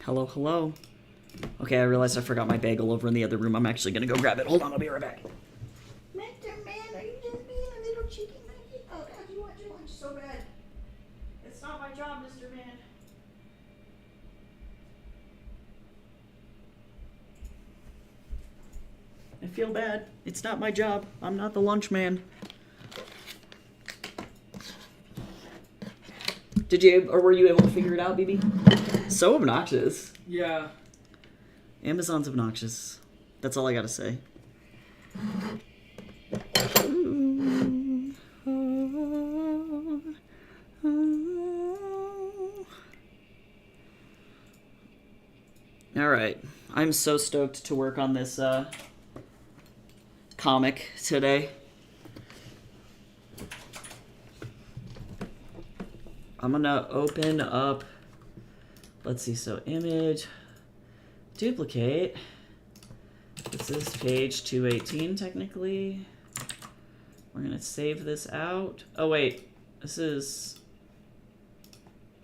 Hello, hello. Okay, I realized I forgot my bagel over in the other room. I'm actually gonna go grab it. Hold on, I'll be right back. Mr. Man, are you just being a little cheeky monkey? Oh God, you want your lunch so bad. It's not my job, Mr. Man. I feel bad. It's not my job. I'm not the lunch man. Did you, or were you able to figure it out, BB? So obnoxious. Yeah. Amazon's obnoxious. That's all I gotta say. Alright. I'm so stoked to work on this comic today. I'm gonna open up, let's see, so image, duplicate. This is page 218 technically. We're gonna save this out. Oh wait, this is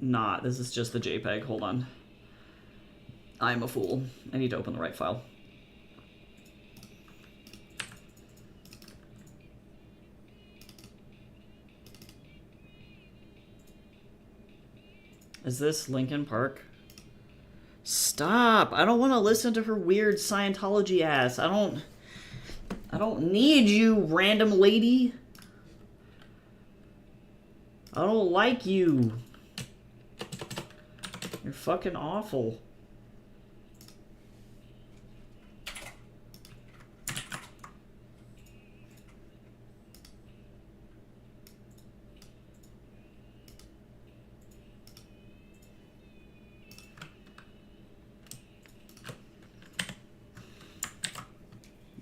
not, this is just the JPEG, hold on. I'm a fool. I need to open the right file. Is this Lincoln Park? Stop! I don't want to listen to her weird Scientology ass. I don't need you, random lady. I don't like you. You're fucking awful.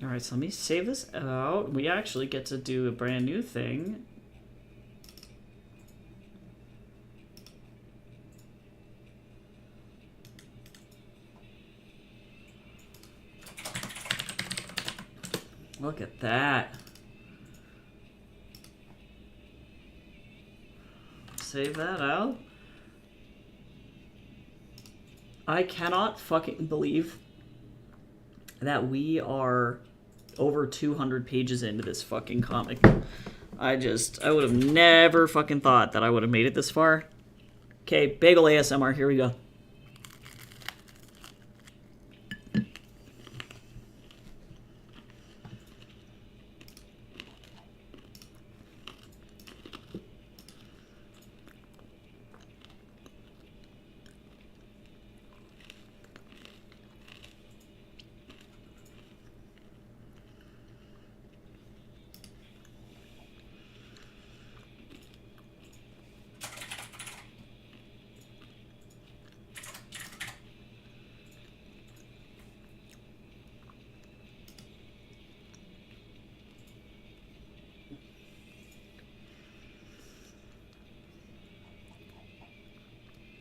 Alright, so let me save this out. We actually get to do a brand new thing. Look at that. Save that out. I cannot fucking believe that we are over 200 pages into this fucking comic. I would have never fucking thought that I would have made it this far. Okay, bagel ASMR, here we go.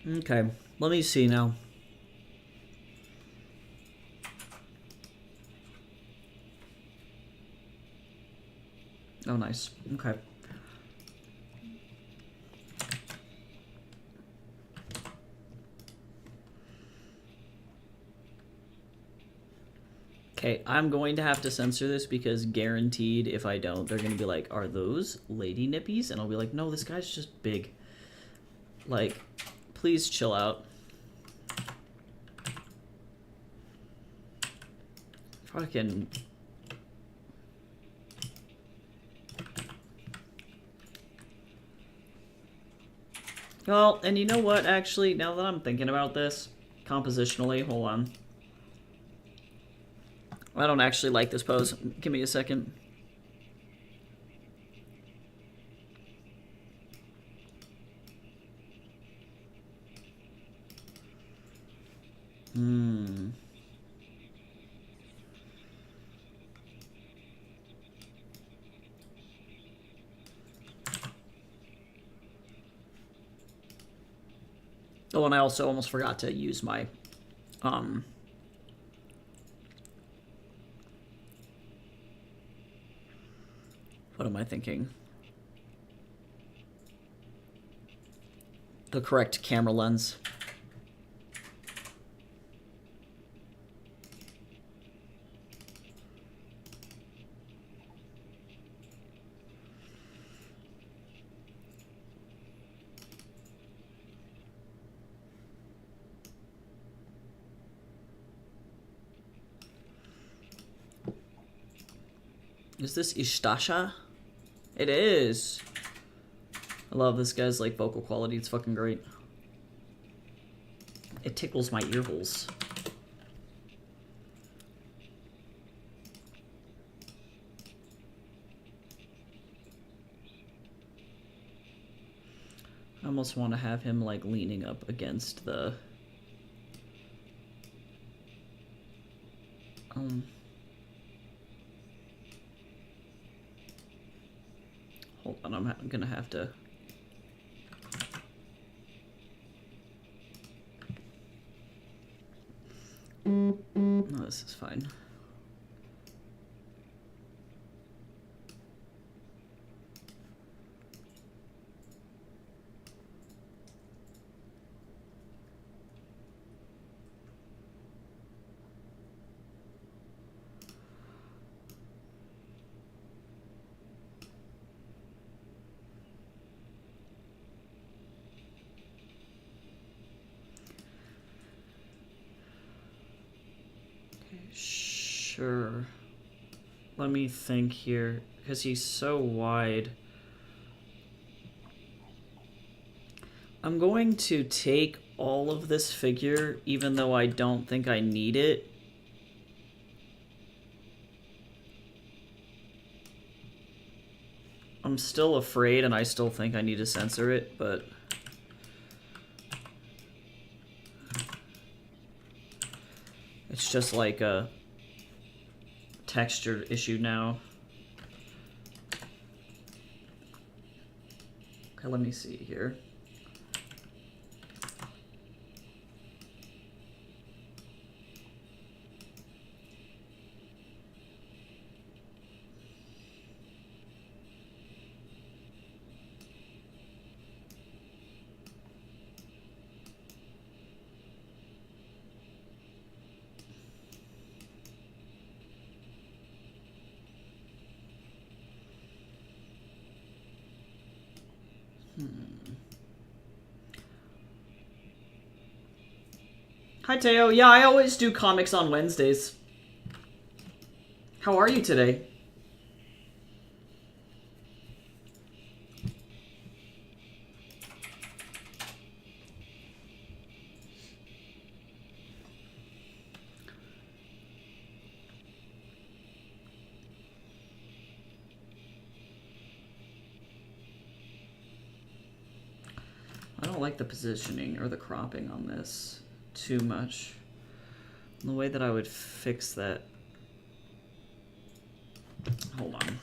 Okay, let me see now. Oh, nice. Okay. Okay, I'm going to have to censor this because guaranteed if I don't, they're going to be like, are those lady nippies? And I'll be like, no, this guy's just big. Like, please chill out. Fucking... Well, and you know what, actually, now that I'm thinking about this, compositionally, hold on. I don't actually like this pose. Give me a second. Oh, and I also almost forgot to use my, what am I thinking? The correct camera lens. Is this Ishtasha? It is. I love this guy's like vocal quality. It's fucking great. It tickles my ear holes. I almost want to have him like leaning up against the hold on, I'm gonna have to no, this is fine. Sure. Let me think here, because he's so wide. I'm going to take all of this figure, even though I don't think I need it. I'm still afraid, and I still think I need to censor it, but it's just like a texture issue now. Okay, let me see here. Hi, Teo. Yeah, I always do comics on Wednesdays. How are you today? I don't like the positioning or the cropping on this too much. The way that I would fix that. Hold on.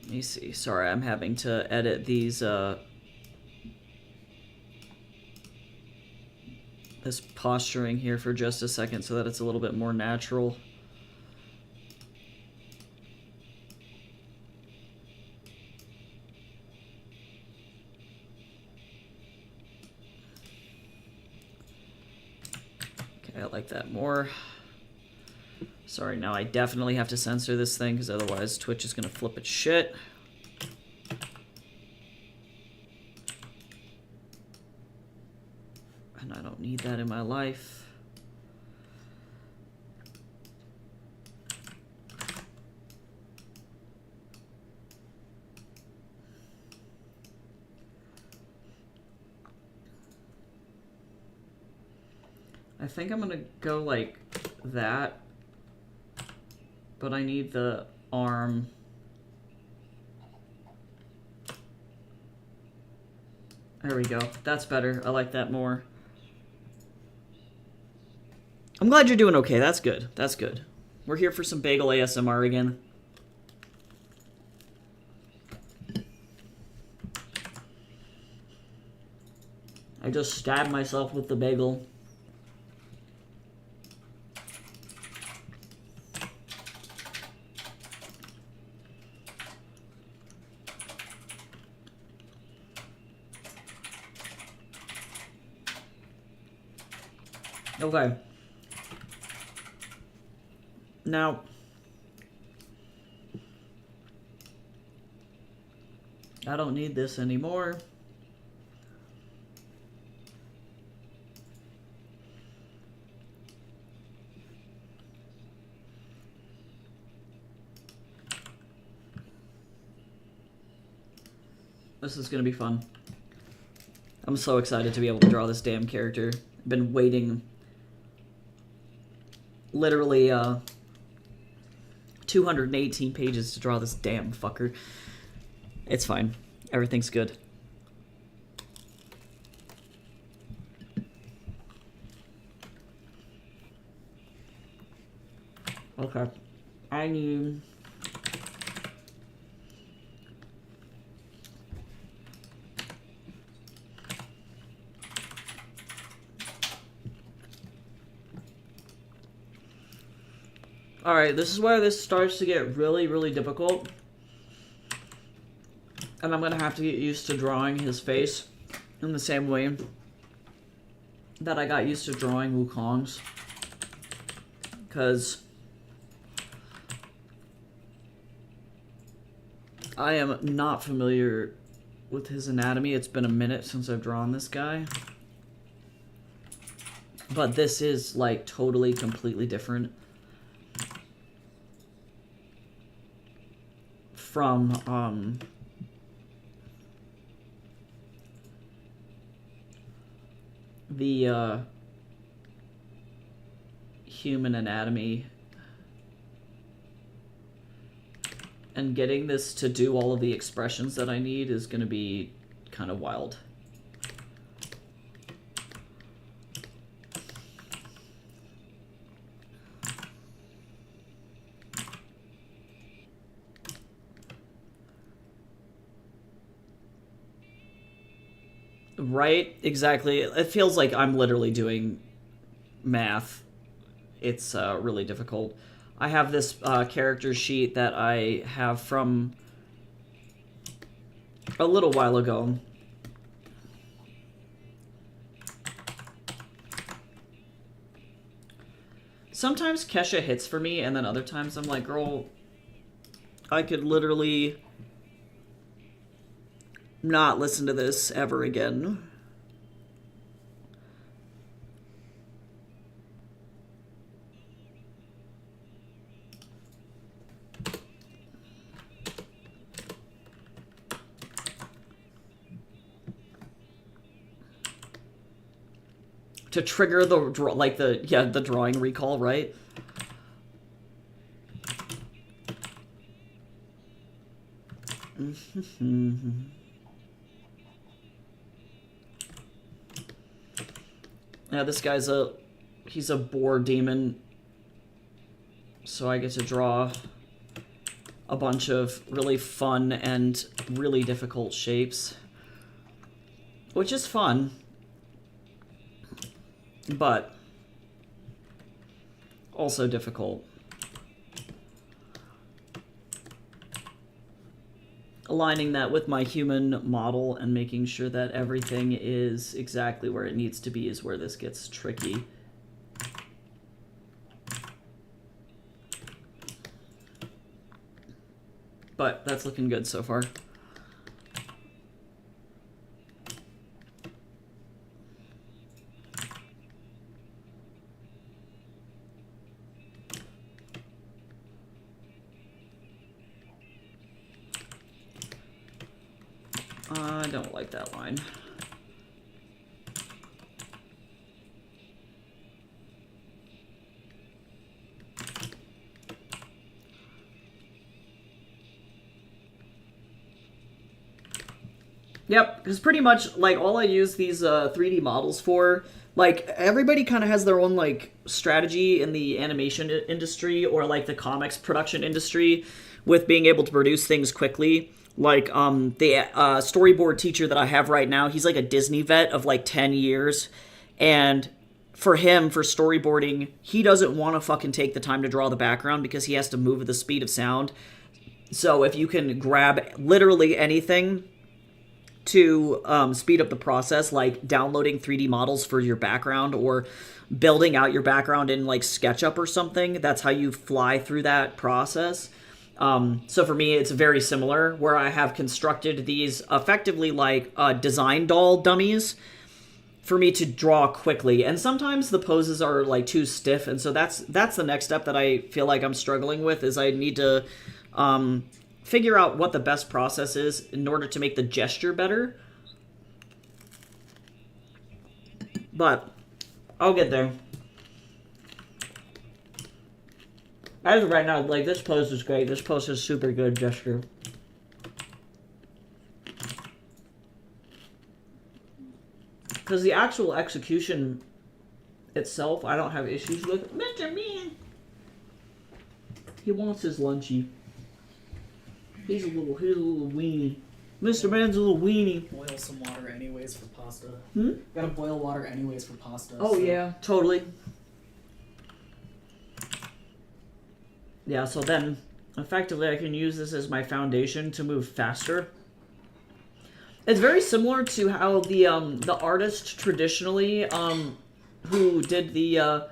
Let me see. Sorry, I'm having to edit these, this posturing here for just a second so that it's a little bit more natural. Okay, I like that more. Sorry, now I definitely have to censor this thing because otherwise Twitch is going to flip its shit. And I don't need that in my life. I think I'm going to go like that. But I need the arm. There we go. That's better. I like that more. I'm glad you're doing okay. That's good. That's good. We're here for some bagel ASMR again. I just stabbed myself with the bagel. Okay. Now, I don't need this anymore. This is gonna be fun. I'm so excited to be able to draw this damn character. I've been waiting literally 218 pages to draw this damn fucker. It's fine. Everything's good. Okay. I need... Alright, this is where this starts to get really, really difficult. And I'm gonna have to get used to drawing his face in the same way that I got used to drawing Wukong's. Because I am not familiar with his anatomy. It's been a minute since I've drawn this guy. But this is, like, totally, completely different from, the, human anatomy. And getting this to do all of the expressions that I need is going to be kind of wild. Right? Exactly. It feels like I'm literally doing math. It's really difficult. I have this character sheet that I have from a little while ago. Sometimes Kesha hits for me, and then other times I'm like, girl, I could literally not listen to this ever again. To trigger the the drawing recall, right? Yeah, this guy's he's a boar demon, so I get to draw a bunch of really fun and really difficult shapes, which is fun. But also difficult. Aligning that with my human model and making sure that everything is exactly where it needs to be is where this gets tricky. But that's looking good so far. I don't like that line. Yep, because pretty much, like, all I use these 3D models for, like, everybody kind of has their own, like, strategy in the animation industry or, like, the comics production industry with being able to produce things quickly. Like, the storyboard teacher that I have right now, he's like a Disney vet of like 10 years. And for him, for storyboarding, he doesn't want to fucking take the time to draw the background because he has to move at the speed of sound. So if you can grab literally anything to speed up the process, like downloading 3D models for your background or building out your background in like SketchUp or something. That's how you fly through that process. So for me, it's very similar, where I have constructed these effectively like design doll dummies for me to draw quickly. And sometimes the poses are like too stiff, and so that's the next step that I feel like I'm struggling with, is I need to figure out what the best process is in order to make the gesture better. But I'll get there. As of right now, like, this pose is great. This pose is super good gesture. Because the actual execution itself, I don't have issues with. Mr. Man! He wants his lunchy. He's a little weenie. Mr. Man's a little weenie. Boil some water anyways for pasta. Gotta boil water anyways for pasta. Oh, so. Yeah, totally. Yeah, so then, effectively, I can use this as my foundation to move faster. It's very similar to how the artist traditionally, who did the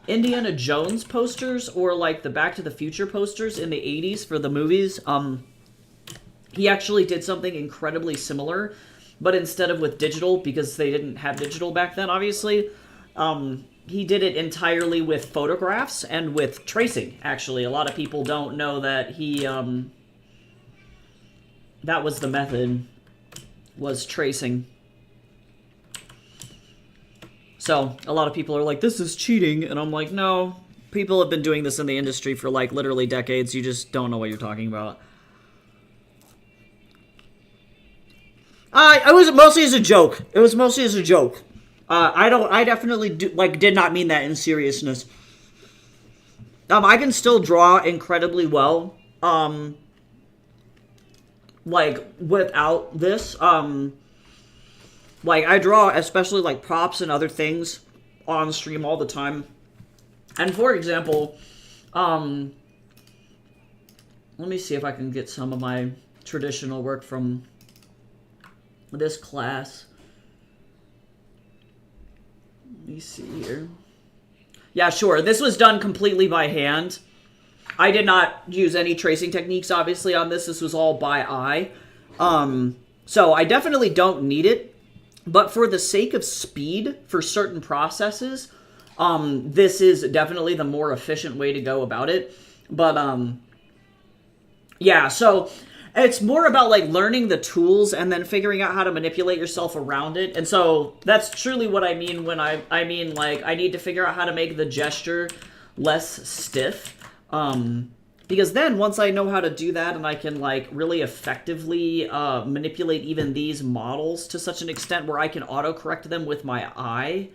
Indiana Jones posters, or like the Back to the Future posters in the 80s for the movies, he actually did something incredibly similar, but instead of with digital, because they didn't have digital back then, obviously, he did it entirely with photographs and with tracing, actually. A lot of people don't know that he, that was the method, was tracing. So, a lot of people are like, this is cheating, and I'm like, no, people have been doing this in the industry for, like, literally decades. You just don't know what you're talking about. It was mostly as a joke. It was mostly as a joke. I definitely did not mean that in seriousness. I can still draw incredibly well, like, without this. Like, I draw especially, like, props and other things on stream all the time. And, for example, let me see if I can get some of my traditional work from this class. Let me see here. Yeah, sure. This was done completely by hand. I did not use any tracing techniques, obviously, on this. This was all by eye. So I definitely don't need it. But for the sake of speed for certain processes, this is definitely the more efficient way to go about it. But, yeah, so it's more about, like, learning the tools and then figuring out how to manipulate yourself around it. And so that's truly what I mean when I mean, like, I need to figure out how to make the gesture less stiff. Because then, once I know how to do that and I can, like, really effectively manipulate even these models to such an extent where I can autocorrect them with my eye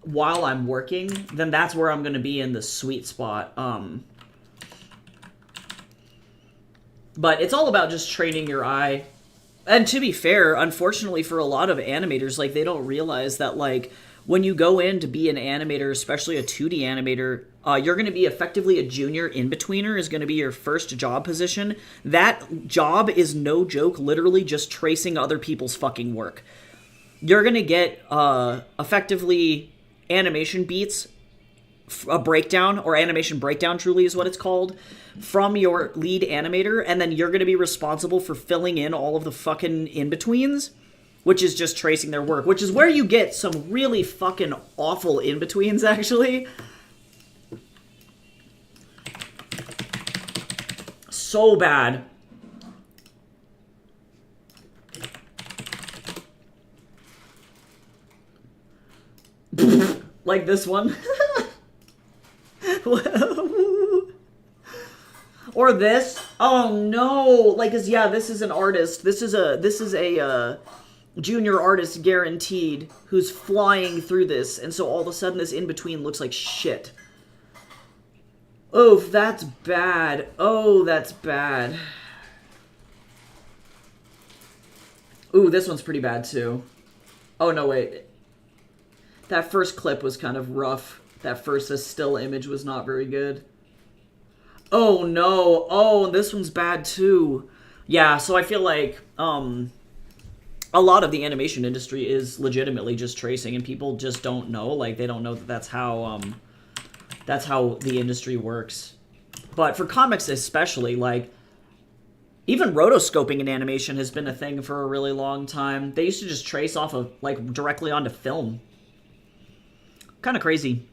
while I'm working, then that's where I'm going to be in the sweet spot. But it's all about just training your eye. And to be fair, unfortunately for a lot of animators, like, they don't realize that, like, when you go in to be an animator, especially a 2D animator, you're going to be effectively a junior in-betweener is going to be your first job position. That job is no joke, literally just tracing other people's fucking work. You're going to get, effectively, animation beats, a breakdown, or animation breakdown truly is what it's called, from your lead animator, and then you're going to be responsible for filling in all of the fucking in-betweens, which is just tracing their work, which is where you get some really fucking awful in-betweens, actually. So bad. Like this one. Or this. Oh no. Like, 'cause yeah, this is an artist. This is a junior artist guaranteed who's flying through this, and so all of a sudden this in-between looks like shit. Oh, that's bad. Oh, that's bad. Ooh, this one's pretty bad too. Oh no, wait. That first clip was kind of rough. That first still image was not very good. Oh no. Oh, this one's bad too. Yeah, so I feel like a lot of the animation industry is legitimately just tracing, and people just don't know. Like, they don't know that that's how the industry works. But for comics especially, like, even rotoscoping in animation has been a thing for a really long time. They used to just trace off of, like, directly onto film. Kind of crazy.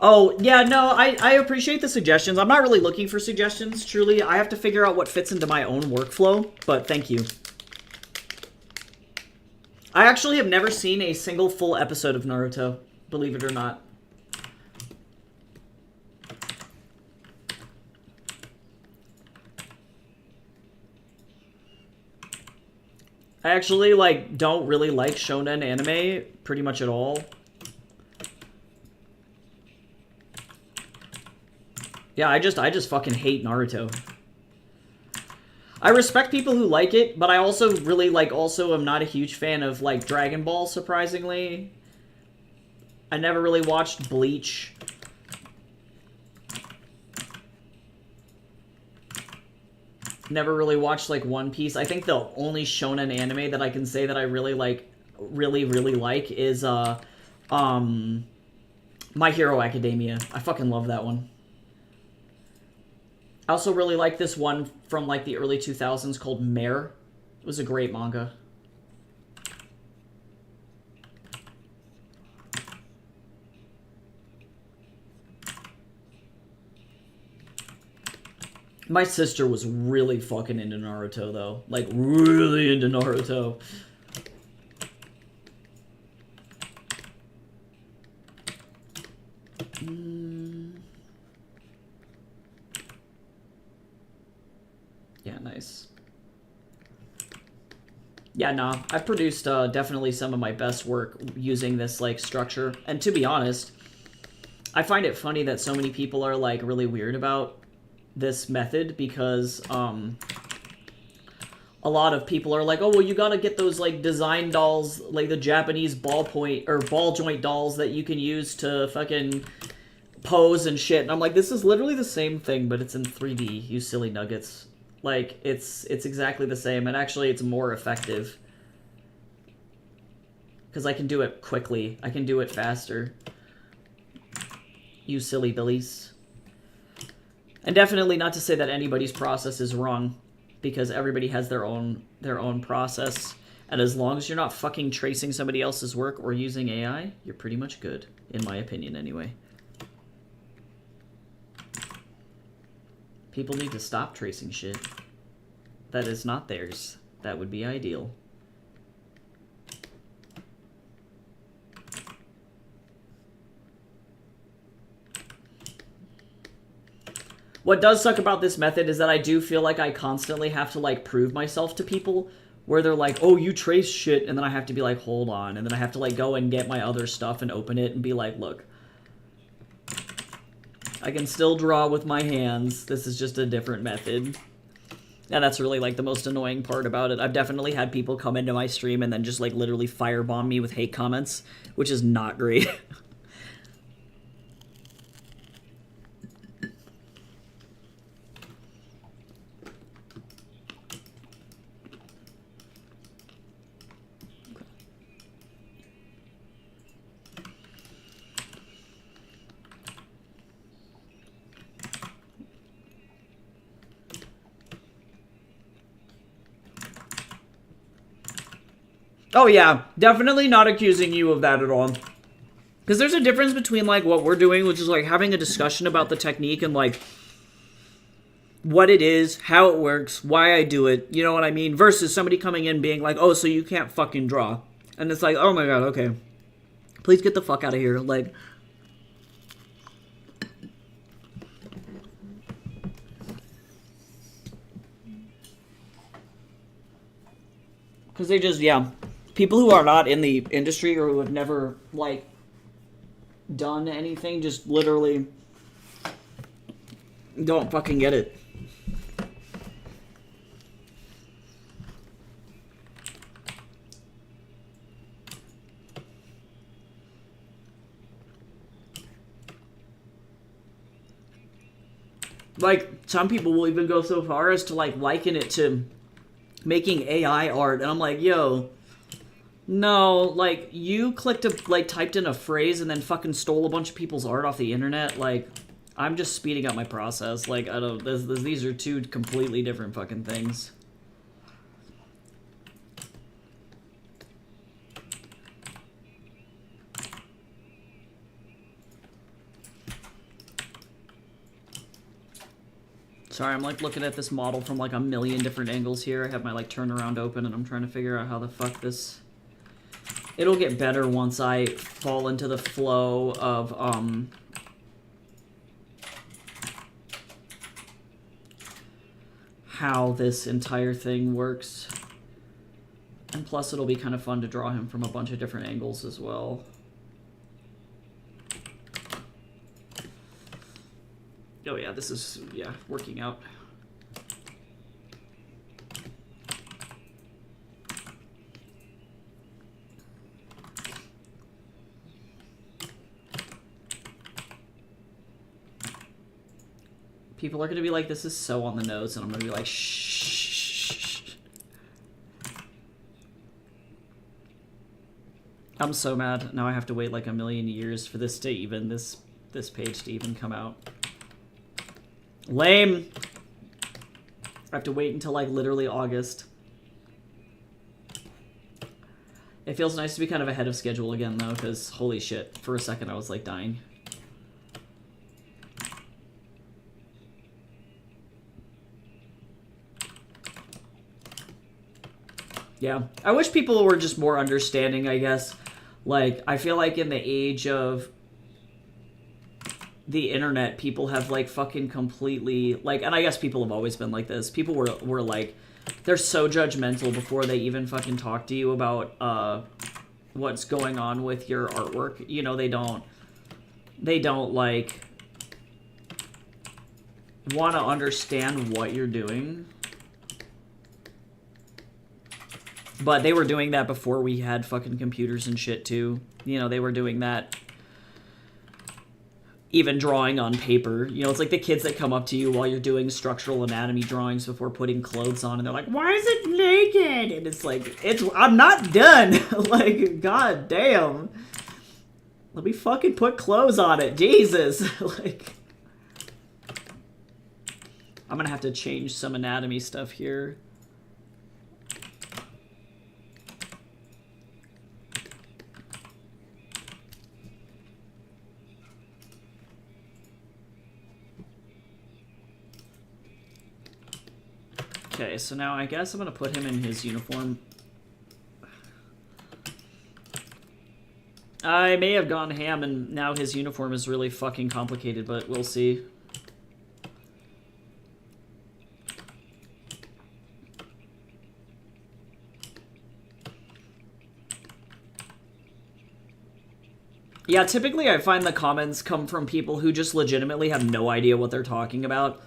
Oh, yeah, no, I appreciate the suggestions. I'm not really looking for suggestions, truly. I have to figure out what fits into my own workflow, but thank you. I actually have never seen a single full episode of Naruto, believe it or not. I actually, like, don't really like shonen anime pretty much at all. Yeah, I just fucking hate Naruto. I respect people who like it, but I also really, like, also am not a huge fan of, like, Dragon Ball, surprisingly. I never really watched Bleach. Never really watched, like, One Piece. I think the only shonen anime that I can say that I really like, really like is, My Hero Academia. I fucking love that one. I also really like this one from, like, the early 2000s called Mare. It was a great manga. My sister was really fucking into Naruto, though. Like, really into Naruto. Yeah, nice. Yeah, nah. I've produced definitely some of my best work using this, like, structure. And to be honest, I find it funny that so many people are, like, really weird about this method because a lot of people are like, oh, well, you gotta get those, like, design dolls, like the Japanese ball joint dolls that you can use to fucking pose and shit. And I'm like, this is literally the same thing, but it's in 3D, you silly nuggets. Like, it's exactly the same, and actually it's more effective. Because I can do it quickly. I can do it faster. You silly billies. And definitely not to say that anybody's process is wrong, because everybody has their own process. And as long as you're not fucking tracing somebody else's work or using AI, you're pretty much good, in my opinion anyway. People need to stop tracing shit that is not theirs. That would be ideal. What does suck about this method is that I do feel like I constantly have to, like, prove myself to people, where they're like, oh, you trace shit, and then I have to be like, hold on, and then I have to, like, go and get my other stuff and open it and be like, look, I can still draw with my hands. This is just a different method. And that's really, like, the most annoying part about it. I've definitely had people come into my stream and then just, like, literally firebomb me with hate comments, which is not great. Oh yeah, definitely not accusing you of that at all. Because there's a difference between, like, what we're doing, which is, like, having a discussion about the technique and, like, what it is, how it works, why I do it, you know what I mean? Versus somebody coming in being like, oh, so you can't fucking draw. And it's like, oh my god, okay. Please get the fuck out of here. Like, because they just, yeah. People who are not in the industry or who have never, like, done anything just literally don't fucking get it. Like, some people will even go so far as to, like, liken it to making AI art. And I'm like, yo, no, like, you typed in a phrase and then fucking stole a bunch of people's art off the internet. Like, I'm just speeding up my process. Like, I don't, these are two completely different fucking things. Sorry, I'm like looking at this model from like a million different angles here. I have my like turnaround open and I'm trying to figure out how the fuck this... It'll get better once I fall into the flow of how this entire thing works. And plus it'll be kind of fun to draw him from a bunch of different angles as well. Oh yeah, this is, yeah, working out. People are gonna be like, this is so on the nose, and I'm gonna be like, shh. I'm so mad. Now I have to wait like a million years for this to even, this page to even come out. Lame. I have to wait until like literally August. It feels nice to be kind of ahead of schedule again though, because holy shit, for a second I was like dying. Yeah, I wish people were just more understanding, I guess. Like, I feel like in the age of the internet, people have like fucking completely like, and I guess people have always been like this. People were like, they're so judgmental before they even fucking talk to you about what's going on with your artwork. You know, they don't like want to understand what you're doing. But they were doing that before we had fucking computers and shit too. You know, they were doing that even drawing on paper. You know, it's like the kids that come up to you while you're doing structural anatomy drawings before putting clothes on, and they're like, why is it naked? And it's like, I'm not done. Like, god damn. Let me fucking put clothes on it. Jesus. Like, I'm gonna have to change some anatomy stuff here. Okay, so now I guess I'm gonna put him in his uniform. I may have gone ham and now his uniform is really fucking complicated, but we'll see. Yeah, typically I find the comments come from people who just legitimately have no idea what they're talking about.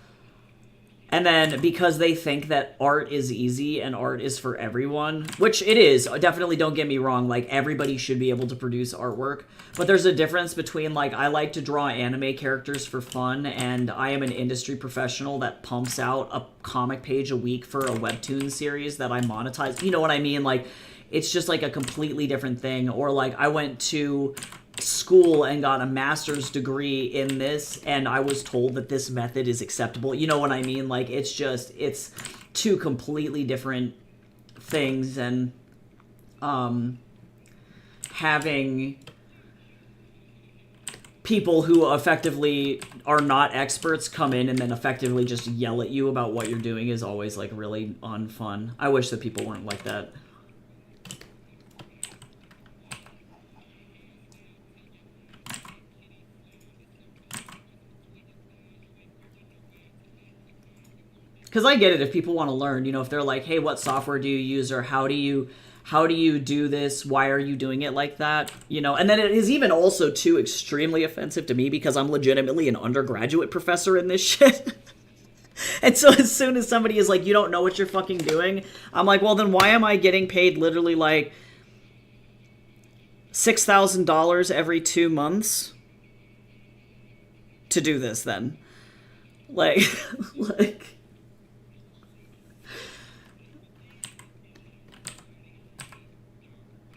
And then because they think that art is easy and art is for everyone, which it is, definitely don't get me wrong, like everybody should be able to produce artwork, but there's a difference between like I like to draw anime characters for fun and I am an industry professional that pumps out a comic page a week for a webtoon series that I monetize. You know what I mean? Like it's just like a completely different thing. Or like I went to school and got a master's degree in this and I was told that this method is acceptable. You know what I mean? Like it's two completely different things. And having people who effectively are not experts come in and then effectively just yell at you about what you're doing is always like really unfun. I wish that people weren't like that. Because I get it if people want to learn, you know, if they're like, hey, what software do you use, or how do you do this? Why are you doing it like that? You know, and then it is even also too extremely offensive to me because I'm legitimately an undergraduate professor in this shit. And so as soon as somebody is like, you don't know what you're fucking doing, I'm like, well, then why am I getting paid literally like $6,000 every 2 months to do this then? Like, like...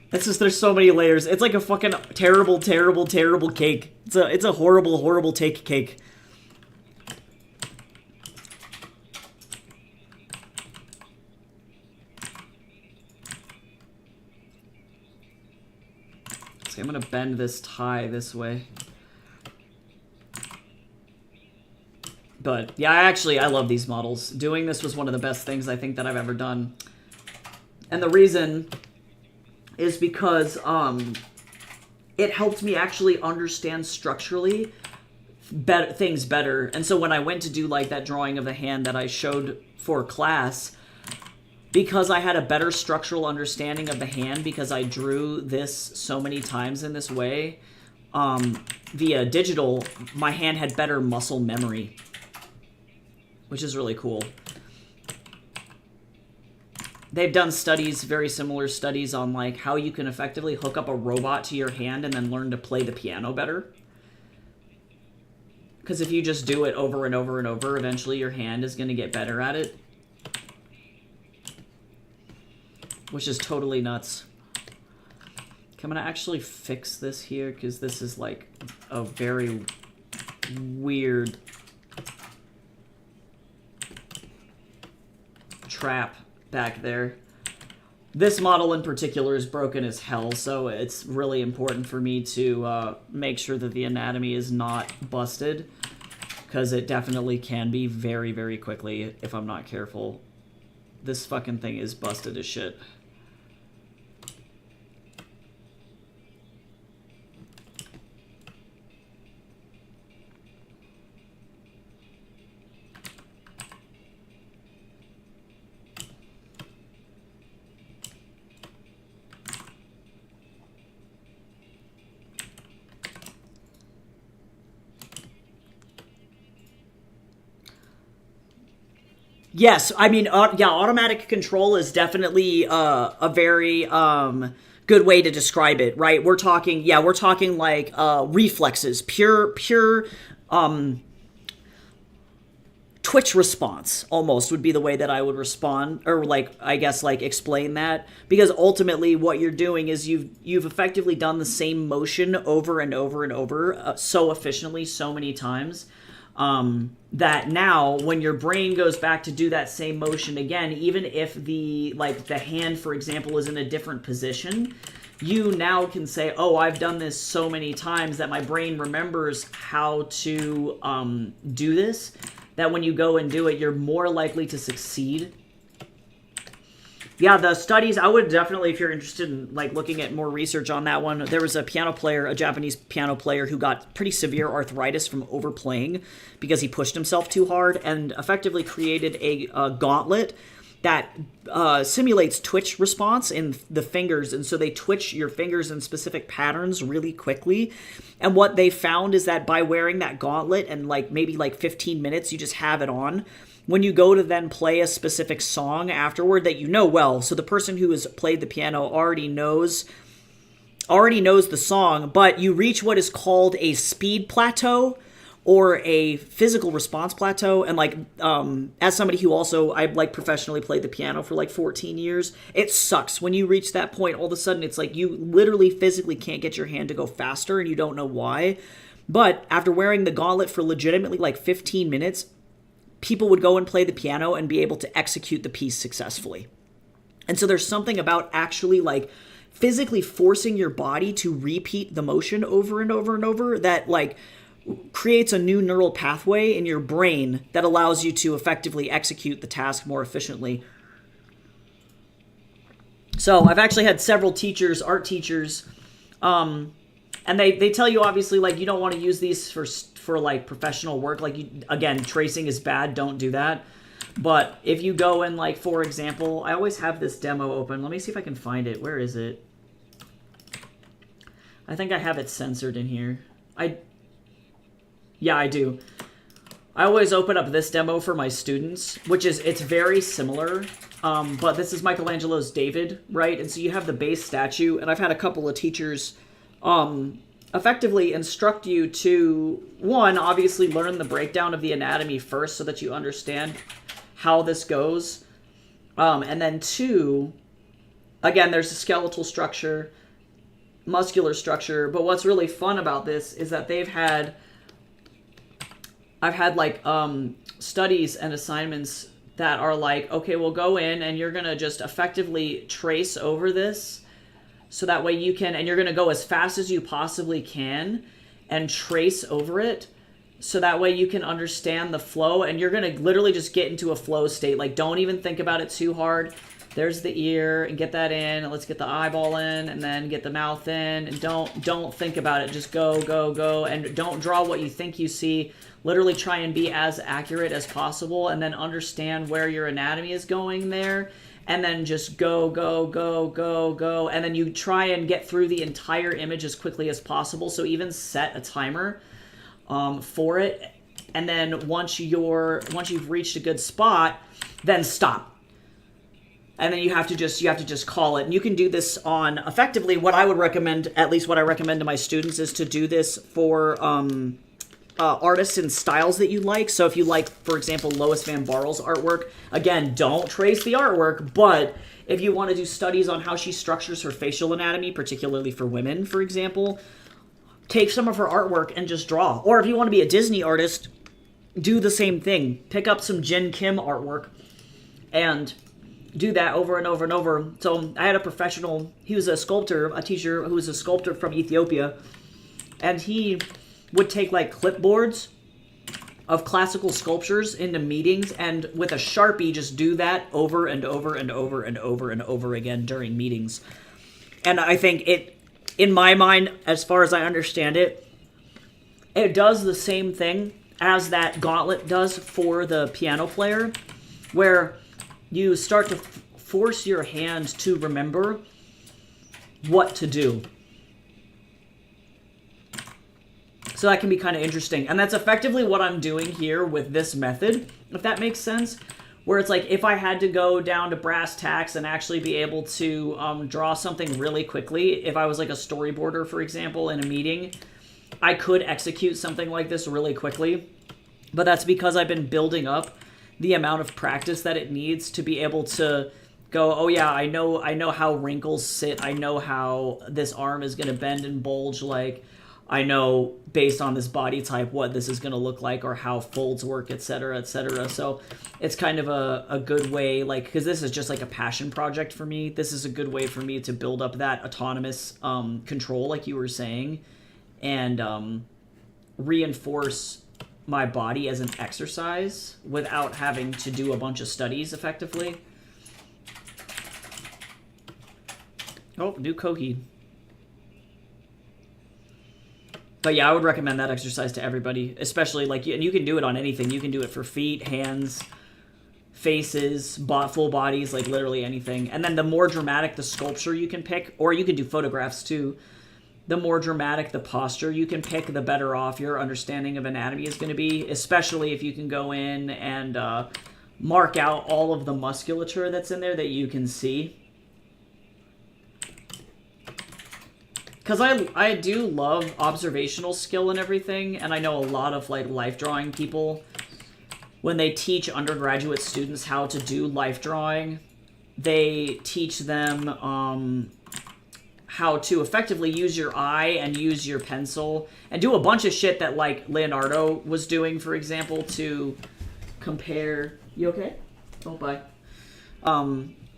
It's just, there's so many layers. It's like a fucking terrible, terrible, terrible cake. It's a horrible, horrible cake. So I'm gonna bend this tie this way. But yeah, I love these models. Doing this was one of the best things I think that I've ever done. And the reason is because it helped me actually understand structurally things better. And so when I went to do like that drawing of the hand that I showed for class, because I had a better structural understanding of the hand, because I drew this so many times in this way, via digital, my hand had better muscle memory, which is really cool. They've done studies, very similar studies, on like how you can effectively hook up a robot to your hand and then learn to play the piano better. Because if you just do it over and over and over, eventually your hand is going to get better at it. Which is totally nuts. Okay, I'm going to actually fix this here, because this is like a very weird trap back there. This model in particular is broken as hell, so it's really important for me to make sure that the anatomy is not busted, because it definitely can be very, very quickly if I'm not careful. This fucking thing is busted as shit. Yes, I mean, yeah, automatic control is definitely a very good way to describe it, right? We're talking like reflexes, pure twitch response, almost, would be the way that I would respond, or like, I guess, like, explain that, because ultimately what you're doing is you've effectively done the same motion over and over and over so efficiently so many times, that now when your brain goes back to do that same motion again, even if the hand, for example, is in a different position, you now can say, oh, I've done this so many times that my brain remembers how to do this, that when you go and do it, you're more likely to succeed. Yeah, the studies, I would definitely, if you're interested in like looking at more research on that one, there was a piano player, a Japanese piano player, who got pretty severe arthritis from overplaying because he pushed himself too hard, and effectively created a gauntlet that simulates twitch response in the fingers. And so they twitch your fingers in specific patterns really quickly. And what they found is that by wearing that gauntlet and like maybe like 15 minutes, you just have it on, when you go to then play a specific song afterward that you know well, so the person who has played the piano already knows the song, but you reach what is called a speed plateau or a physical response plateau. And like, as somebody who also, I like professionally played the piano for like 14 years, it sucks. When you reach that point, all of a sudden it's like you literally physically can't get your hand to go faster, and you don't know why. But after wearing the gauntlet for legitimately like 15 minutes, people would go and play the piano and be able to execute the piece successfully. And so there's something about actually like physically forcing your body to repeat the motion over and over and over that like creates a new neural pathway in your brain that allows you to effectively execute the task more efficiently. So I've actually had several teachers, art teachers, and they tell you obviously like you don't want to use these for like professional work. Like, again, tracing is bad, don't do that. But if you go and like, for example, I always have this demo open. Let me see if I can find it. Where is it? I think I have it censored in here. Yeah, I do. I always open up this demo for my students, it's very similar. But this is Michelangelo's David, right? And so you have the base statue, and I've had a couple of teachers effectively instruct you to, one, obviously learn the breakdown of the anatomy first so that you understand how this goes. And then two, again, there's a skeletal structure, muscular structure, but what's really fun about this is that I've had like studies and assignments that are like, okay, we'll go in and you're going to just effectively trace over this so that way you can, and you're going to go as fast as you possibly can and trace over it so that way you can understand the flow, and you're going to literally just get into a flow state. Like, don't even think about it too hard. There's the ear, and get that in, and let's get the eyeball in, and then get the mouth in, and don't think about it. Just go, go, go, and don't draw what you think you see. Literally try and be as accurate as possible, and then understand where your anatomy is going there, and then just go, go, go, go, go, and then you try and get through the entire image as quickly as possible. So even set a timer for it, and then once you've reached a good spot, then stop. And then you have to just call it. And you can do this on, effectively, what I would recommend, at least what I recommend to my students, is to do this for artists and styles that you like. So if you like, for example, Lois Van Barl's artwork, again, don't trace the artwork, but if you want to do studies on how she structures her facial anatomy, particularly for women, for example, take some of her artwork and just draw. Or if you want to be a Disney artist, do the same thing. Pick up some Jen Kim artwork and do that over and over and over. So I had a professional, he was a sculptor, a teacher who was a sculptor from Ethiopia, and he would take like clipboards of classical sculptures into meetings, and with a Sharpie just do that over and over and over and over and over again during meetings. And I think it, in my mind, as far as I understand it, it does the same thing as that gauntlet does for the piano player, where you start to force your hand to remember what to do. So that can be kind of interesting. And that's effectively what I'm doing here with this method, if that makes sense. Where it's like, if I had to go down to brass tacks and actually be able to draw something really quickly, if I was like a storyboarder, for example, in a meeting, I could execute something like this really quickly. But that's because I've been building up the amount of practice that it needs to be able to go, oh yeah, I know how wrinkles sit, I know how this arm is going to bend and bulge, like, I know based on this body type what this is going to look like, or how folds work, etc., etc. So it's kind of a good way, like, because this is just like a passion project for me, this is a good way for me to build up that autonomous control, like you were saying, and reinforce my body as an exercise without having to do a bunch of studies effectively. Oh, new Kohi. But yeah, I would recommend that exercise to everybody, especially like, and you can do it on anything. You can do it for feet, hands, faces, full bodies, like literally anything. And then the more dramatic the sculpture you can pick, or you can do photographs too, the more dramatic the posture you can pick, the better off your understanding of anatomy is going to be, especially if you can go in and mark out all of the musculature that's in there that you can see. Because I do love observational skill and everything, and I know a lot of like life drawing people, when they teach undergraduate students how to do life drawing, they teach them how to effectively use your eye and use your pencil and do a bunch of shit that like Leonardo was doing, for example, to compare. You okay? Oh, bye.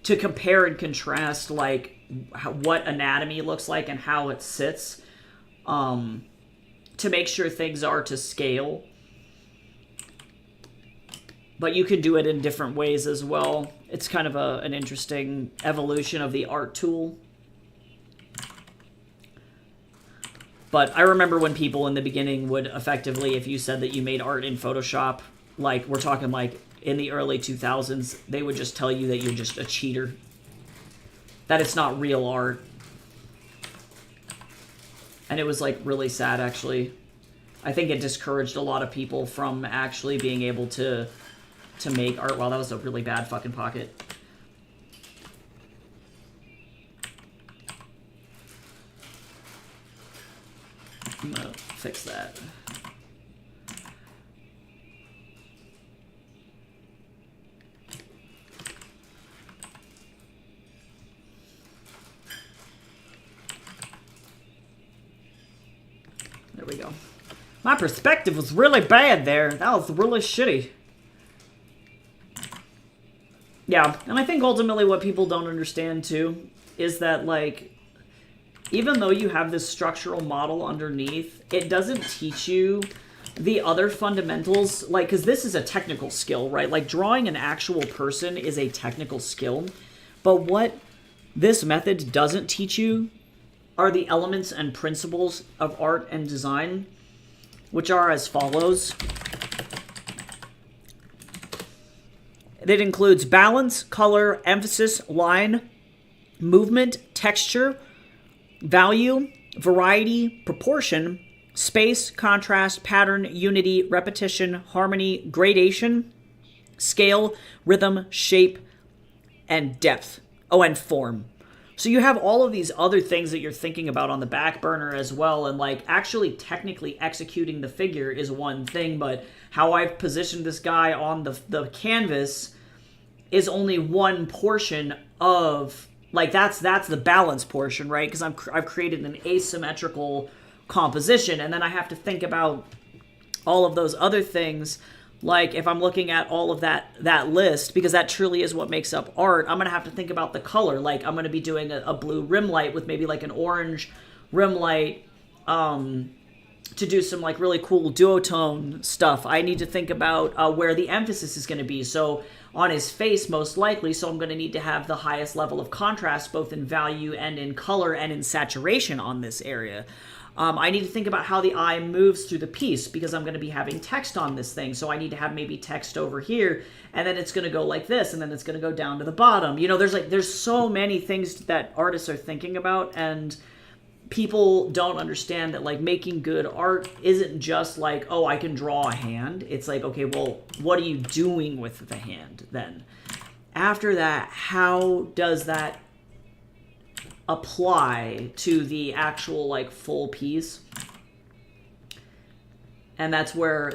To compare and contrast like what anatomy looks like and how it sits, to make sure things are to scale. But you can do it in different ways as well. It's kind of an interesting evolution of the art tool. But I remember when people in the beginning would effectively, if you said that you made art in Photoshop, like we're talking like in the early 2000s, they would just tell you that you're just a cheater. That it's not real art. And it was like really sad, actually. I think it discouraged a lot of people from actually being able to make art. Wow, that was a really bad fucking pocket. fix that. There we go. My perspective was really bad there. That was really shitty. Yeah, and I think ultimately what people don't understand too is that, like, even though you have this structural model underneath, it doesn't teach you the other fundamentals, like, because this is a technical skill, right? Like, drawing an actual person is a technical skill, but what this method doesn't teach you are the elements and principles of art and design, which are as follows. It includes balance, color, emphasis, line, movement, texture, value, variety, proportion, space, contrast, pattern, unity, repetition, harmony, gradation, scale, rhythm, shape, and depth. Oh, and form. So you have all of these other things that you're thinking about on the back burner as well, and like actually technically executing the figure is one thing, but how I've positioned this guy on the canvas is only one portion of, like, that's the balance portion, right? Because I've created an asymmetrical composition, and then I have to think about all of those other things. Like, if I'm looking at all of that list, because that truly is what makes up art, I'm going to have to think about the color. Like, I'm going to be doing a blue rim light with maybe, like, an orange rim light to do some, like, really cool duotone stuff. I need to think about where the emphasis is going to be. So, on his face, most likely, so I'm going to need to have the highest level of contrast, both in value and in color and in saturation on this area. I need to think about how the eye moves through the piece, because I'm going to be having text on this thing. So I need to have maybe text over here, and then it's going to go like this, and then it's going to go down to the bottom. You know, there's so many things that artists are thinking about, and people don't understand that, like, making good art isn't just like, oh, I can draw a hand. It's like, okay, well, what are you doing with the hand then? After that, how does that apply to the actual, like, full piece? And that's where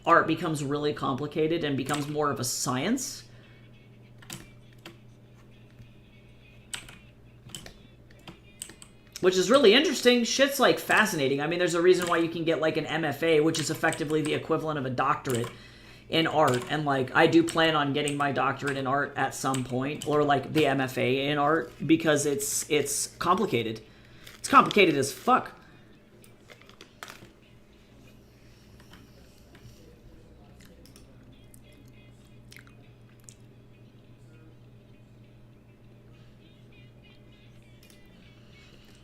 art becomes really complicated and becomes more of a science. Which is really interesting. Shit's, like, fascinating. I mean, there's a reason why you can get, like, an MFA, which is effectively the equivalent of a doctorate in art. And, like, I do plan on getting my doctorate in art at some point, or, like, the MFA in art, because it's complicated. It's complicated as fuck.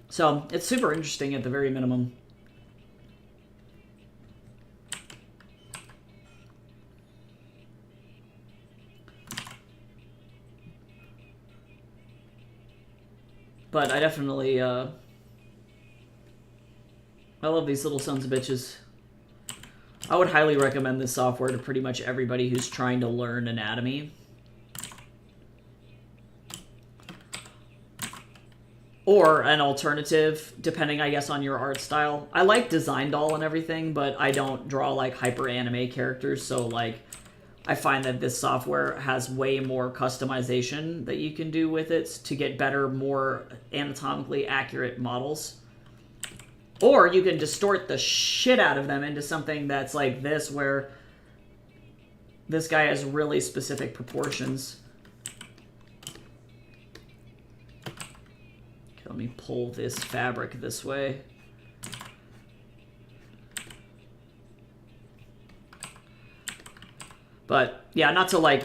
So, it's super interesting at the very minimum. But I definitely, I love these little sons of bitches. I would highly recommend this software to pretty much everybody who's trying to learn anatomy. Or an alternative, depending, I guess, on your art style. I like Design Doll and everything, but I don't draw, like, hyper anime characters, so, like, I find that this software has way more customization that you can do with it to get better, more anatomically accurate models. Or you can distort the shit out of them into something that's like this, where this guy has really specific proportions. Let me pull this fabric this way. But yeah, not to, like,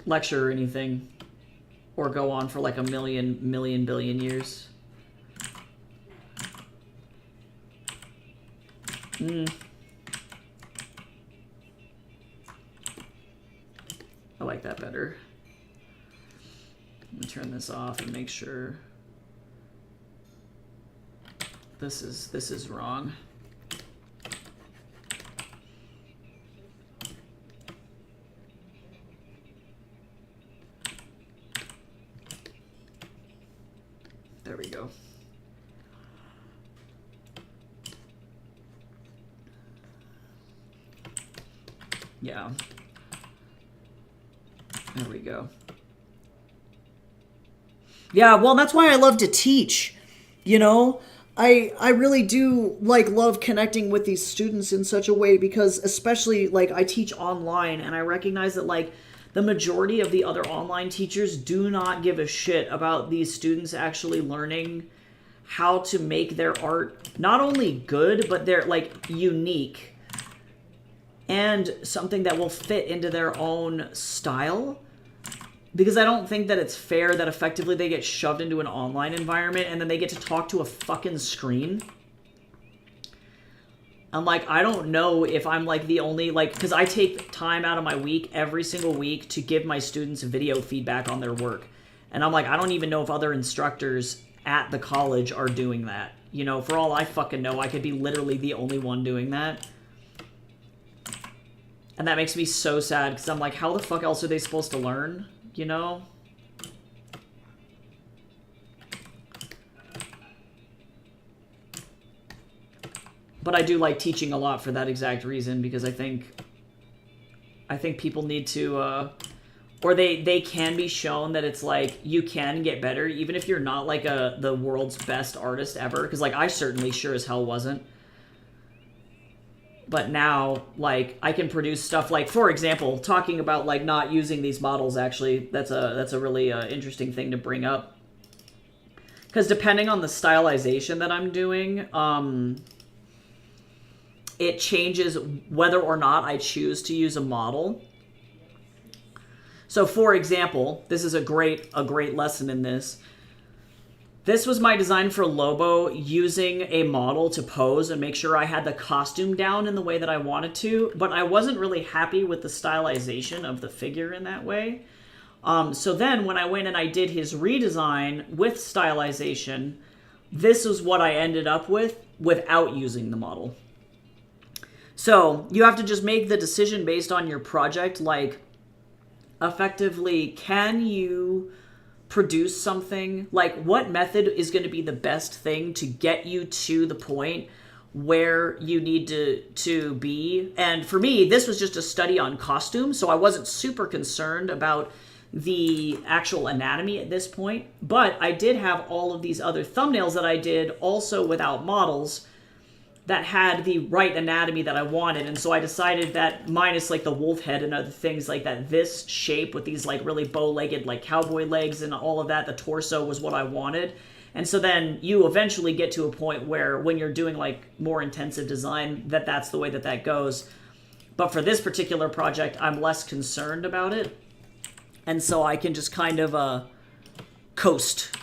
lecture or anything, or go on for like a million billion years. I like that better. Let me turn this off and make sure this is wrong. There we go. Yeah. There we go. Yeah, well, that's why I love to teach. You know, I really do like love connecting with these students in such a way, because especially like I teach online, and I recognize that like the majority of the other online teachers do not give a shit about these students actually learning how to make their art not only good, but they're like unique and something that will fit into their own style. Because I don't think that it's fair that effectively they get shoved into an online environment and then they get to talk to a fucking screen. I'm like, I don't know if I'm like the only, like, because I take time out of my week every single week to give my students video feedback on their work. And I'm like, I don't even know if other instructors at the college are doing that. You know, for all I fucking know, I could be literally the only one doing that. And that makes me so sad, because I'm like, how the fuck else are they supposed to learn? You know? But I do like teaching a lot for that exact reason, because I think people need to, or they can be shown that it's like, you can get better, even if you're not like the world's best artist ever, because like I certainly sure as hell wasn't. But now, like, I can produce stuff like, for example, talking about, like, not using these models, actually, that's a really interesting thing to bring up. Because depending on the stylization that I'm doing, it changes whether or not I choose to use a model. So, for example, this is a great lesson in this. This was my design for Lobo, using a model to pose and make sure I had the costume down in the way that I wanted to, but I wasn't really happy with the stylization of the figure in that way. So then when I went and I did his redesign with stylization, this is what I ended up with without using the model. So you have to just make the decision based on your project, like, effectively, can you produce something, like what method is going to be the best thing to get you to the point where you need to be. And for me, this was just a study on costume, so I wasn't super concerned about the actual anatomy at this point, but I did have all of these other thumbnails that I did also without models that had the right anatomy that I wanted. And so I decided that, minus like the wolf head and other things like that, this shape with these like really bow-legged like cowboy legs and all of that, the torso was what I wanted. And so then you eventually get to a point where when you're doing like more intensive design, that's the way that goes. But for this particular project, I'm less concerned about it. And so I can just kind of coast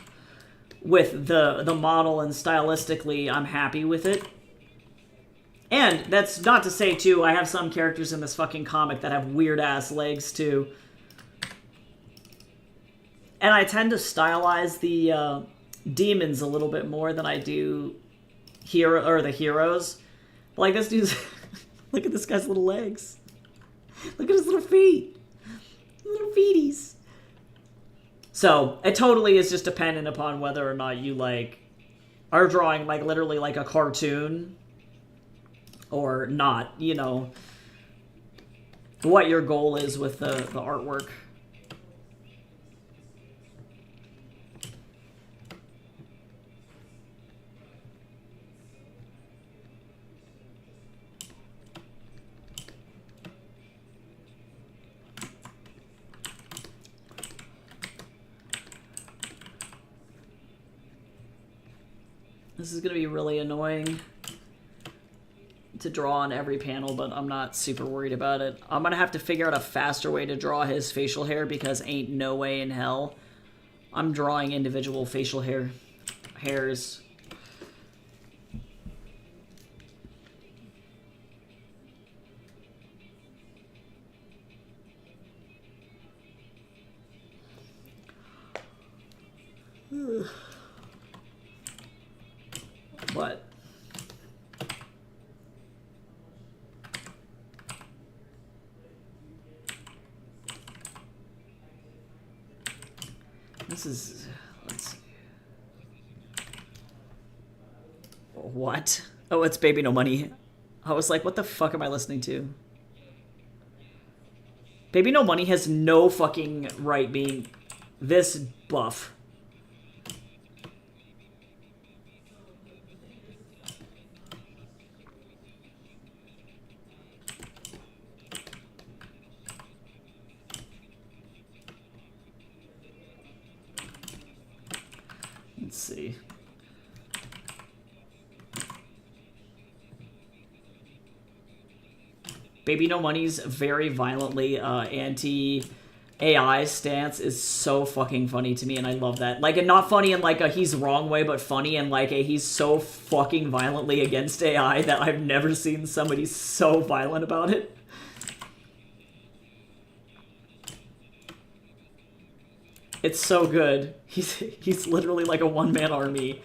with the model, and stylistically I'm happy with it. And that's not to say, too, I have some characters in this fucking comic that have weird-ass legs, too. And I tend to stylize the demons a little bit more than I do the heroes. Like, this dude's... Look at this guy's little legs. Look at his little feet. Little feeties. So, it totally is just dependent upon whether or not you, like, are drawing, like, literally like a cartoon or not, you know, what your goal is with the artwork. This is going to be really annoying to draw on every panel, but I'm not super worried about it. I'm gonna have to figure out a faster way to draw his facial hair, because ain't no way in hell I'm drawing individual facial hairs. What? This is... let's see. What? Oh, it's Baby No Money. I was like, what the fuck am I listening to? Baby No Money has no fucking right being this buff. Let's see. Baby No Money's very violently anti-AI stance is so fucking funny to me, and I love that. Like, and not funny in like a he's wrong way, but funny in like a he's so fucking violently against AI that I've never seen somebody so violent about it. It's so good. He's literally like a one-man army.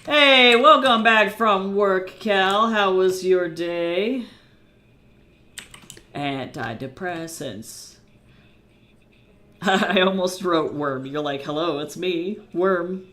Hey, welcome back from work, Cal. How was your day? Antidepressants. I almost wrote Worm. You're like, hello, it's me, Worm.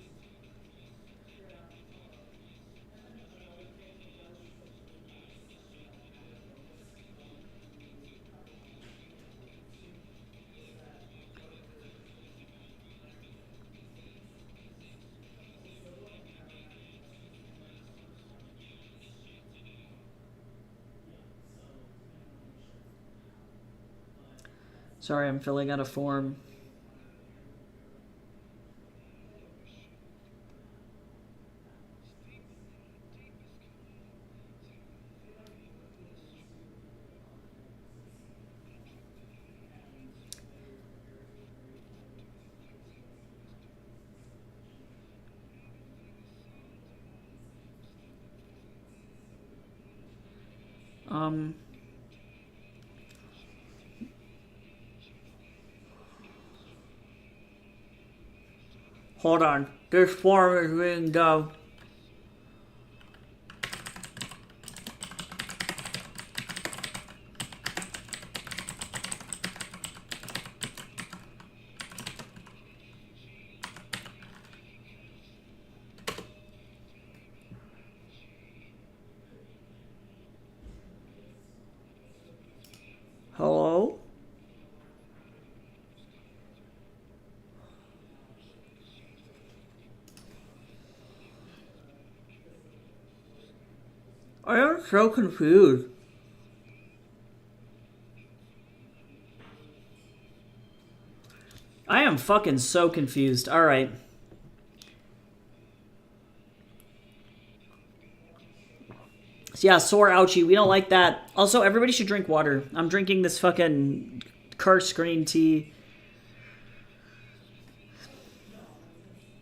Sorry, I'm filling out a form. Hold on. This form is being done. Hello? I am so confused. I am fucking so confused. Alright. So yeah, sore ouchie. We don't like that. Also, everybody should drink water. I'm drinking this fucking Curse green tea.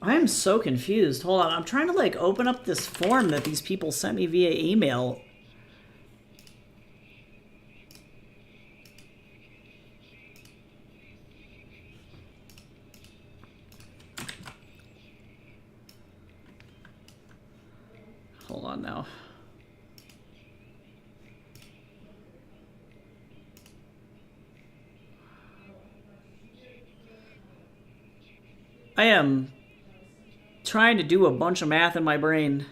I am so confused. Hold on. I'm trying to like open up this form that these people sent me via email. Hold on now. I am trying to do a bunch of math in my brain.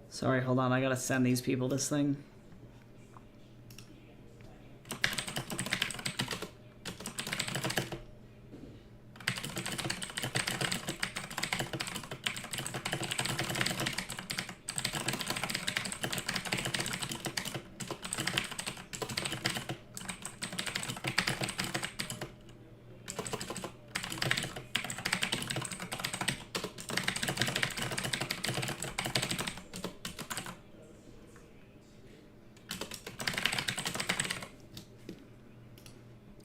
Sorry, hold on. I gotta send these people this thing.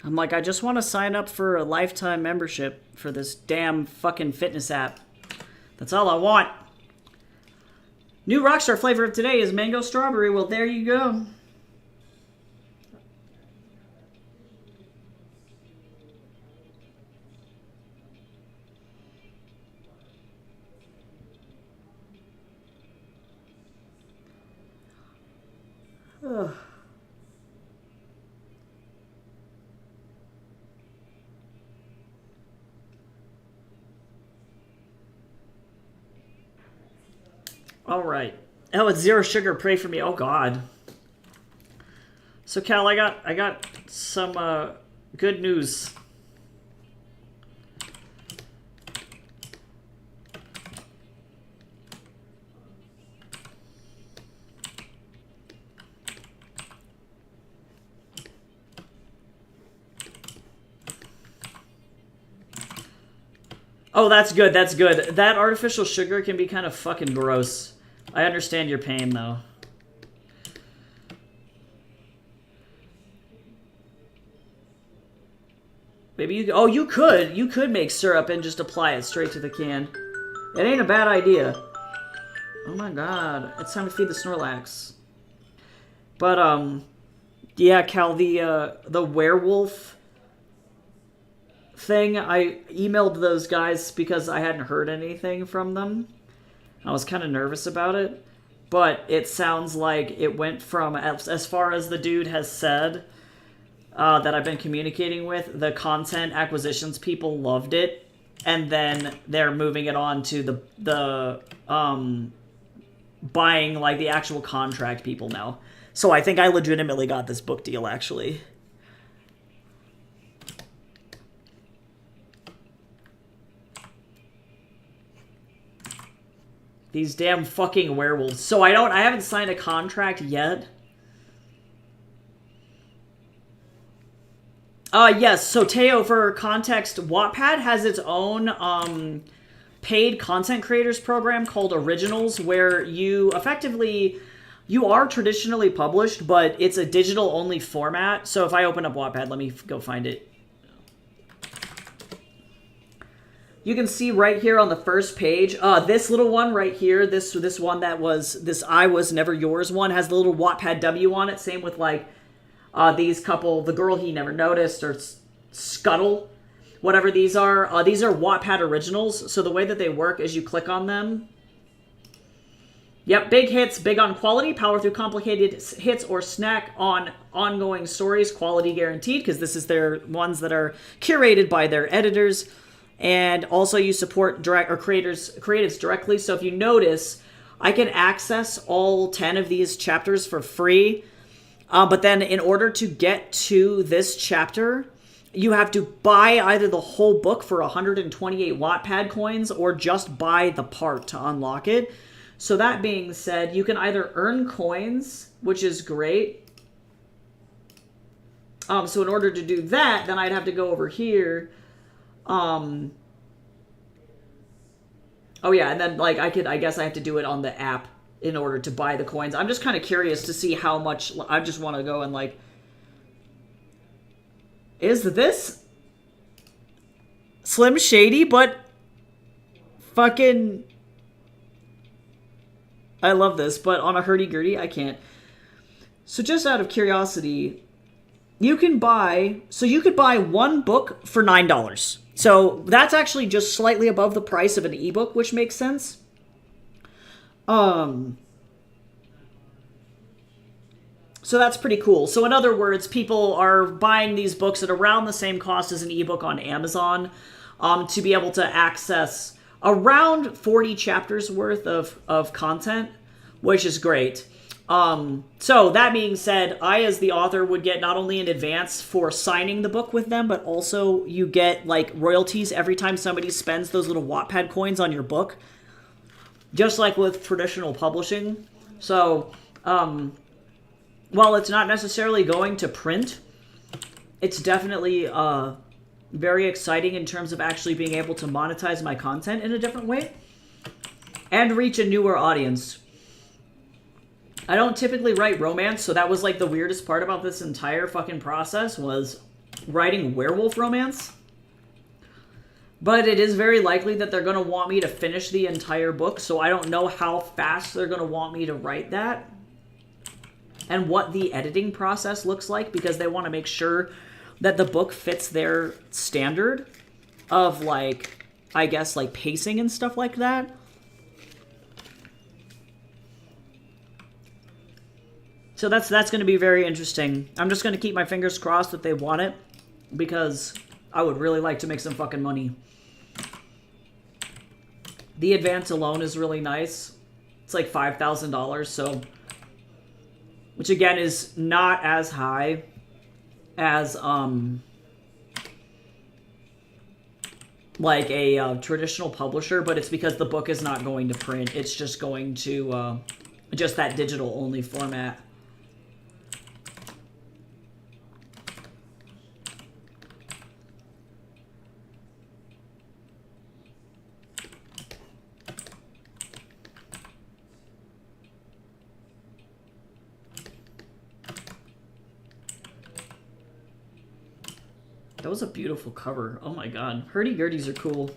I'm like, I just want to sign up for a lifetime membership for this damn fucking fitness app. That's all I want. New Rockstar flavor of today is mango strawberry. Well, there you go. Ugh. All right. Oh, it's zero sugar. Pray for me. Oh God. So Cal, I got some good news. Oh, that's good. That's good. That artificial sugar can be kind of fucking gross. I understand your pain, though. Maybe you... Oh, you could. You could make syrup and just apply it straight to the can. It ain't a bad idea. Oh my god. It's time to feed the Snorlax. But, yeah, Cal, the werewolf thing, I emailed those guys because I hadn't heard anything from them. I was kind of nervous about it, but it sounds like it went from, as far as the dude has said, that I've been communicating with, the content acquisitions people loved it, and then they're moving it on to the buying, like, the actual contract people now. So I think I legitimately got this book deal, actually. These damn fucking werewolves. So I haven't signed a contract yet. Yes, so Teo, for context, Wattpad has its own paid content creators program called Originals, where you effectively, you are traditionally published, but it's a digital only format. So if I open up Wattpad, let me go find it. You can see right here on the first page, this little one right here, this one that was, this I Was Never Yours one, has the little Wattpad W on it. Same with, like, these couple, The Girl He Never Noticed, or Scuttle, whatever these are. These are Wattpad originals, so the way that they work is you click on them. Yep, big hits, big on quality, power through complicated hits, or snack on ongoing stories, quality guaranteed, because this is their ones that are curated by their editors. And also you support direct or creatives directly. So if you notice, I can access all 10 of these chapters for free. But then in order to get to this chapter, you have to buy either the whole book for 128 Wattpad coins or just buy the part to unlock it. So that being said, you can either earn coins, which is great. So in order to do that, then I'd have to go over here. Oh yeah, and then, like, I guess I have to do it on the app in order to buy the coins. I'm just kind of curious to see how much. I just want to go and, like, is this Slim Shady, but fucking, I love this, but on a hurdy-gurdy, I can't. So just out of curiosity, you can buy, so you could buy one book for $9. So that's actually just slightly above the price of an ebook, which makes sense. So that's pretty cool. So in other words, people are buying these books at around the same cost as an ebook on Amazon, to be able to access around 40 chapters worth of content, which is great. So that being said, I, as the author, would get not only an advance for signing the book with them, but also you get, like, royalties every time somebody spends those little Wattpad coins on your book, just like with traditional publishing. So, while it's not necessarily going to print, it's definitely very exciting in terms of actually being able to monetize my content in a different way and reach a newer audience. I don't typically write romance, so that was, like, the weirdest part about this entire fucking process was writing werewolf romance. But it is very likely that they're going to want me to finish the entire book, so I don't know how fast they're going to want me to write that. And what the editing process looks like, because they want to make sure that the book fits their standard of, like, I guess, like, pacing and stuff like that. So that's going to be very interesting. I'm just going to keep my fingers crossed that they want it, because I would really like to make some fucking money. The advance alone is really nice. It's like $5,000, so... Which, again, is not as high as, like a traditional publisher, but it's because the book is not going to print. It's just going to, just that digital-only format. That was a beautiful cover. Oh my god. Hurdy-gurdies are cool.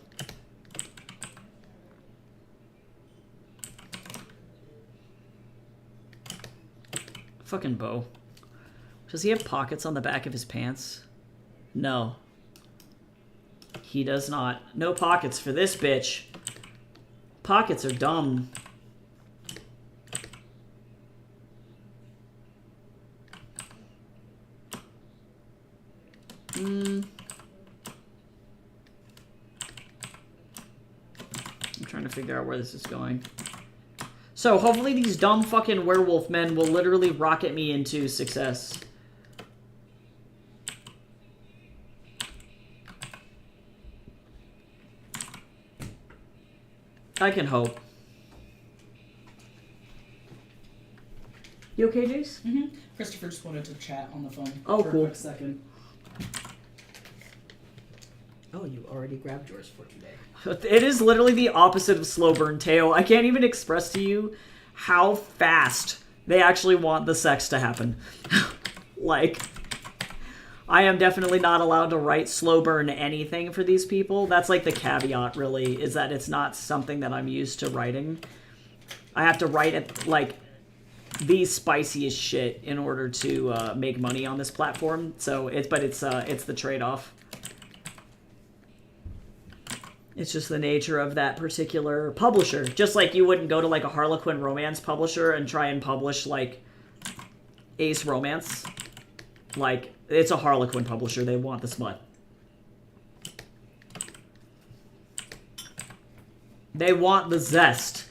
Fucking Bo. Does he have pockets on the back of his pants? No. He does not. No pockets for this bitch. Pockets are dumb. I'm trying to figure out where this is going. So, hopefully these dumb fucking werewolf men will literally rocket me into success. I can hope. You okay, Jace? Mm-hmm. Christopher just wanted to chat on the phone Oh, for cool. a quick second. Oh, you already grabbed yours for today. It is literally the opposite of slow burn, Teo. I can't even express to you how fast they actually want the sex to happen. Like, I am definitely not allowed to write slow burn anything for these people. That's like the caveat, really, is that it's not something that I'm used to writing. I have to write it, like, the spiciest shit in order to make money on this platform. So, it's the trade-off. It's just the nature of that particular publisher. Just like you wouldn't go to, like, a Harlequin romance publisher and try and publish, like, Ace Romance. Like, it's a Harlequin publisher. They want the smut. They want the zest.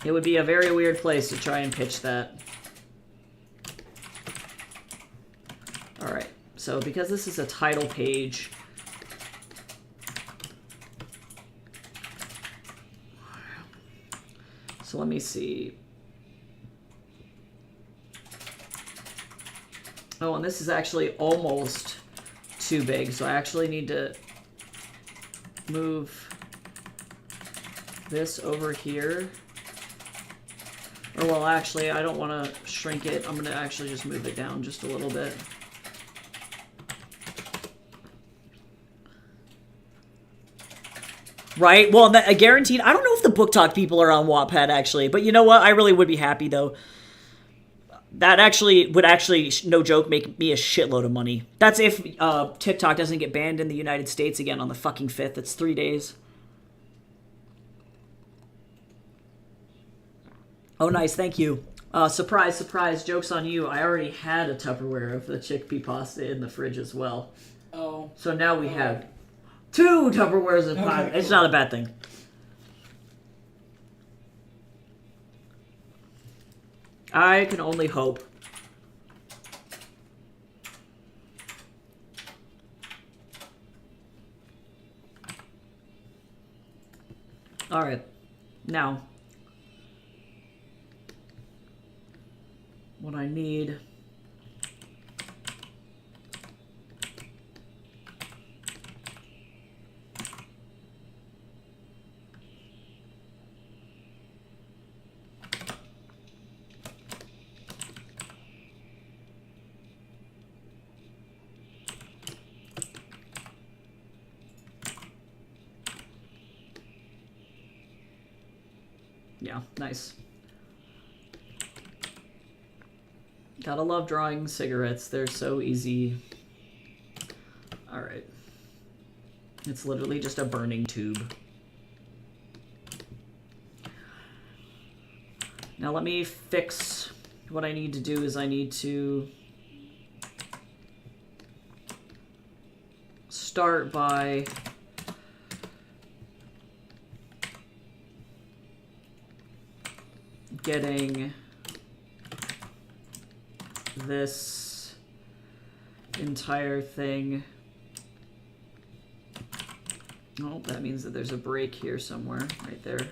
It would be a very weird place to try and pitch that. Alright. So, because this is a title page, so let me see. Oh, and this is actually almost too big, so I actually need to move this over here. Or, well, actually, I don't want to shrink it. I'm going to actually just move it down just a little bit. Right? Well, I guaranteed. I don't know if the Book Talk people are on Wattpad, actually. But you know what? I really would be happy, though. That actually would actually, no joke, make me a shitload of money. That's if TikTok doesn't get banned in the United States again on the fucking 5th. It's 3 days. Oh, nice. Thank you. Surprise, surprise. Joke's on you. I already had a Tupperware of the chickpea pasta in the fridge as well. Oh. So now we have 2 Tupperwares of pie. Okay, It's cool. not a bad thing. I can only hope. Alright. Now, what I need... go. Nice. Gotta love drawing cigarettes. They're so easy. Alright. It's literally just a burning tube. Now let me fix... What I need to do is I need to start by getting this entire thing. Oh, that means that there's a break here somewhere, right there.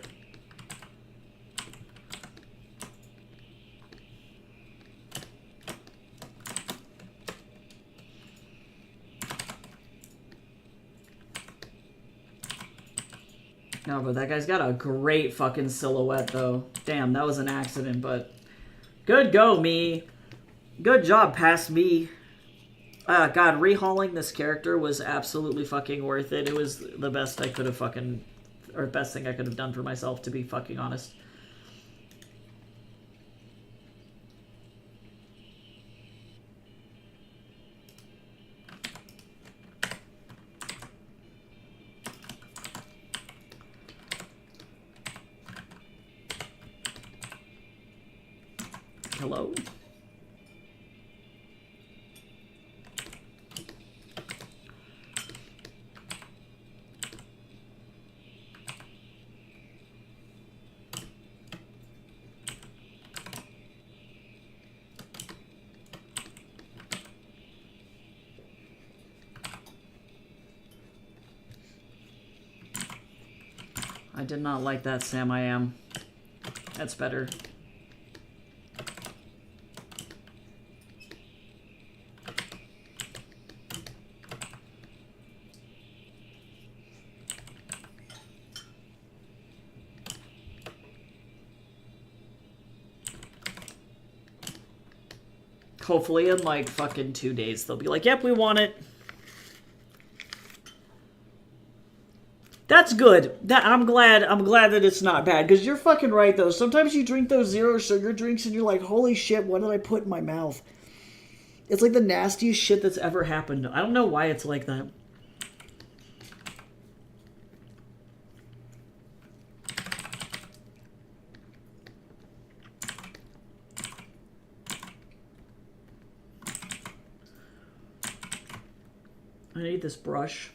No, but that guy's got a great fucking silhouette, though. Damn, that was an accident, but... Good go, me. Good job, past me. God, rehauling this character was absolutely fucking worth it. It was the best I could have fucking... Or best thing I could have done for myself, to be fucking honest. Hello? I did not like that, Sam. I am. That's better. Hopefully in like fucking 2 days they'll be like, yep, we want it. That's good. I'm glad that it's not bad, because you're fucking right though. Sometimes you drink those zero sugar drinks and you're like, holy shit, what did I put in my mouth? It's like the nastiest shit that's ever happened. I don't know why it's like that. I need this brush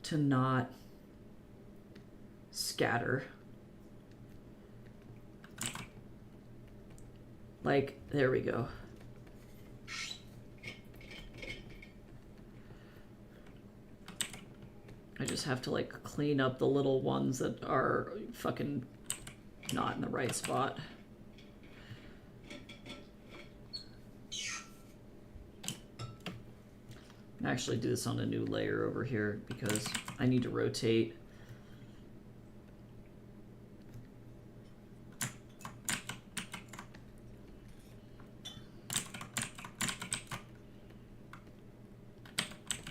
to not scatter. Like, there we go. I just have to like clean up the little ones that are fucking not in the right spot. Actually do this on a new layer over here because I need to rotate.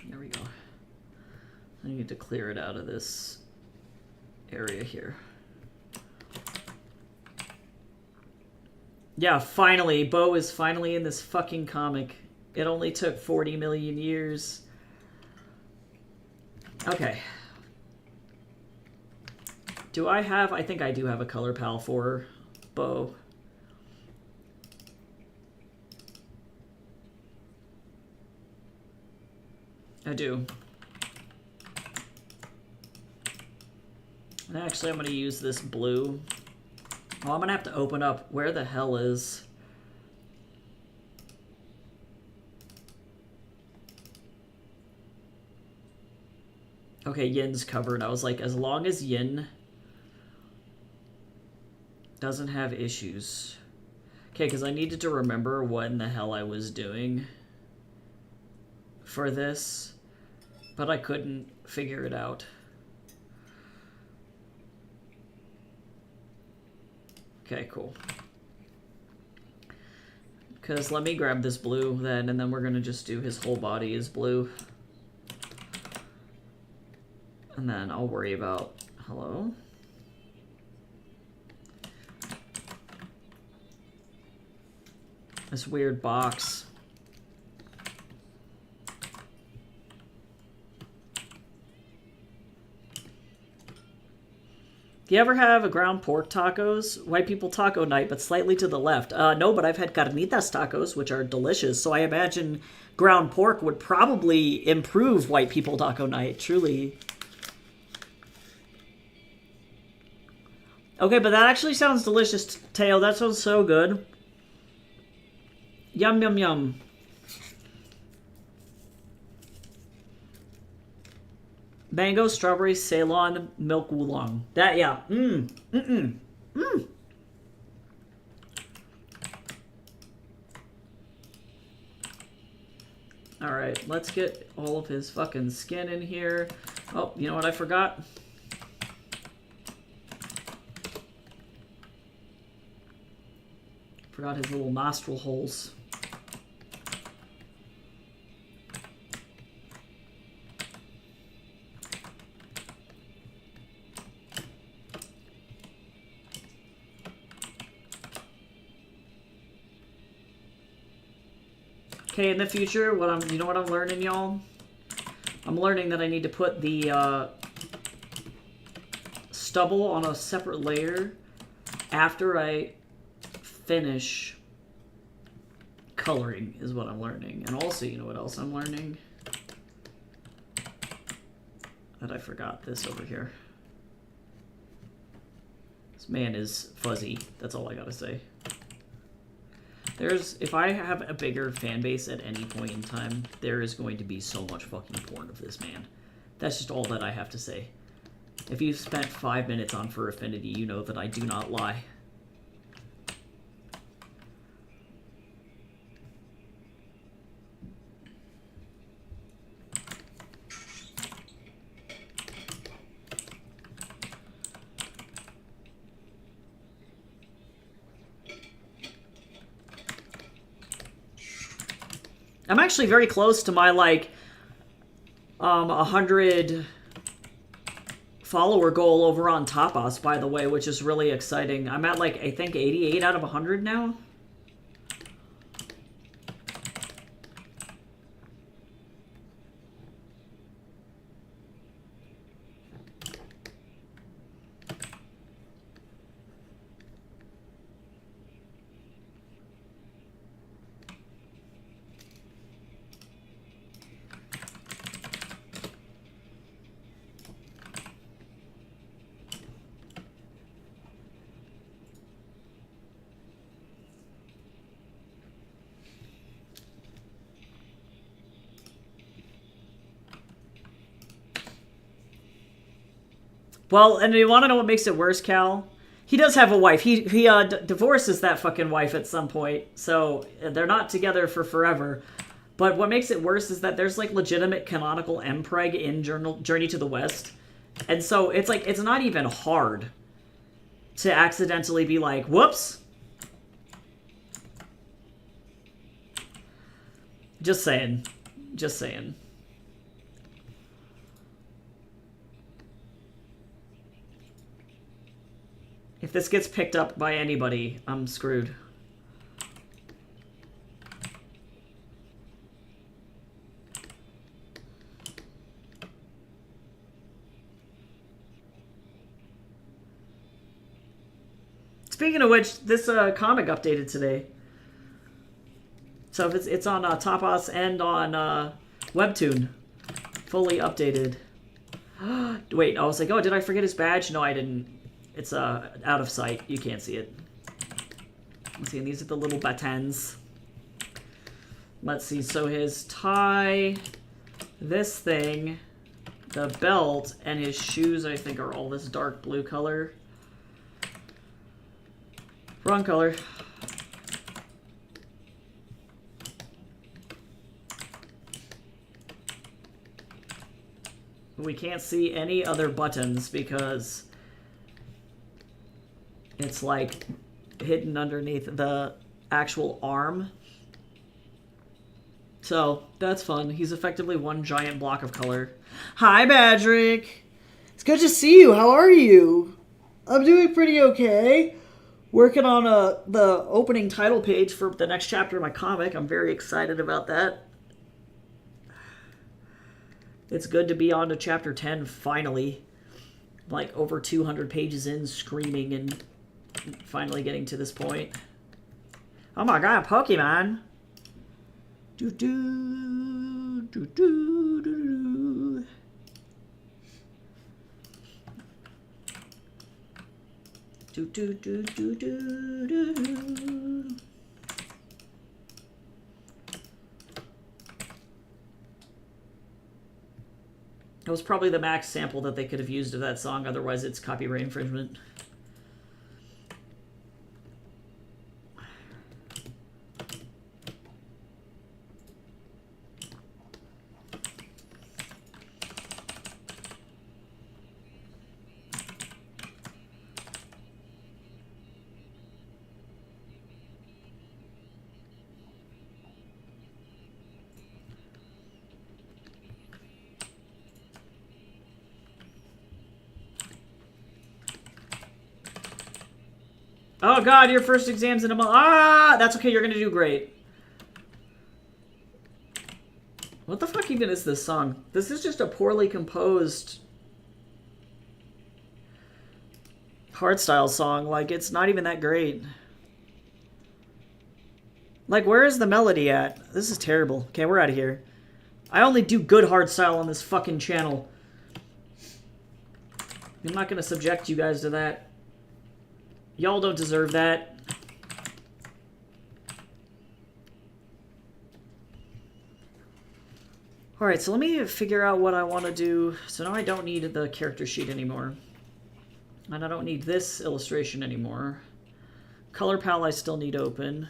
There we go. I need to clear it out of this area here. Yeah, finally, Bo is finally in this fucking comic. It only took 40 million years. Okay. Do I have... I think I do have a color pal for Bo. I do. And actually, I'm going to use this blue. Oh, I'm going to have to open up... Where the hell is... Okay, Yin's covered. I was like, as long as Yin doesn't have issues. Okay, because I needed to remember what in the hell I was doing for this, but I couldn't figure it out. Okay, cool. Because let me grab this blue then, and then we're going to just do his whole body is blue. And then I'll worry about... Hello? This weird box. Do you ever have a ground pork tacos? White people taco night, but slightly to the left. No, but I've had carnitas tacos, which are delicious. So I imagine ground pork would probably improve white people taco night. Truly. Okay, but that actually sounds delicious, Teo. That sounds so good. Yum, yum, yum. Mango, strawberry, Ceylon, milk oolong. That, yeah. Alright, let's get all of his fucking skin in here. Oh, you know what I forgot? Forgot his little nostril holes. Okay, in the future, you know what I'm learning, y'all? I'm learning that I need to put the stubble on a separate layer after I finish coloring, is what I'm learning. And also, you know what else I'm learning? That I forgot this over here. This man is fuzzy. That's all I gotta say. If I have a bigger fan base at any point in time, there is going to be so much fucking porn of this man. That's just all that I have to say. If you've spent 5 minutes on Fur Affinity, you know that I do not lie. I'm actually very close to my, like, 100 follower goal over on Tapas, by the way, which is really exciting. I'm at, like, I think 88 out of 100 now. Well, and you want to know what makes it worse, Cal? He does have a wife. He divorces that fucking wife at some point, so they're not together for forever. But what makes it worse is that there's, like, legitimate canonical mpreg in Journey to the West. And so it's, like, it's not even hard to accidentally be like, whoops. Just saying. Just saying. If this gets picked up by anybody, I'm screwed. Speaking of which, this comic updated today. So if it's on Tapas and on Webtoon. Fully updated. Wait, I was like, oh, did I forget his badge? No, I didn't. It's out of sight. You can't see it. Let's see, and these are the little batons. Let's see, so his tie, this thing, the belt, and his shoes, I think, are all this dark blue color. Wrong color. We can't see any other buttons because it's, like, hidden underneath the actual arm. So, that's fun. He's effectively one giant block of color. Hi, Badrick! It's good to see you. How are you? I'm doing pretty okay. Working on the opening title page for the next chapter of my comic. I'm very excited about that. It's good to be on to chapter 10 finally. Like over 200 pages in, screaming and finally getting to this point. Oh my god, Pokemon! Do do do do do do. Do do do do do do. It was probably the max sample that they could have used of that song, otherwise it's copyright infringement. Oh god, your first exam's in a month. Ah, that's okay, you're gonna do great. What the fuck even is this song? This is just a poorly composed hardstyle song. Like, it's not even that great. Like, where is the melody at? This is terrible. Okay, we're out of here. I only do good hardstyle on this fucking channel. I'm not gonna subject you guys to that. Y'all don't deserve that. Alright, so let me figure out what I want to do. So now I don't need the character sheet anymore. And I don't need this illustration anymore. Color palette I still need open.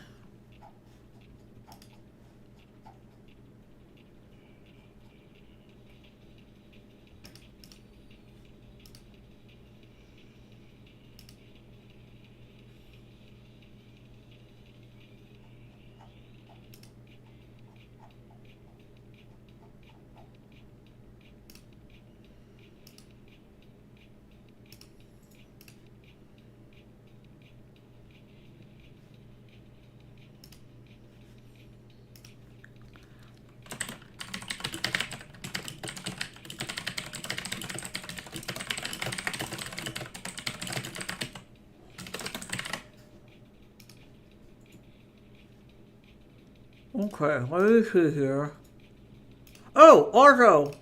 Okay, let me see here. Oh, Argo!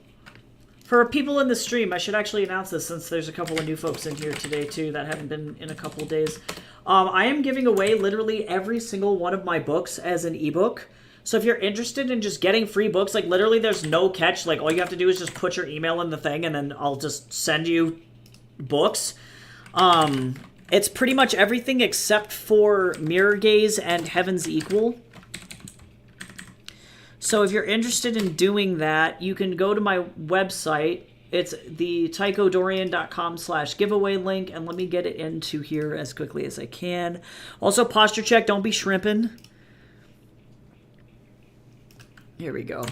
For people in the stream, I should actually announce this since there's a couple of new folks in here today too that haven't been in a couple of days. I am giving away literally every single one of my books as an ebook. So if you're interested in just getting free books, like literally there's no catch. Like all you have to do is just put your email in the thing and then I'll just send you books. It's pretty much everything except for Mirror Gaze and Heaven's Equal. So if you're interested in doing that, you can go to my website. It's the tychodorian.com/giveaway link, and let me get it into here as quickly as I can. Also, posture check, don't be shrimping. Here we go.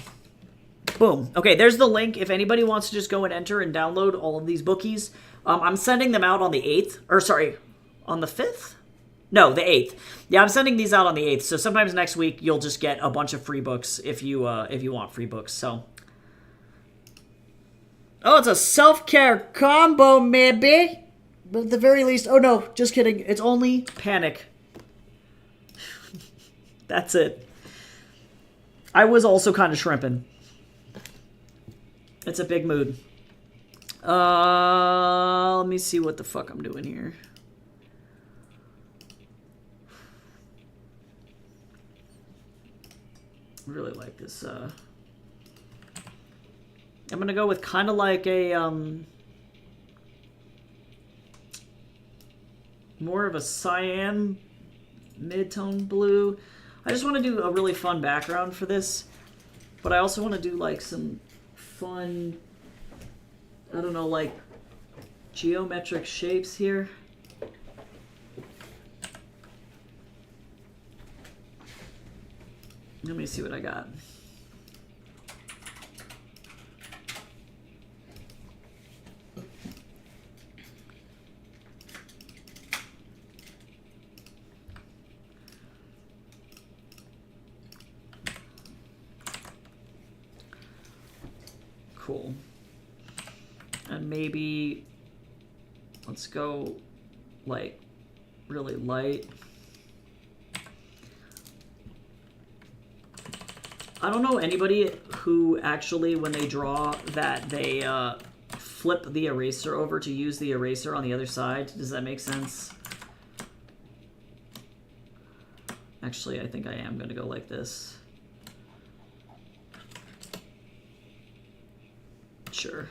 Boom. Okay, there's the link. If anybody wants to just go and enter and download all of these bookies, I'm sending them out on the 8th, or sorry, on the 5th? No, the 8th. Yeah, I'm sending these out on the 8th, so sometimes next week you'll just get a bunch of free books if you want free books, so. Oh, it's a self-care combo, maybe? But at the very least, oh no, just kidding. It's only Panic. That's it. I was also kind of shrimping. It's a big mood. Let me see what the fuck I'm doing here. I really like this. I'm gonna go with kind of like a more of a cyan mid-tone blue. I just want to do a really fun background for this, but I also want to do like some fun, I don't know, like geometric shapes here. Let me see what I got. Cool. And maybe let's go like really light. I don't know anybody who actually, when they draw, that they flip the eraser over to use the eraser on the other side. Does that make sense? Actually, I think I am going to go like this. Sure.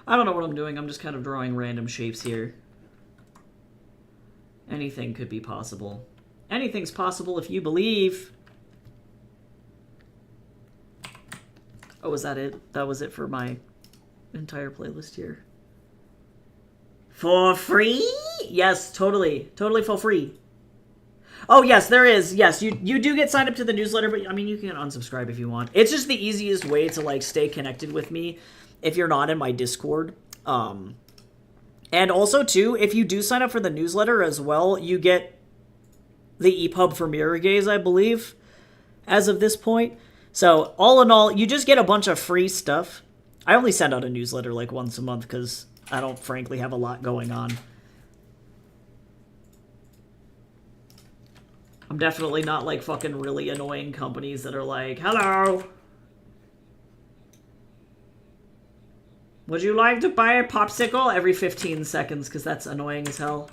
I don't know what I'm doing. I'm just kind of drawing random shapes here. Anything could be possible. Anything's possible if you believe. Oh, was that it? That was it for my entire playlist here. For free? Yes, totally. Totally for free. Oh, yes, there is. Yes, you do get signed up to the newsletter, but, I mean, you can unsubscribe if you want. It's just the easiest way to, like, stay connected with me if you're not in my Discord. And also, too, if you do sign up for the newsletter as well, you get the EPUB for Mirror Gaze, I believe, as of this point. So, all in all, you just get a bunch of free stuff. I only send out a newsletter, like, once a month, because I don't, frankly, have a lot going on. I'm definitely not, like, fucking really annoying companies that are like, hello! Would you like to buy a popsicle every 15 seconds? Because that's annoying as hell.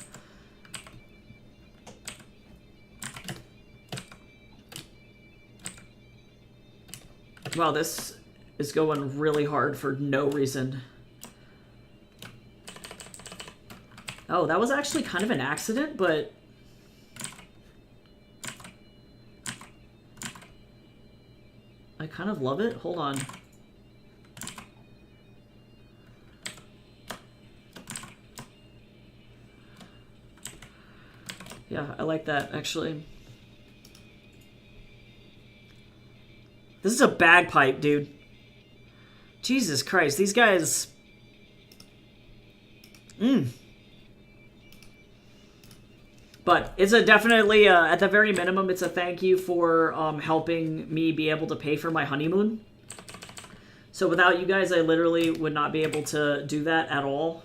Wow, this is going really hard for no reason. Oh, that was actually kind of an accident, but... I kind of love it. Hold on. Yeah, I like that, actually. This is a bagpipe, dude. Jesus Christ, these guys... But it's a definitely, at the very minimum, it's a thank you for helping me be able to pay for my honeymoon. So without you guys, I literally would not be able to do that at all.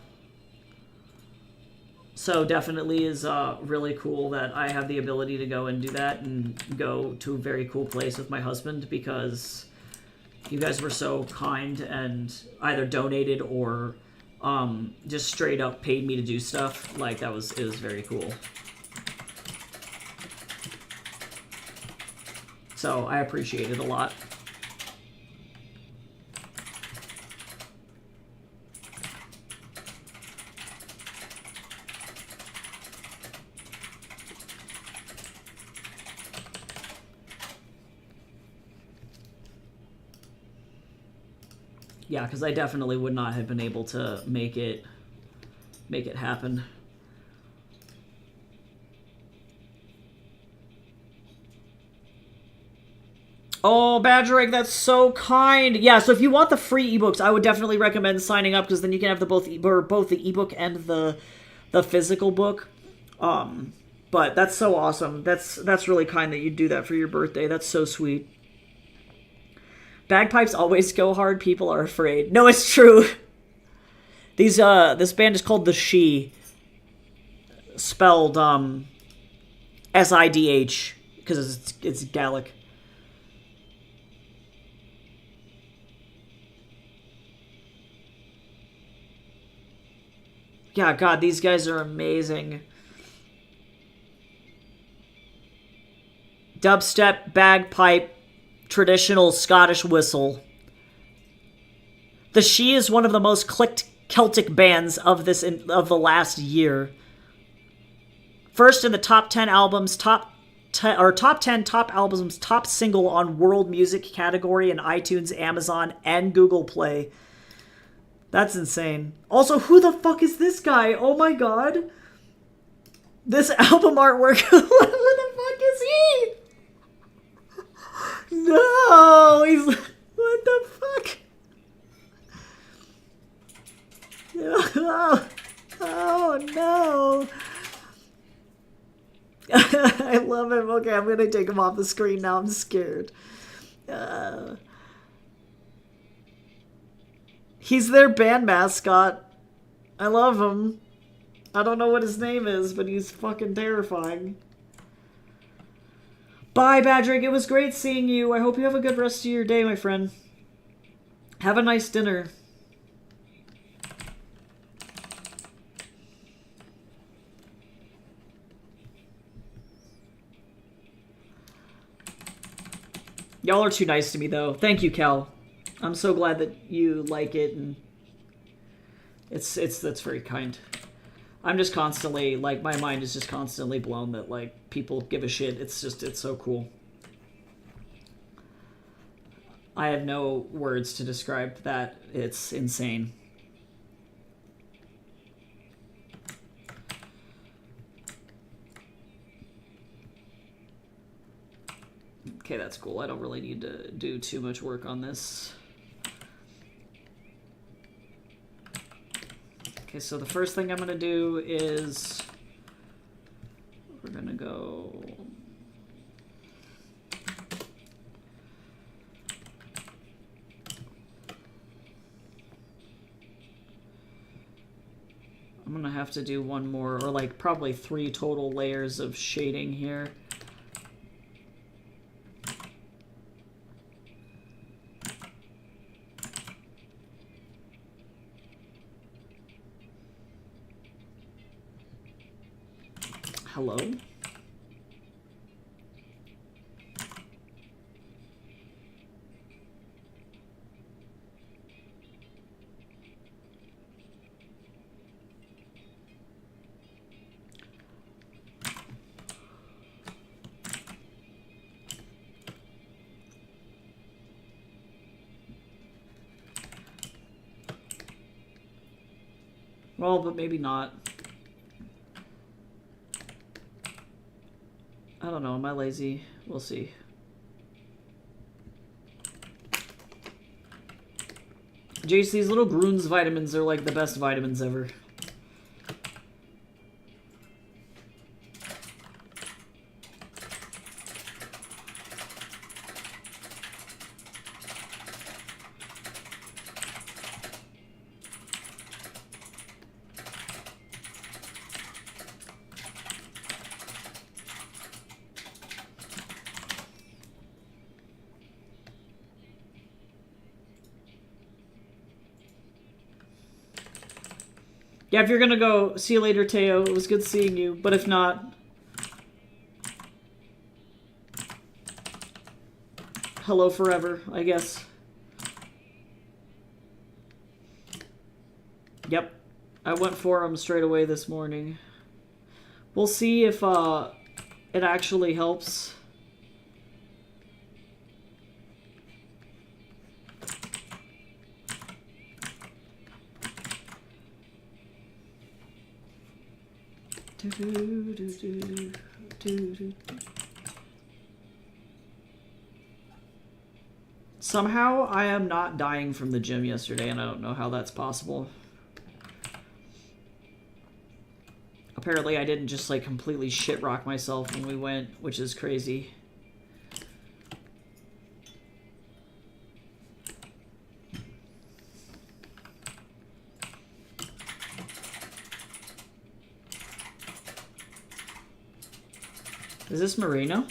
So definitely is really cool that I have the ability to go and do that and go to a very cool place with my husband, because you guys were so kind and either donated or just straight up paid me to do stuff. Like, it was very cool. So I appreciate it a lot. Yeah, because I definitely would not have been able to make it happen. Oh, Badger Egg, that's so kind. Yeah, so if you want the free ebooks, I would definitely recommend signing up, because then you can have both the ebook and the physical book. But that's so awesome. That's really kind that you do that for your birthday. That's so sweet. Bagpipes always go hard. People are afraid. No, it's true. This band is called The She. Spelled SIDH, because it's Gallic. Yeah, God, these guys are amazing. Dubstep, bagpipe, traditional Scottish whistle. The She is one of the most clicked Celtic bands of the last year. First in the top 10 albums, top 10 top albums, top single on world music category in iTunes, Amazon, and Google Play. That's insane. Also, who the fuck is this guy? Oh my god. This album artwork. Who the fuck is he? No, he's... What the fuck? Oh, oh no. I love him. Okay, I'm gonna take him off the screen now. I'm scared. He's their band mascot. I love him. I don't know what his name is, but he's fucking terrifying. Bye, Badrick. It was great seeing you. I hope you have a good rest of your day, my friend. Have a nice dinner. Y'all are too nice to me, though. Thank you, Cal. I'm so glad that you like it, and that's very kind. I'm just constantly, like, my mind is just constantly blown that, like, people give a shit. It's so cool. I have no words to describe that. It's insane. Okay, that's cool. I don't really need to do too much work on this. Okay, so the first thing I'm going to do is we're going to go... I'm going to have to do one more, or like probably 3 total layers of shading here. Hello? Well, but maybe not. I don't know, am I lazy? We'll see. Jace, these little Grun's vitamins are like the best vitamins ever. Yeah, if you're gonna go, see you later, Teo. It was good seeing you. But if not, hello forever, I guess. Yep. I went for him straight away this morning. We'll see if it actually helps. Somehow I am not dying from the gym yesterday, and I don't know how that's possible. Apparently I didn't just like completely shit rock myself when we went, which is crazy. Is this Marina?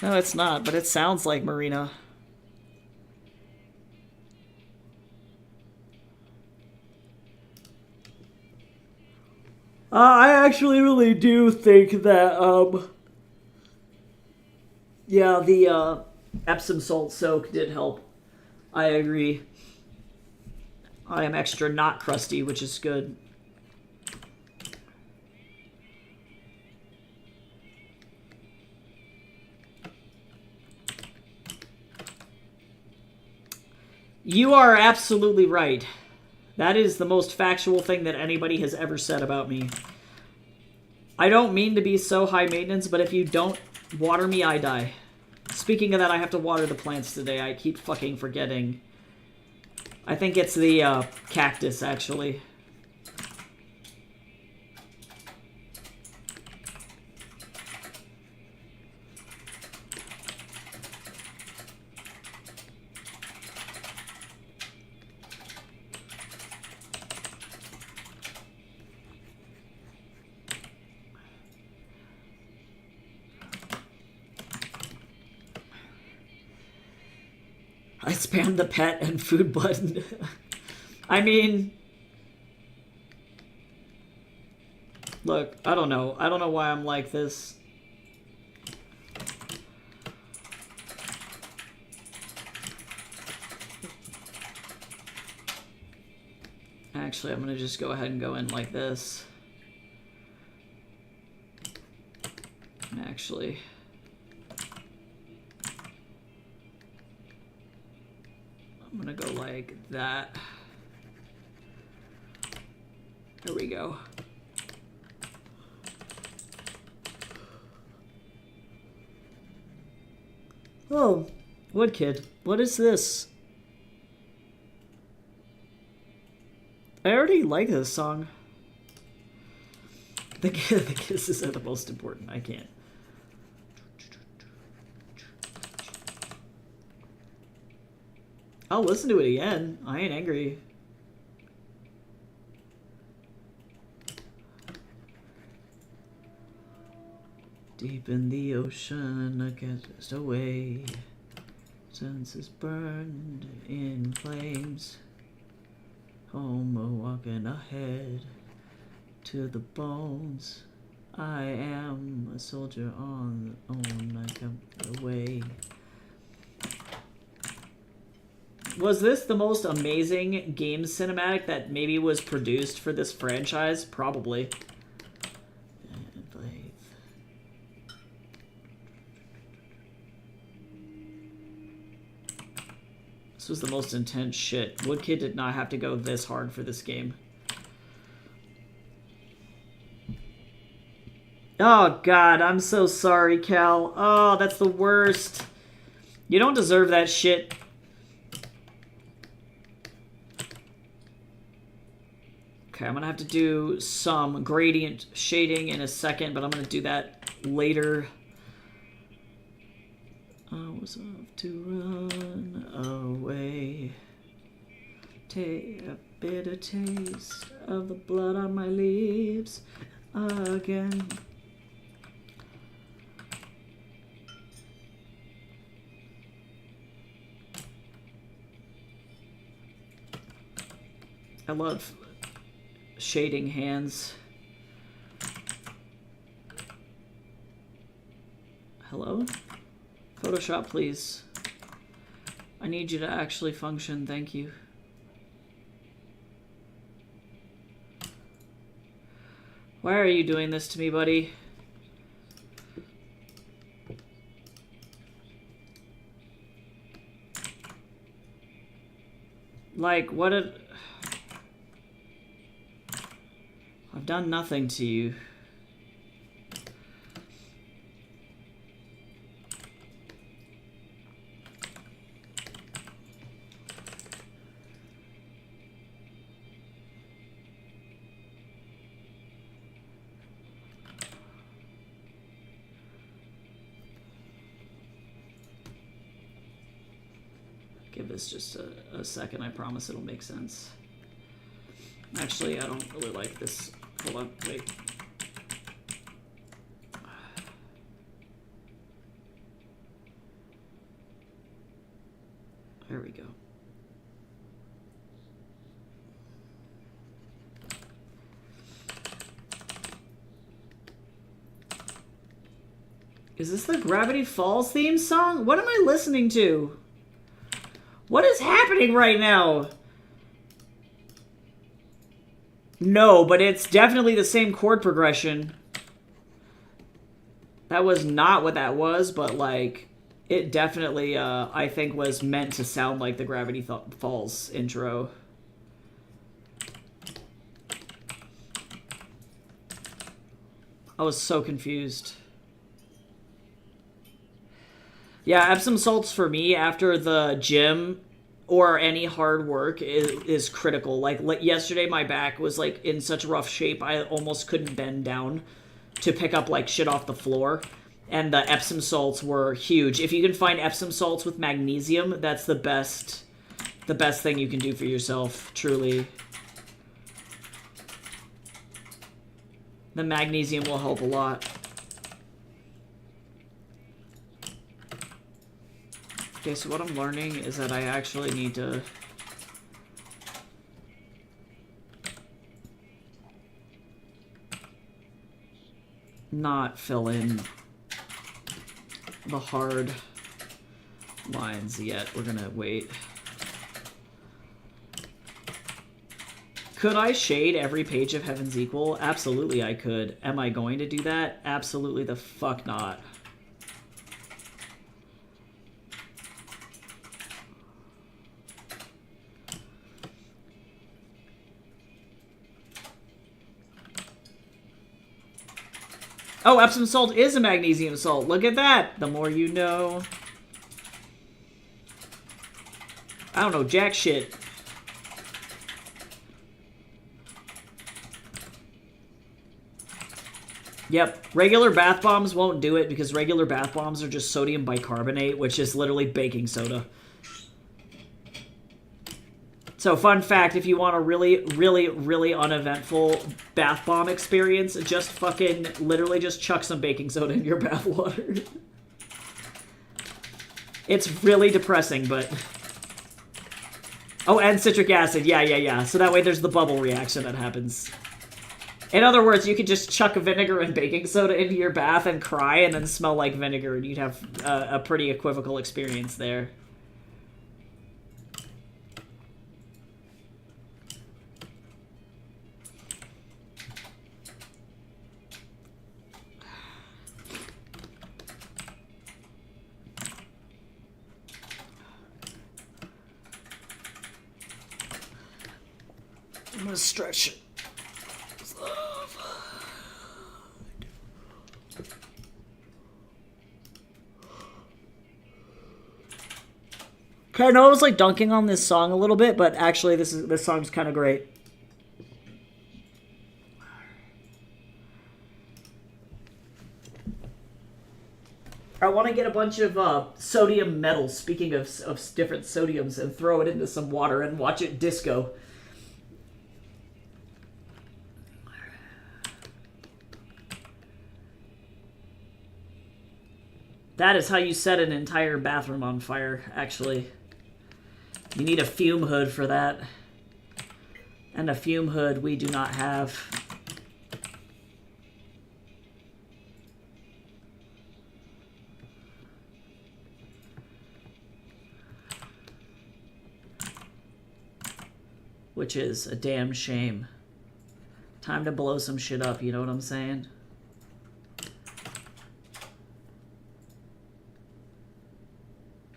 No, it's not, but it sounds like Marina. I actually really do think that, yeah, the Epsom salt soak did help. I agree. I am extra not crusty, which is good. You are absolutely right. That is the most factual thing that anybody has ever said about me. I don't mean to be so high maintenance, but if you don't water me, I die. Speaking of that, I have to water the plants today. I keep fucking forgetting. I think it's the cactus, actually. I spammed the pet and food button. I mean... Look, I don't know. I don't know why I'm like this. Actually, I'm gonna just go ahead and go in like this. And actually... I'm gonna go like that. There we go. Oh, Woodkid, what is this? I already like this song. The kisses are the most important. I can't. I'll listen to it again. I ain't angry. Deep in the ocean, a cast away. Senses burned in flames. Homo walking ahead to the bones. I am a soldier on own. I come away. Was this the most amazing game cinematic that maybe was produced for this franchise? Probably. This was the most intense shit. Woodkid did not have to go this hard for this game. Oh god, I'm so sorry, Cal. Oh, that's the worst. You don't deserve that shit. Okay, I'm gonna have to do some gradient shading in a second, but I'm gonna do that later. I was off to run away. Take a bitter taste of the blood on my lips again. I love shading hands. Hello? Photoshop, please. I need you to actually function, thank you. Why are you doing this to me, buddy? Like, what a... I've done nothing to you. Give this just a second. I promise it'll make sense. Actually, I don't really like this. Hold on, wait. There we go. Is this the Gravity Falls theme song? What am I listening to? What is happening right now? No, but it's definitely the same chord progression. That was not what that was, but like, it definitely, I think, was meant to sound like the Gravity Falls intro. I was so confused. Yeah, Epsom salts for me after the gym or any hard work is critical. Like yesterday, my back was like in such rough shape, I almost couldn't bend down to pick up like shit off the floor. And the Epsom salts were huge. If you can find Epsom salts with magnesium, that's the best thing you can do for yourself, truly. The magnesium will help a lot. Okay, so what I'm learning is that I actually need to... not fill in the hard lines yet. We're gonna wait. Could I shade every page of Heaven's Equal? Absolutely I could. Am I going to do that? Absolutely the fuck not. Oh, Epsom salt is a magnesium salt. Look at that. The more you know. I don't know jack shit. Yep, regular bath bombs won't do it because regular bath bombs are just sodium bicarbonate, which is literally baking soda. So, fun fact, if you want a really, really, really uneventful bath bomb experience, just fucking literally just chuck some baking soda in your bath water. It's really depressing, but... Oh, and citric acid. Yeah. So that way there's the bubble reaction that happens. In other words, you could just chuck vinegar and baking soda into your bath and cry and then smell like vinegar, and you'd have a pretty equivocal experience there. I'm gonna stretch it. Okay, I know I was like dunking on this song a little bit, but actually this song's kind of great. I want to get a bunch of sodium metal, speaking of different sodiums, and throw it into some water and watch it disco. That is how you set an entire bathroom on fire, actually. You need a fume hood for that. And a fume hood we do not have. Which is a damn shame. Time to blow some shit up, you know what I'm saying?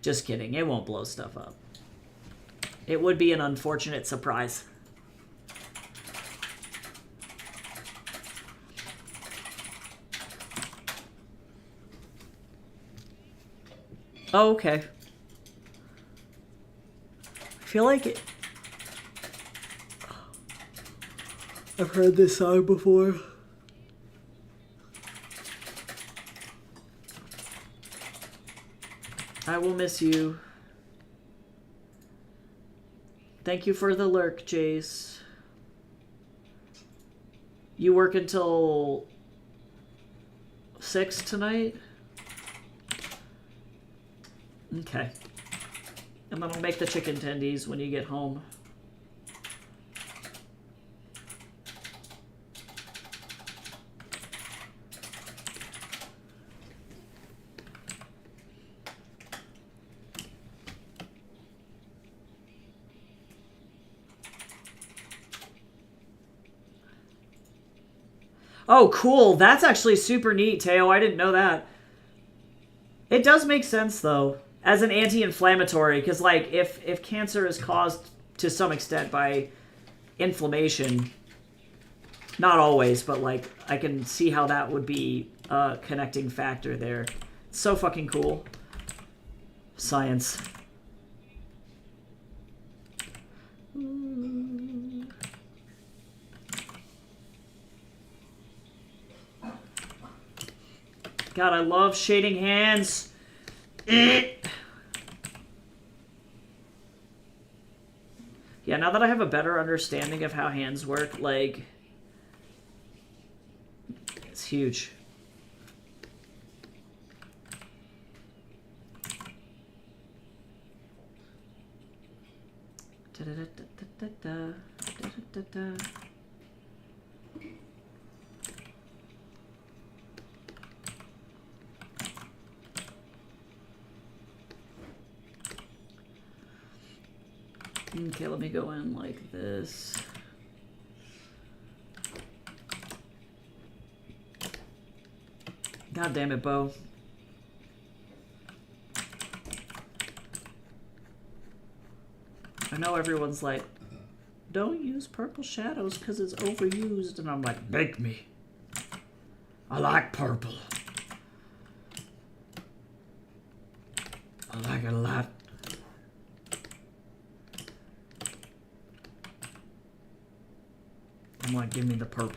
Just kidding, it won't blow stuff up. It would be an unfortunate surprise. Oh, okay. I feel like it... I've heard this song before. I will miss you. Thank you for the lurk, Jace. You work until 6 tonight? Okay. And then I'll make the chicken tendies when you get home. Oh, cool. That's actually super neat, Teo. I didn't know that. It does make sense, though, as an anti-inflammatory, because, like, if cancer is caused to some extent by inflammation, not always, but, like, I can see how that would be a connecting factor there. It's so fucking cool. Science. God, I love shading hands. Yeah, now that I have a better understanding of how hands work, like, it's huge. Da-da-da-da-da-da. Da-da-da-da. Okay, let me go in like this. God damn it, Bo. I know everyone's like, don't use purple shadows because it's overused. And I'm like, make me. I like purple. I like it a lot. I'm like, give me the perp.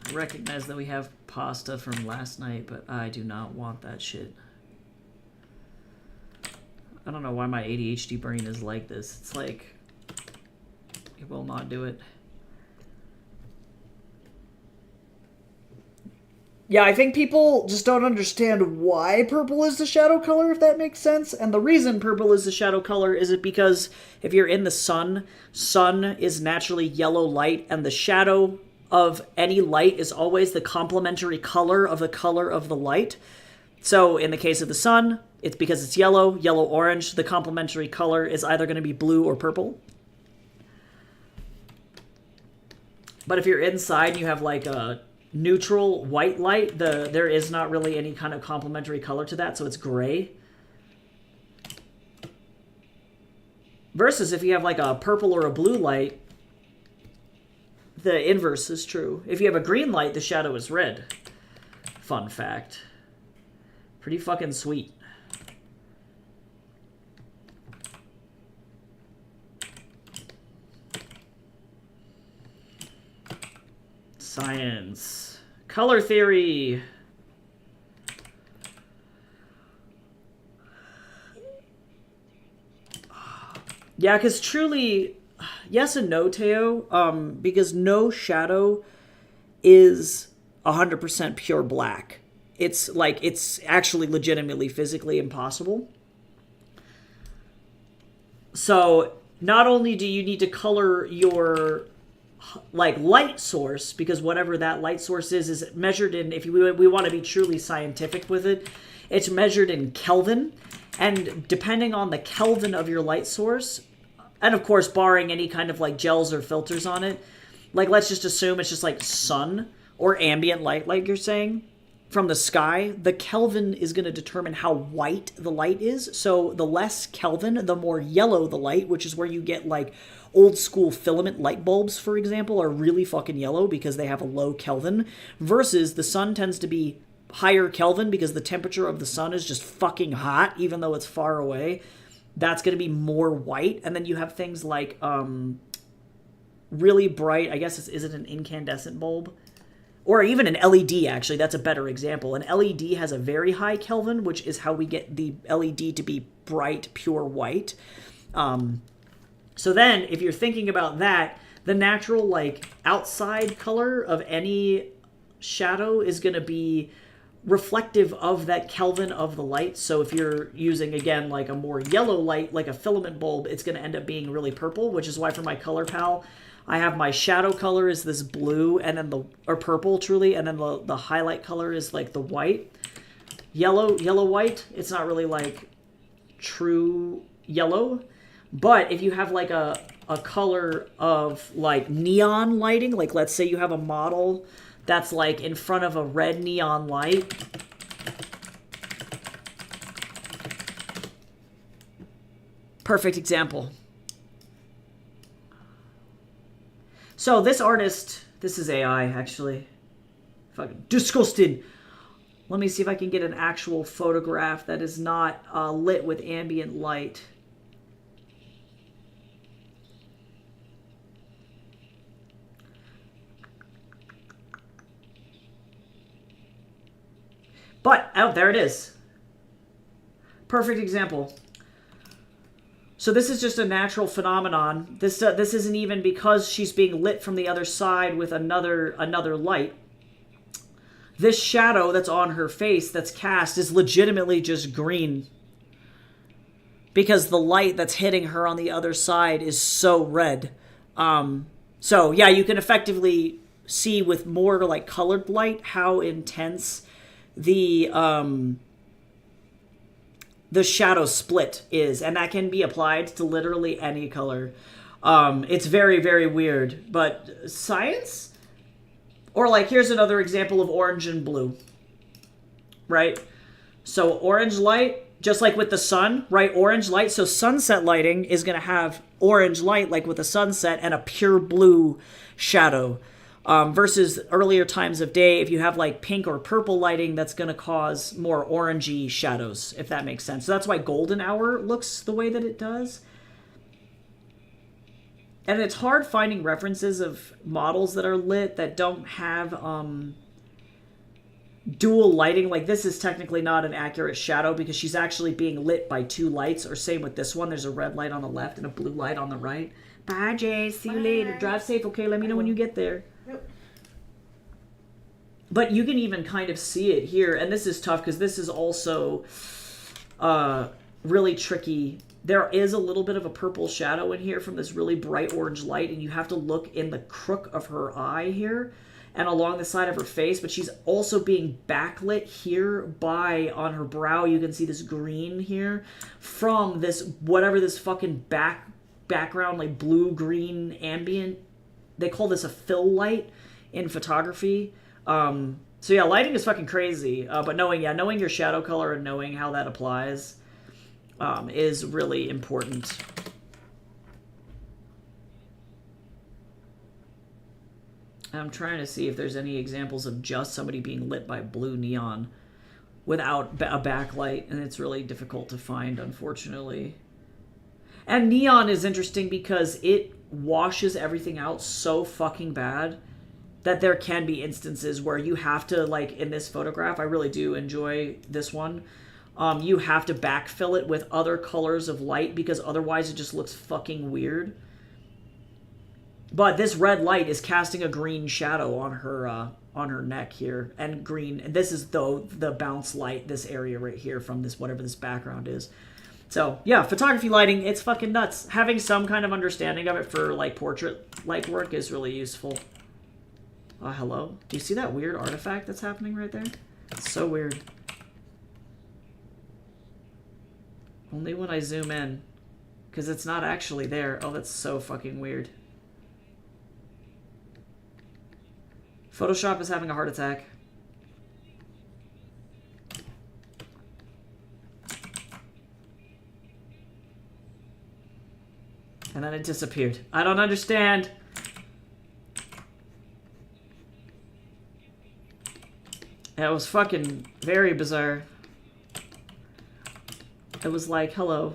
I recognize that we have pasta from last night, but I do not want that shit. I don't know why my ADHD brain is like this. It's like, it will not do it. Yeah, I think people just don't understand why purple is the shadow color, if that makes sense. And the reason purple is the shadow color is it because if you're in the sun, sun is naturally yellow light, and the shadow of any light is always the complementary color of the light. So in the case of the sun, it's because it's yellow, yellow-orange. The complementary color is either going to be blue or purple. But if you're inside and you have like a neutral white light, there is not really any kind of complementary color to that, so it's gray. Versus if you have like a purple or a blue light, the inverse is true. If you have a green light, the shadow is red. Fun fact. Pretty fucking sweet. Science. Color theory. Yeah, because truly, yes and no, Teo. Because no shadow is 100% pure black. It's like, it's actually legitimately physically impossible. So not only do you need to color your like light source, because whatever that light source is measured in, if we want to be truly scientific with it, it's measured in Kelvin. And depending on the Kelvin of your light source, and of course barring any kind of like gels or filters on it, like let's just assume it's just like sun or ambient light, like you're saying, from the sky, the Kelvin is going to determine how white the light is. So the less Kelvin, the more yellow the light, which is where you get like old school filament light bulbs, for example, are really fucking yellow because they have a low Kelvin, versus the sun tends to be higher Kelvin because the temperature of the sun is just fucking hot, even though it's far away. That's going to be more white. And then you have things like really bright, I guess, is it an incandescent bulb? Or even an LED, actually. That's a better example. An LED has a very high Kelvin, which is how we get the LED to be bright, pure white. So then, if you're thinking about that, the natural, like, outside color of any shadow is going to be reflective of that Kelvin of the light. So if you're using, again, like a more yellow light, like a filament bulb, it's going to end up being really purple, which is why for my color pal, I have my shadow color is this blue, and then or purple, truly, and then the highlight color is like the white. Yellow, white, it's not really like true yellow. But if you have like a color of like neon lighting, like let's say you have a model that's like in front of a red neon light, perfect example. So this artist, this is AI actually, fucking disgusting. Let me see if I can get an actual photograph that is not lit with ambient light. But, oh, there it is. Perfect example. So this is just a natural phenomenon. This isn't even because she's being lit from the other side with another light. This shadow that's on her face that's cast is legitimately just green. Because the light that's hitting her on the other side is so red. So yeah, you can effectively see with more like colored light how intense the shadow split is, and that can be applied to literally any color. It's very, very weird, but science? Or like, here's another example of orange and blue, right? So orange light, just like with the sun, right? Orange light, so sunset lighting is going to have orange light like with a sunset and a pure blue shadow. Versus earlier times of day, if you have like pink or purple lighting, that's going to cause more orangey shadows, if that makes sense. So that's why golden hour looks the way that it does. And it's hard finding references of models that are lit that don't have dual lighting. Like this is technically not an accurate shadow because she's actually being lit by two lights, or same with this one. There's a red light on the left and a blue light on the right. Bye, Jay. See you later. Drive safe, okay? Let me know when you get there. Yep. But you can even kind of see it here, and this is tough because this is also really tricky. There is a little bit of a purple shadow in here from this really bright orange light, and you have to look in the crook of her eye here and along the side of her face, but she's also being backlit here by, on her brow, you can see this green here from this, whatever this fucking background, like blue-green ambient. They call this a fill light in photography. So yeah, lighting is fucking crazy. But knowing your shadow color and knowing how that applies is really important. I'm trying to see if there's any examples of just somebody being lit by blue neon without a backlight, and it's really difficult to find, unfortunately. And neon is interesting because it washes everything out so fucking bad that there can be instances where you have to, like in this photograph, I really do enjoy this one, you have to backfill it with other colors of light because otherwise it just looks fucking weird. But this red light is casting a green shadow on her neck here, and green. And this is the bounce light, this area right here from this whatever this background is. So yeah, photography lighting, it's fucking nuts. Having some kind of understanding of it for like portrait like work is really useful. Hello? Do you see that weird artifact that's happening right there? It's so weird. Only when I zoom in, because it's not actually there. Oh, that's so fucking weird. Photoshop is having a heart attack. And then it disappeared. I don't understand. That was fucking very bizarre. It was like, hello.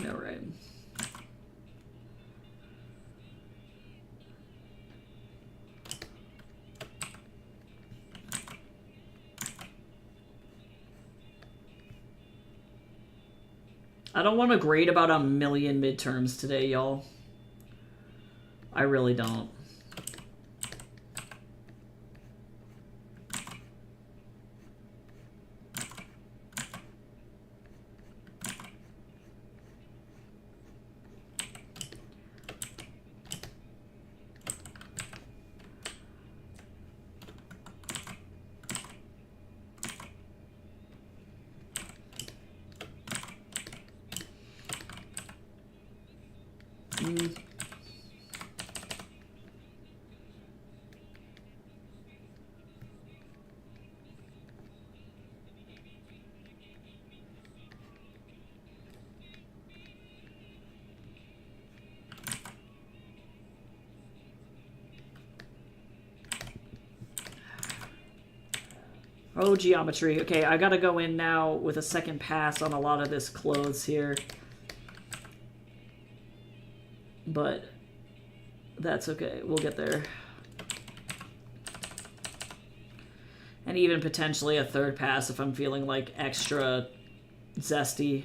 All right. I don't want to grade about 1 million midterms today, y'all. I really don't. Oh, geometry. Okay, I gotta go in now with a second pass on a lot of this clothes here. But That's okay. We'll get there. And even potentially a third pass if I'm feeling like extra zesty.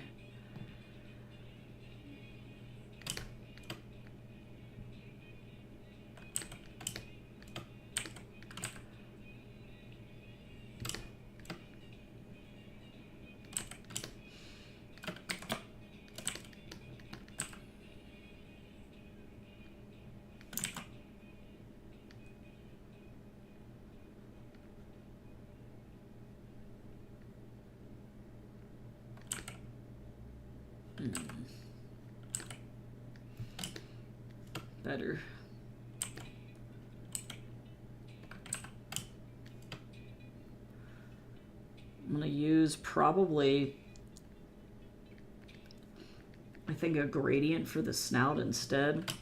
Better. I'm gonna use probably, I think, a gradient for the snout instead.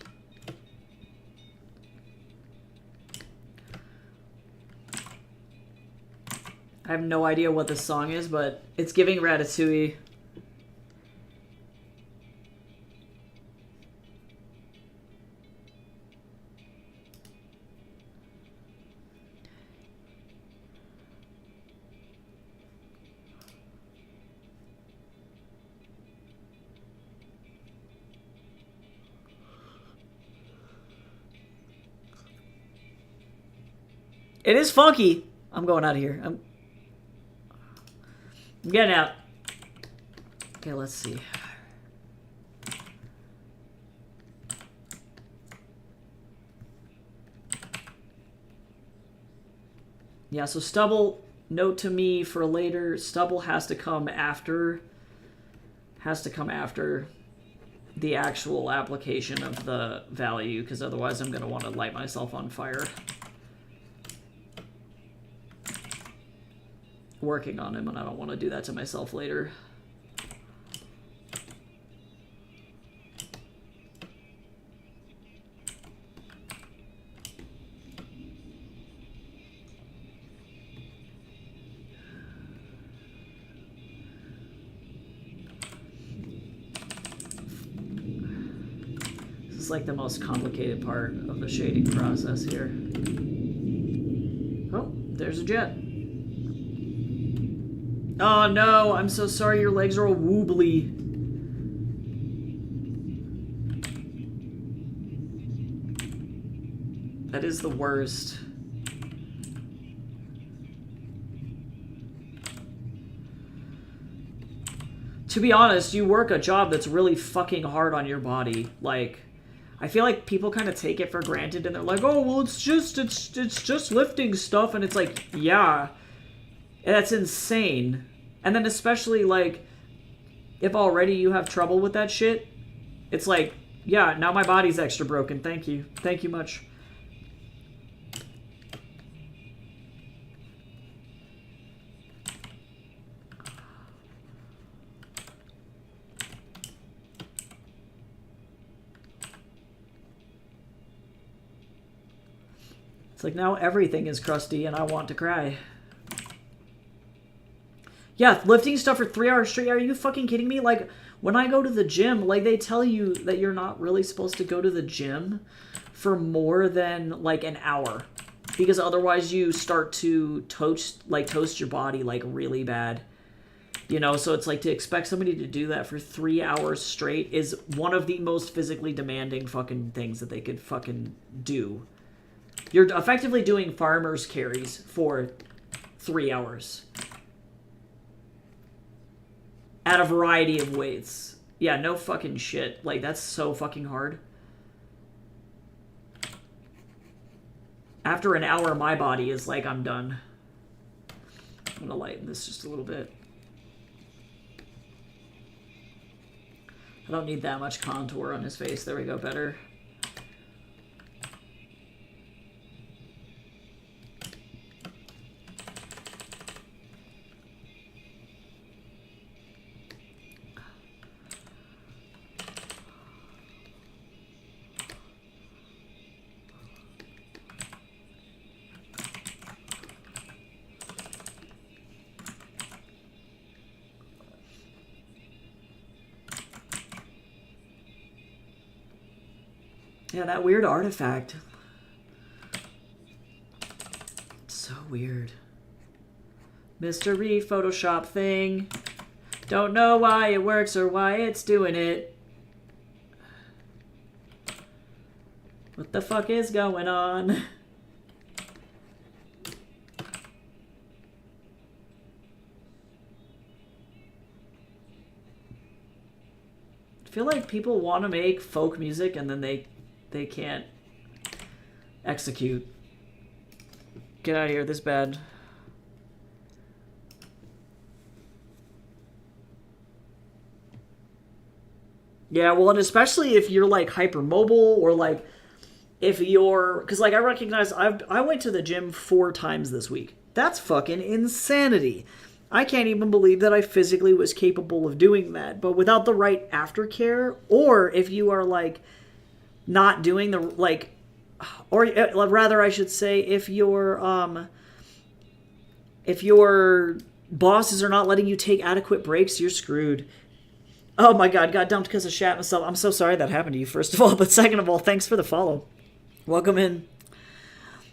I have no idea what this song is, but it's giving Ratatouille. It is funky. I'm going out of here. I'm getting out. Okay, let's see. Yeah, so stubble, note to me for later, stubble has to come after the actual application of the value, because otherwise I'm going to want to light myself on fire. Working on him, and I don't want to do that to myself later. This is like the most complicated part of the shading process here. Oh, there's a jet. Oh no, I'm so sorry, your legs are all wobbly. That is the worst. To be honest, you work a job that's really fucking hard on your body. Like, I feel like people kind of take it for granted and they're like, oh, well, it's just lifting stuff. And it's like, yeah, that's insane. And then especially, like, if already you have trouble with that shit, it's like, yeah, now my body's extra broken. Thank you. Thank you much. It's like now everything is crusty and I want to cry. Yeah, lifting stuff for 3 hours straight. Are you fucking kidding me? Like, when I go to the gym, like, they tell you that you're not really supposed to go to the gym for more than, like, an hour. Because otherwise you start to toast your body, like, really bad. You know, so it's like to expect somebody to do that for 3 hours straight is one of the most physically demanding fucking things that they could fucking do. You're effectively doing farmer's carries for 3 hours. At a variety of weights. Yeah, no fucking shit. Like, that's so fucking hard. After an hour, my body is like, I'm done. I'm gonna lighten this just a little bit. I don't need that much contour on his face. There we go, better. Yeah, that weird artifact. It's so weird. Mystery Photoshop thing. Don't know why it works or why it's doing it. What the fuck is going on? I feel like people want to make folk music and then they can't execute. Get out of here, this is bad. Yeah, well, and especially if you're like hypermobile or like if you're, because like I recognize I went to the gym 4 times this week. That's fucking insanity. I can't even believe that I physically was capable of doing that. But without the right aftercare, or if you are like not doing the like, or rather I should say, if your bosses are not letting you take adequate breaks, you're screwed. Oh my god, got dumped because of shat myself. I'm so sorry that happened to you, first of all. But second of all, thanks for the follow. Welcome in.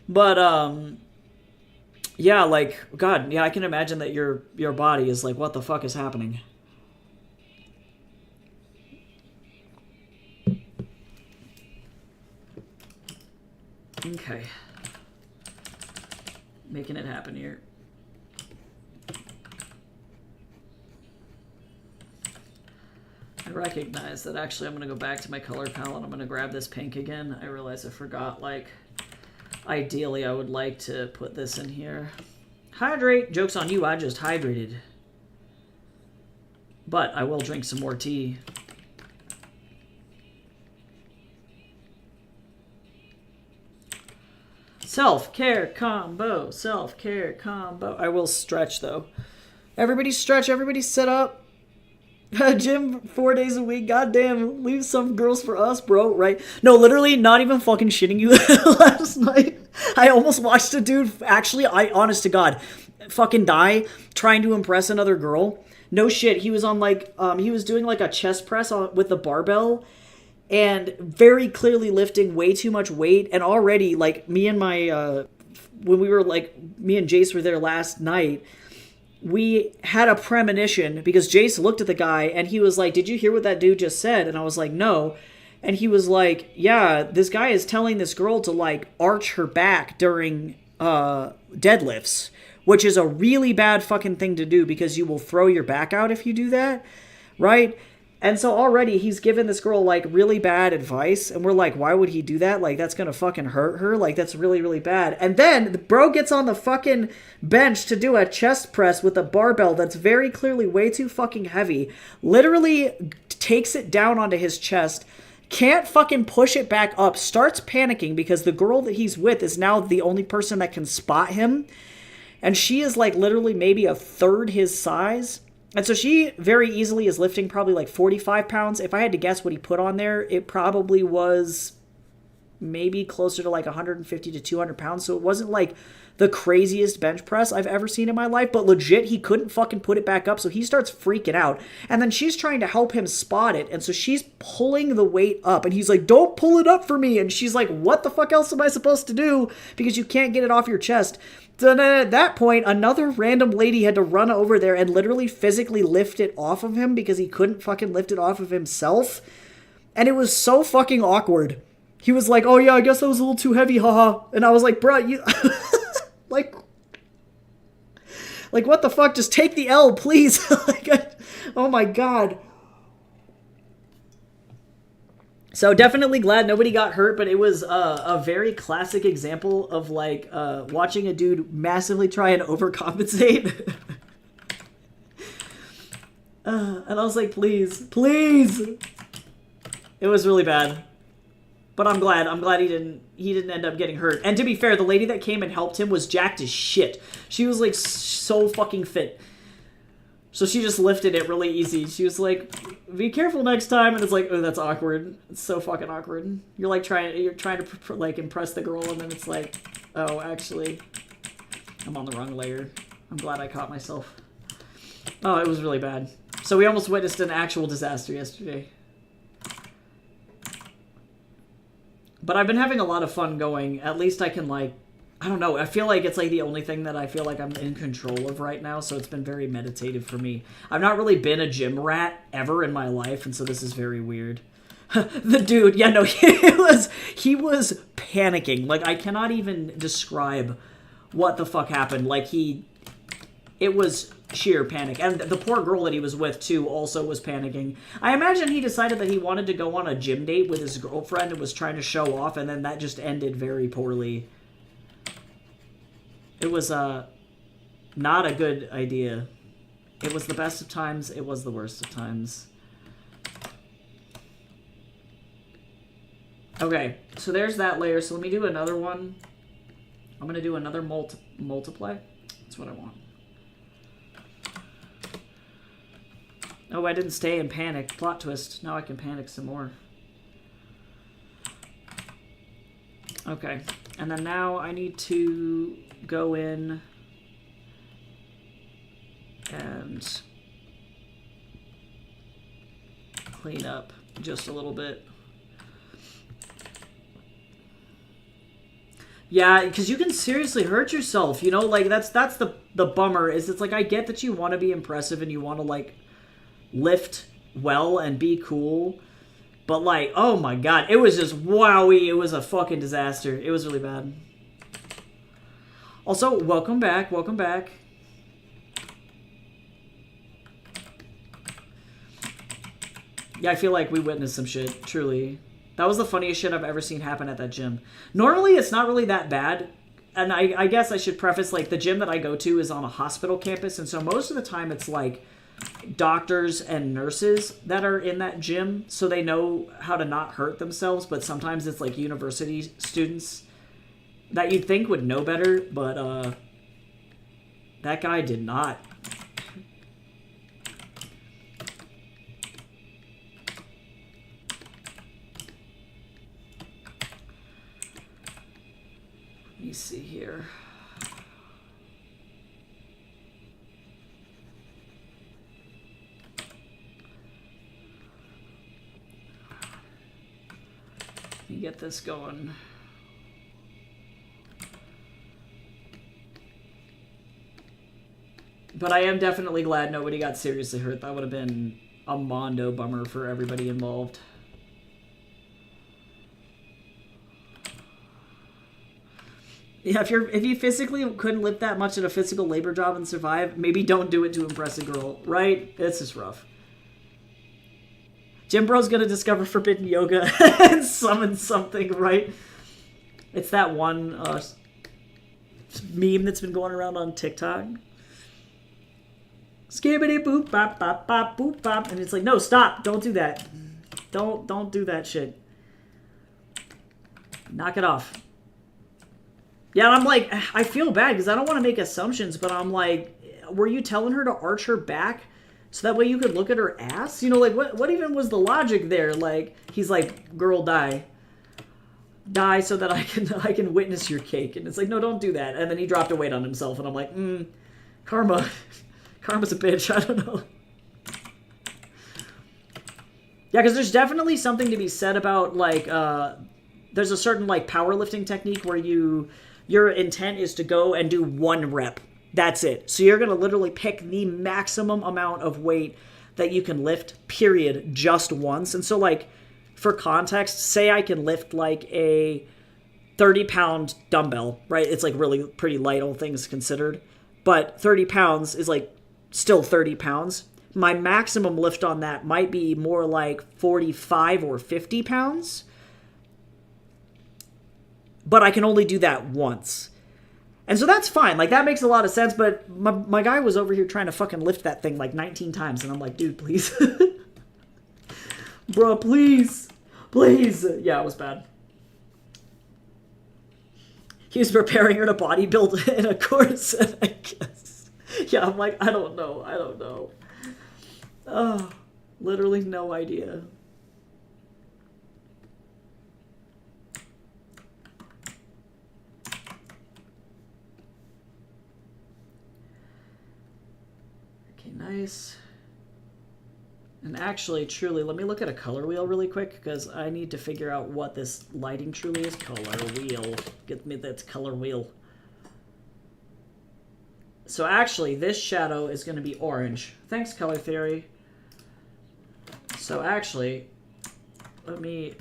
But yeah, like, God, yeah, I can imagine that your body is like, what the fuck is happening? Okay. Making it happen here. I recognize that actually I'm going to go back to my color palette. I'm going to grab this pink again. I realize I forgot, like, ideally I would like to put this in here. Hydrate. Joke's on you, I just hydrated. But I will drink some more tea. Self-care combo. Self-care combo. I will stretch, though. Everybody stretch. Everybody sit up. Gym 4 days a week. Goddamn, leave some girls for us, bro. Right? No, literally, not even fucking shitting you. Last night, I almost watched a dude. Actually, honest to God, fucking die trying to impress another girl. No shit. He was on like, he was doing like a chest press with the barbell, and very clearly lifting way too much weight. And already, like me and my, when we were like, me and Jace were there last night. We had a premonition because Jace looked at the guy and he was like, did you hear what that dude just said? And I was like, no. And he was like, yeah, this guy is telling this girl to like arch her back during deadlifts, which is a really bad fucking thing to do because you will throw your back out if you do that, right? And so already he's given this girl like really bad advice, and we're like, why would he do that? Like, that's gonna fucking hurt her. Like, that's really, really bad. And then the bro gets on the fucking bench to do a chest press with a barbell that's very clearly way too fucking heavy, literally takes it down onto his chest, can't fucking push it back up, starts panicking because the girl that he's with is now the only person that can spot him, and she is like literally maybe a third his size. And so she very easily is lifting probably like 45 pounds. If I had to guess what he put on there, it probably was maybe closer to like 150 to 200 pounds. So it wasn't like the craziest bench press I've ever seen in my life, but legit, he couldn't fucking put it back up. So he starts freaking out. And then she's trying to help him spot it. And so she's pulling the weight up and he's like, don't pull it up for me. And she's like, what the fuck else am I supposed to do? Because you can't get it off your chest. So then at that point, another random lady had to run over there and literally physically lift it off of him because he couldn't fucking lift it off of himself. And it was so fucking awkward. He was like, oh yeah, I guess that was a little too heavy, haha. And I was like, bruh, you... like, what the fuck? Just take the L, please. Oh my god. So definitely glad nobody got hurt, but it was a very classic example of like watching a dude massively try and overcompensate. And I was like, please, please. It was really bad. But I'm glad he didn't end up getting hurt. And to be fair, the lady that came and helped him was jacked as shit. She was like so fucking fit. So she just lifted it really easy. She was like, be careful next time. And it's like, oh, that's awkward. It's so fucking awkward. You're trying to like impress the girl, and then it's like, oh, actually, I'm on the wrong layer. I'm glad I caught myself. Oh, it was really bad. So we almost witnessed an actual disaster yesterday. But I've been having a lot of fun going. At least I can, like, I don't know. I feel like it's, like, the only thing that I feel like I'm in control of right now, so it's been very meditative for me. I've not really been a gym rat ever in my life, and so this is very weird. The dude, yeah, no, he was panicking. Like, I cannot even describe what the fuck happened. Like, it was sheer panic. And the poor girl that he was with, too, also was panicking. I imagine he decided that he wanted to go on a gym date with his girlfriend and was trying to show off, and then that just ended very poorly. It was, not a good idea. It was the best of times, it was the worst of times. Okay, so there's that layer. So let me do another one. I'm going to do another multiply. That's what I want. Oh, I didn't stay in panic. Plot twist. Now I can panic some more. Okay, and then now I need to go in and clean up just a little bit. Yeah, because you can seriously hurt yourself, you know? Like, that's the bummer, is it's like, I get that you want to be impressive and you want to, like, lift well and be cool, but, like, oh my god, it was just wowie. It was a fucking disaster. It was really bad. Also, welcome back, welcome back. Yeah, I feel like we witnessed some shit, truly. That was the funniest shit I've ever seen happen at that gym. Normally, it's not really that bad. And I guess I should preface, like, the gym that I go to is on a hospital campus. And so most of the time, it's, like, doctors and nurses that are in that gym. So they know how to not hurt themselves. But sometimes it's, like, university students that you'd think would know better. But, that guy did not. Let me see here. Let me get this going. But I am definitely glad nobody got seriously hurt. That would have been a mondo bummer for everybody involved. Yeah, if you physically couldn't lift that much at a physical labor job and survive, maybe don't do it to impress a girl, right? It's just rough. Jim Bro's gonna discover forbidden yoga and summon something, right? It's that one meme that's been going around on TikTok. Skibbity boop bop bop bop boop bop, and it's like, no, stop! Don't do that. Don't do that shit. Knock it off. Yeah, and I'm like, I feel bad because I don't want to make assumptions, but I'm like, were you telling her to arch her back so that way you could look at her ass? You know, like, what even was the logic there? Like, he's like, girl, die. Die so that I can witness your cake. And it's like, no, don't do that. And then he dropped a weight on himself, and I'm like, karma. Karma's a bitch, I don't know. Yeah, because there's definitely something to be said about, like, there's a certain, like, powerlifting technique where your intent is to go and do 1 rep. That's it. So you're going to literally pick the maximum amount of weight that you can lift, period, just once. And so, like, for context, say I can lift, like, a 30-pound dumbbell, right? It's, like, really pretty light, all things considered. But 30 pounds is, like, still 30 pounds. My maximum lift on that might be more like 45 or 50 pounds. But I can only do that once. And so that's fine. Like, that makes a lot of sense. But my guy was over here trying to fucking lift that thing like 19 times. And I'm like, dude, please. Bro, please. Please. Yeah, it was bad. He was preparing her to bodybuild in a corset, I guess. Yeah, I'm like, I don't know. Oh, literally no idea. Okay, nice. And actually, truly, let me look at a color wheel really quick because I need to figure out what this lighting truly is. Color wheel. Get me that color wheel. So actually, this shadow is going to be orange. Thanks, Color Theory. So actually, let me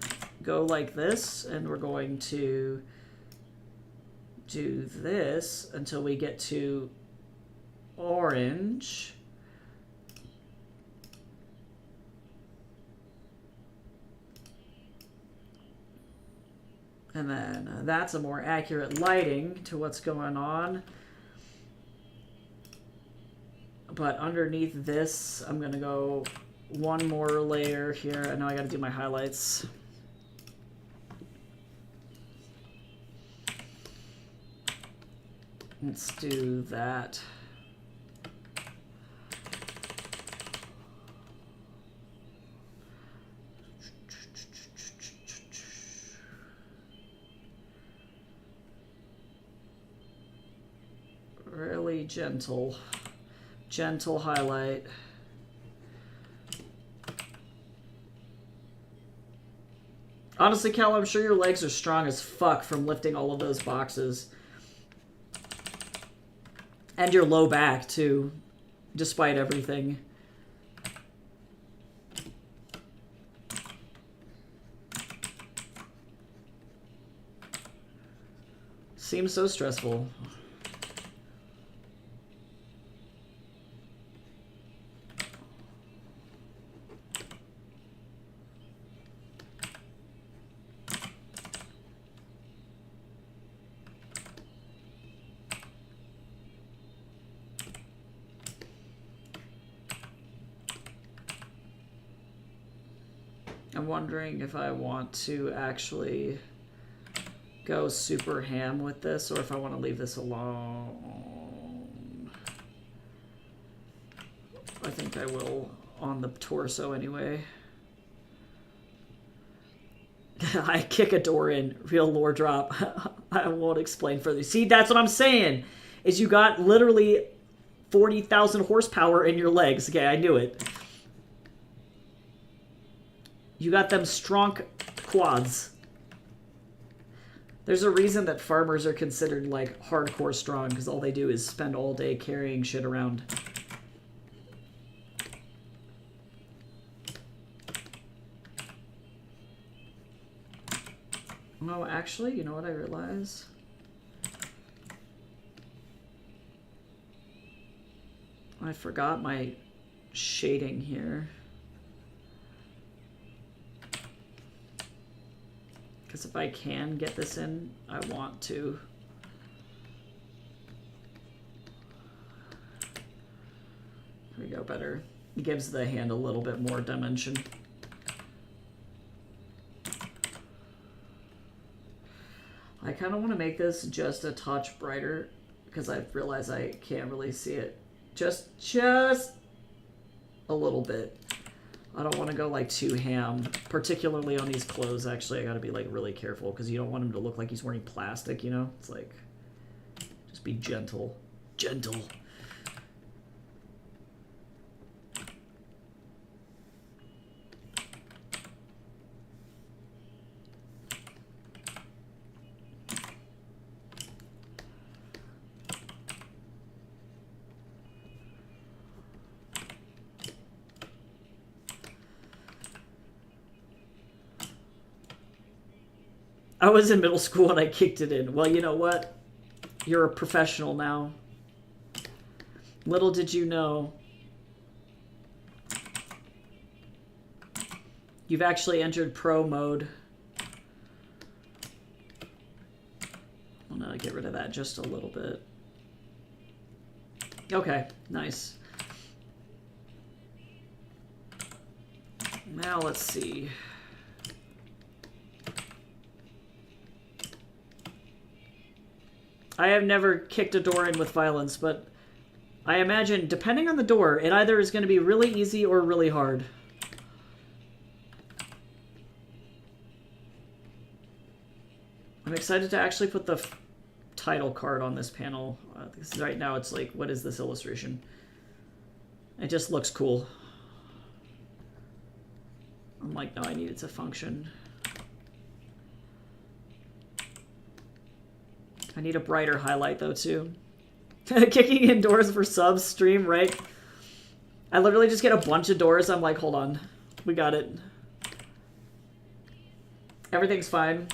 go like this, and we're going to do this until we get to orange. And then that's a more accurate lighting to what's going on. But underneath this, I'm going to go one more layer here. I know I got to do my highlights. Let's do that. Really gentle highlight. Honestly, Cal, I'm sure your legs are strong as fuck from lifting all of those boxes. And your low back, too, despite everything. Seems so stressful. I'm wondering if I want to actually go super ham with this or if I want to leave this alone. I think I will on the torso anyway. I kick a door in. Real lore drop. I won't explain further. See, that's what I'm saying. Is you got literally 40,000 horsepower in your legs. Okay, I knew it. You got them strong quads. There's a reason that farmers are considered, like, hardcore strong, because all they do is spend all day carrying shit around. Oh, actually, you know what I realize? I forgot my shading here. Because if I can get this in, I want to. Here we go, better. It gives the hand a little bit more dimension. I kind of want to make this just a touch brighter because I realize I can't really see it. Just a little bit. I don't want to go like too ham, particularly on these clothes. Actually, I got to be like really careful because you don't want him to look like he's wearing plastic, you know? It's like, just be gentle. Gentle. I was in middle school and I kicked it in. Well, you know what? You're a professional now. Little did you know. You've actually entered pro mode. I'm gonna get rid of that just a little bit. Okay, nice. Now let's see. I have never kicked a door in with violence, but I imagine, depending on the door, it either is going to be really easy or really hard. I'm excited to actually put the title card on this panel. Because right now it's like, what is this illustration? It just looks cool. I'm like, no, I need it to function. I need a brighter highlight, though, too. Kicking in doors for subs stream, right? I literally just get a bunch of doors. I'm like, hold on. We got it. Everything's fine.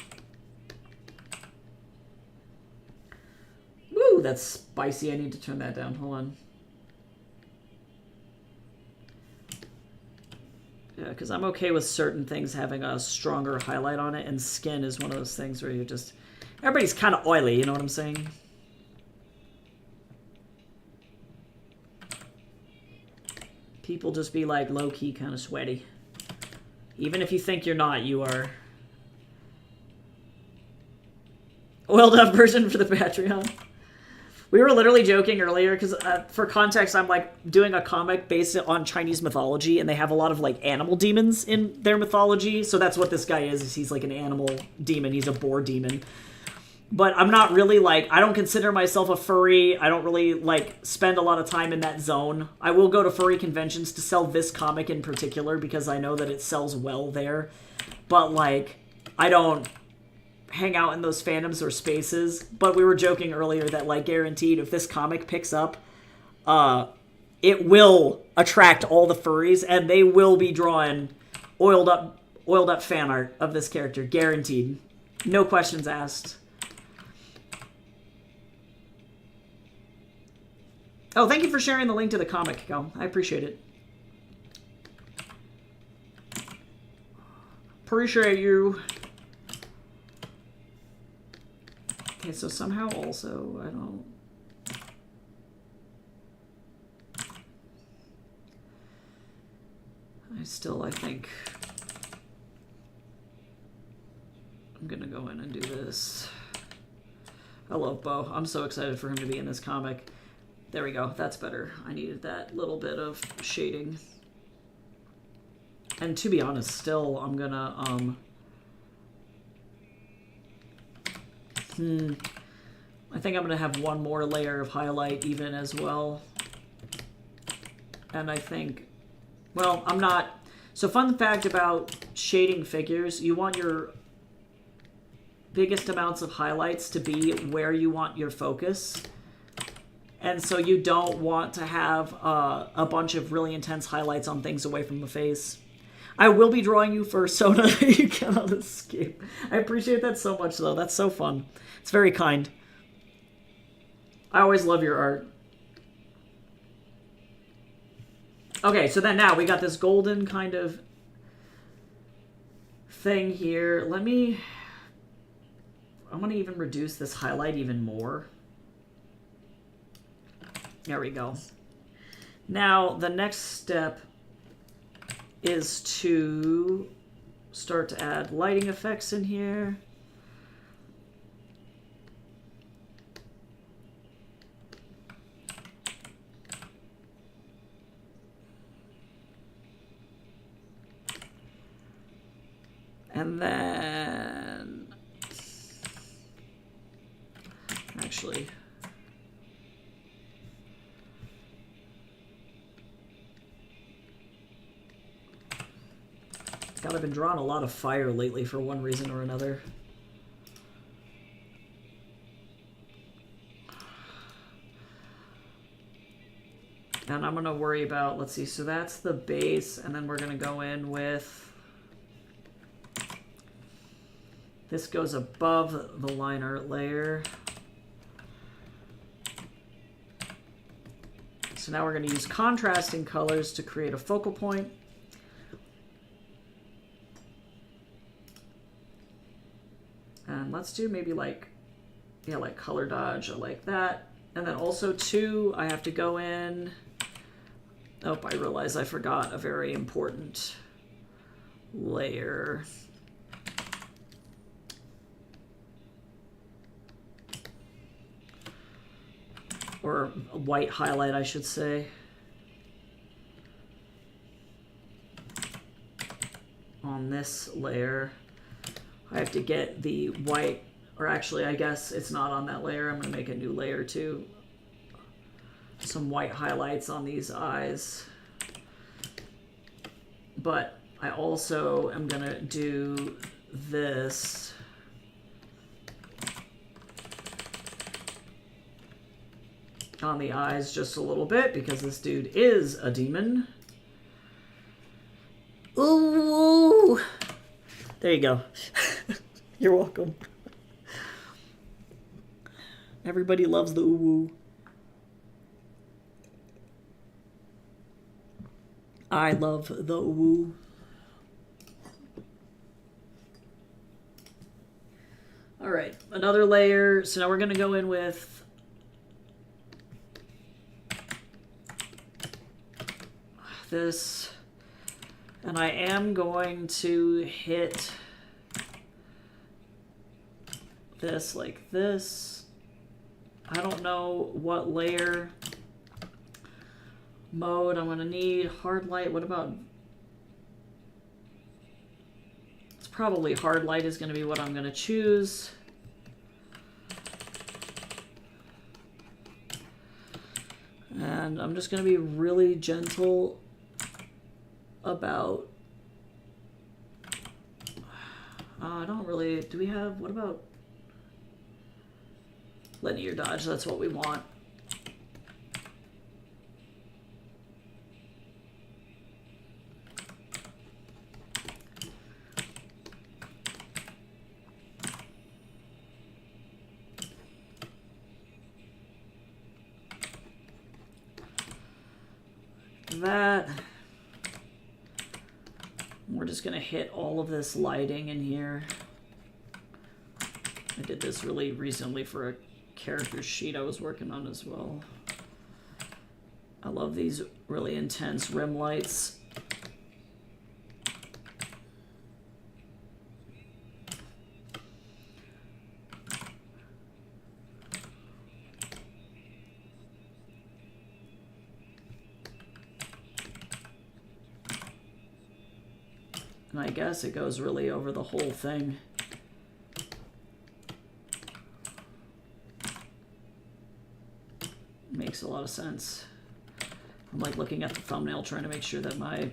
Woo, that's spicy. I need to turn that down. Hold on. Yeah, because I'm okay with certain things having a stronger highlight on it, and skin is one of those things where you're just... Everybody's kind of oily, you know what I'm saying? People just be like low-key kind of sweaty. Even if you think you're not, you are. Oiled up version for the Patreon. We were literally joking earlier because for context, I'm like doing a comic based on Chinese mythology, and they have a lot of like animal demons in their mythology. So that's what this guy is he's like an animal demon. He's a boar demon. But I'm not really like, I don't consider myself a furry. I don't really like spend a lot of time in that zone. I will go to furry conventions to sell this comic in particular because I know that it sells well there. But like, I don't hang out in those fandoms or spaces. But we were joking earlier that like guaranteed if this comic picks up, it will attract all the furries and they will be drawing oiled up fan art of this character. Guaranteed. No questions asked. Oh, thank you for sharing the link to the comic, Cal. I appreciate it. Appreciate you. Okay, so somehow also, I don't... I think... I'm gonna go in and do this. I love Bo. I'm so excited for him to be in this comic. There we go. That's better. I needed that little bit of shading. And to be honest, still, I'm gonna, I think I'm gonna have one more layer of highlight even as well. And I think, well, I'm not... So fun fact about shading figures, you want your biggest amounts of highlights to be where you want your focus. And so you don't want to have a bunch of really intense highlights on things away from the face. I will be drawing you for Sona. You cannot escape. I appreciate that so much, though. That's so fun. It's very kind. I always love your art. Okay, so then now we got this golden kind of thing here. I'm going to even reduce this highlight even more. There we go. Now, the next step is to start to add lighting effects in here. And then... Actually... God, I've been drawing a lot of fire lately for one reason or another. And I'm going to worry about, let's see, so that's the base, and then we're going to go in with... This goes above the line art layer. So now we're going to use contrasting colors to create a focal point. And let's do maybe like, yeah, like color dodge, I like that. And then also too, I have to go in. Oh, I realize I forgot a very important layer. Or a white highlight, I should say. On this layer. I have to get the white, or actually I guess it's not on that layer. I'm going to make a new layer too. Some white highlights on these eyes. But I also am gonna do this. On the eyes just a little bit because this dude is a demon. Ooh! There you go. You're welcome. Everybody loves the ooh. I love the ooh. All right, another layer. So now we're gonna go in with this, and I am going to hit this like this. I don't know what layer mode I'm gonna need. Hard light. What about? It's probably hard light is gonna be what I'm gonna choose. And I'm just gonna be really gentle about. I don't really. Do we have? What about linear dodge? That's what we want. That. We're just gonna hit all of this lighting in here. I did this really recently for a character sheet I was working on as well. I love these really intense rim lights. And I guess it goes really over the whole thing. Makes a lot of sense. I'm like looking at the thumbnail trying to make sure that my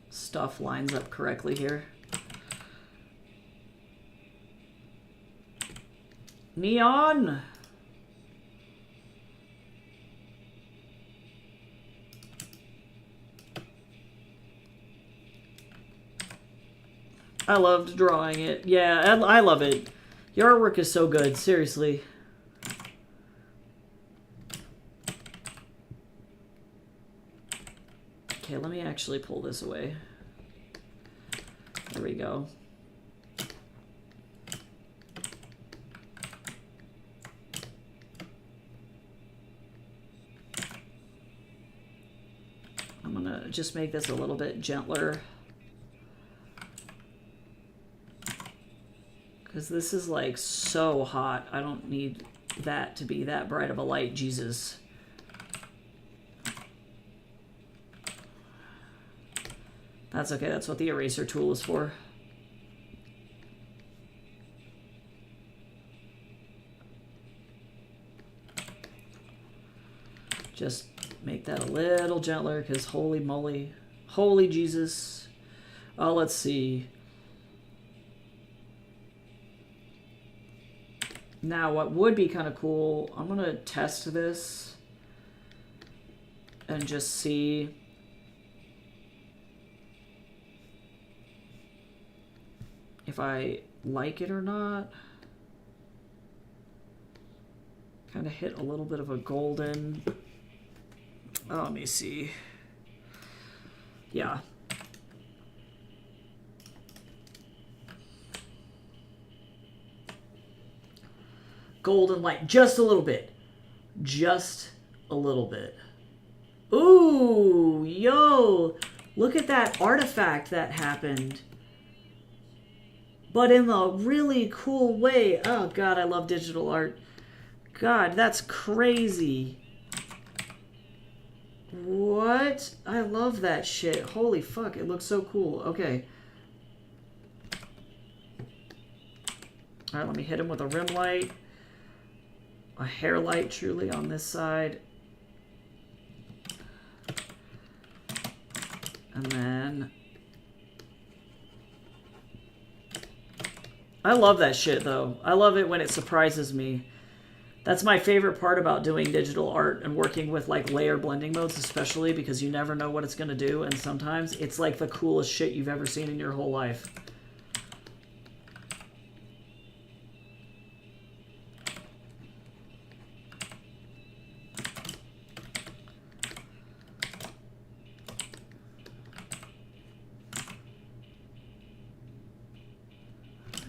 stuff lines up correctly here. Neon! I loved drawing it. Yeah, I love it. Your artwork is so good, seriously. Okay, let me actually pull this away. There we go. I'm gonna just make this a little bit gentler. Because this is like so hot. I don't need that to be that bright of a light, Jesus. That's okay, that's what the eraser tool is for. Just make that a little gentler, because holy moly. Holy Jesus. Oh, let's see. Now, what would be kind of cool, I'm going to test this and just see if I like it or not. Kind of hit a little bit of a golden. Oh, let me see. Yeah. Golden light, just a little bit. Just a little bit. Ooh, yo, look at that artifact that happened. But in a really cool way. Oh, God, I love digital art. God, that's crazy. What? I love that shit. Holy fuck, it looks so cool. Okay. All right, let me hit him with a rim light. A hair light, truly, on this side. And then... I love that shit, though. I love it when it surprises me. That's my favorite part about doing digital art and working with, like, layer blending modes, especially because you never know what it's going to do, and sometimes it's, like, the coolest shit you've ever seen in your whole life.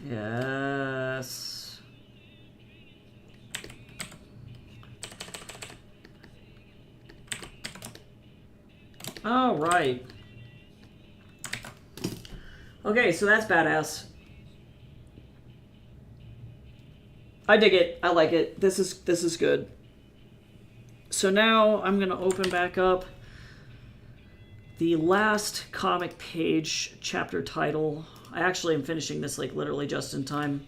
Yes. All right. Okay, so that's badass. I dig it. I like it. This is good. So now I'm going to open back up the last comic page chapter title. I actually am finishing this like literally just in time.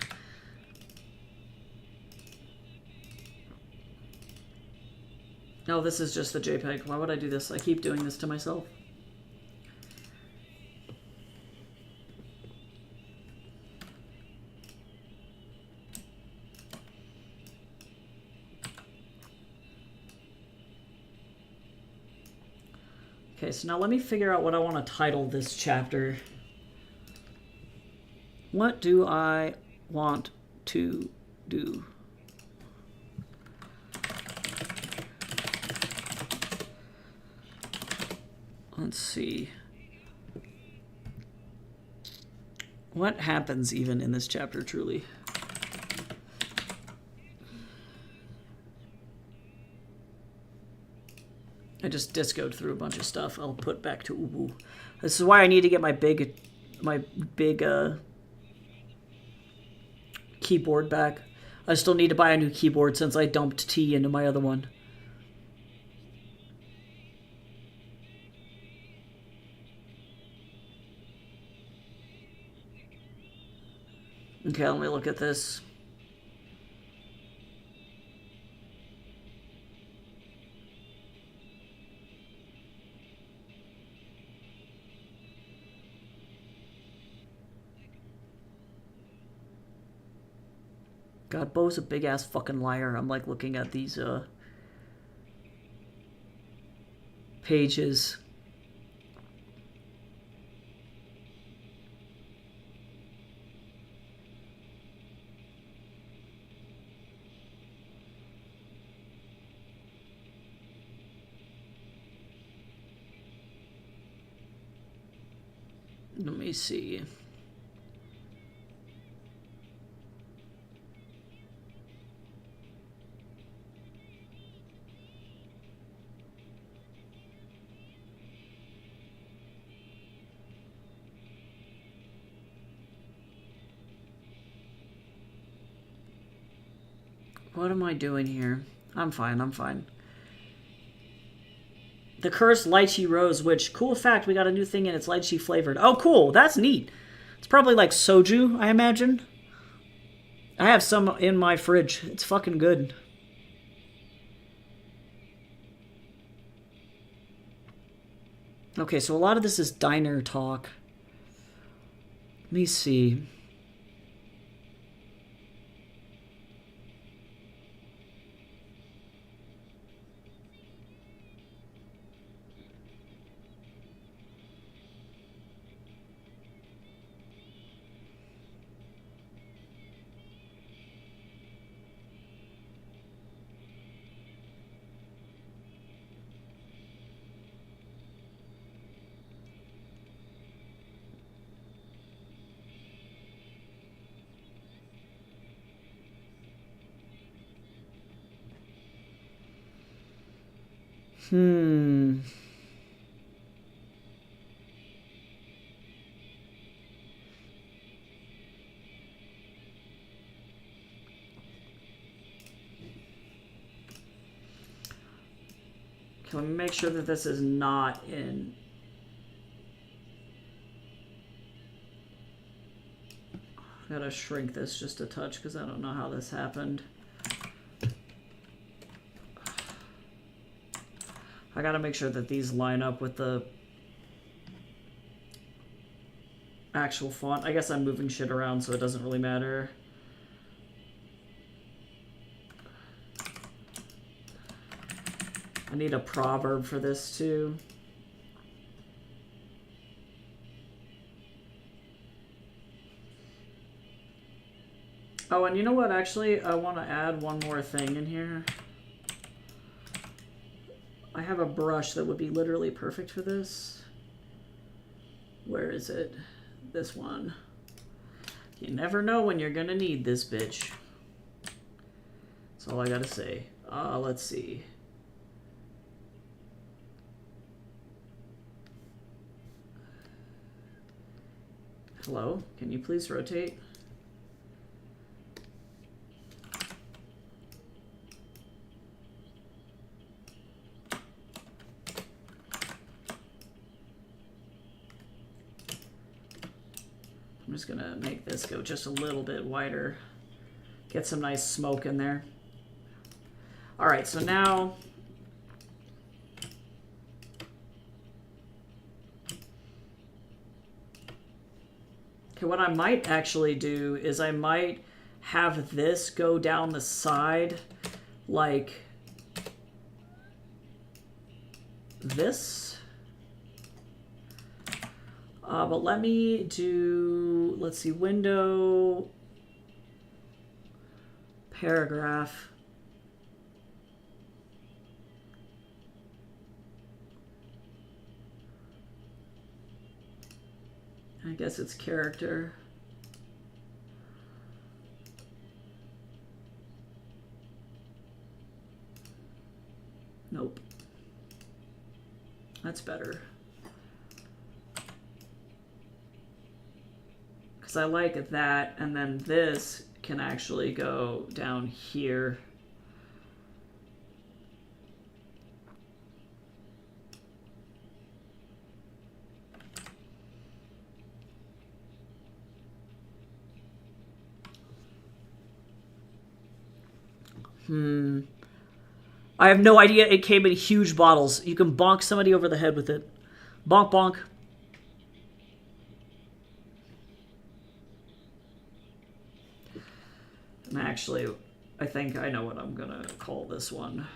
No, this is just the JPEG. Why would I do this? I keep doing this to myself. Okay, so now let me figure out what I want to title this chapter. What do I want to do? Let's see. What happens even in this chapter, truly? I just discoed through a bunch of stuff. I'll put back to Ubu. This is why I need to get my big keyboard back. I still need to buy a new keyboard since I dumped T into my other one. Okay, let me look at this. God, Bo's a big-ass fucking liar. I'm, like, looking at these, pages. Let me see. What am I doing here? I'm fine, I'm fine. The Cursed Lychee Rose, which, cool fact, we got a new thing and it's lychee flavored. Oh, cool, that's neat. It's probably like soju, I imagine. I have some in my fridge. It's fucking good. Okay, so a lot of this is diner talk. Let me see. Let me make sure that this is not in... I gotta shrink this just a touch because I don't know how this happened. I gotta make sure that these line up with the actual font. I guess I'm moving shit around, so it doesn't really matter. I need a proverb for this too. Oh, and you know what? Actually, I want to add one more thing in here. I have a brush that would be literally perfect for this. Where is it? This one. You never know when you're gonna need this bitch. That's all I gotta say. Let's see. Hello? Can you please rotate? I'm just gonna make this go just a little bit wider. Get some nice smoke in there. All right, so now okay, what I might actually do is I might have this go down the side like this. But let me do, let's see, window, paragraph. I guess it's character. Nope. That's better. Because I like that, and then this can actually go down here. I have no idea. It came in huge bottles. You can bonk somebody over the head with it. Bonk, bonk. And actually, I think I know what I'm gonna call this one.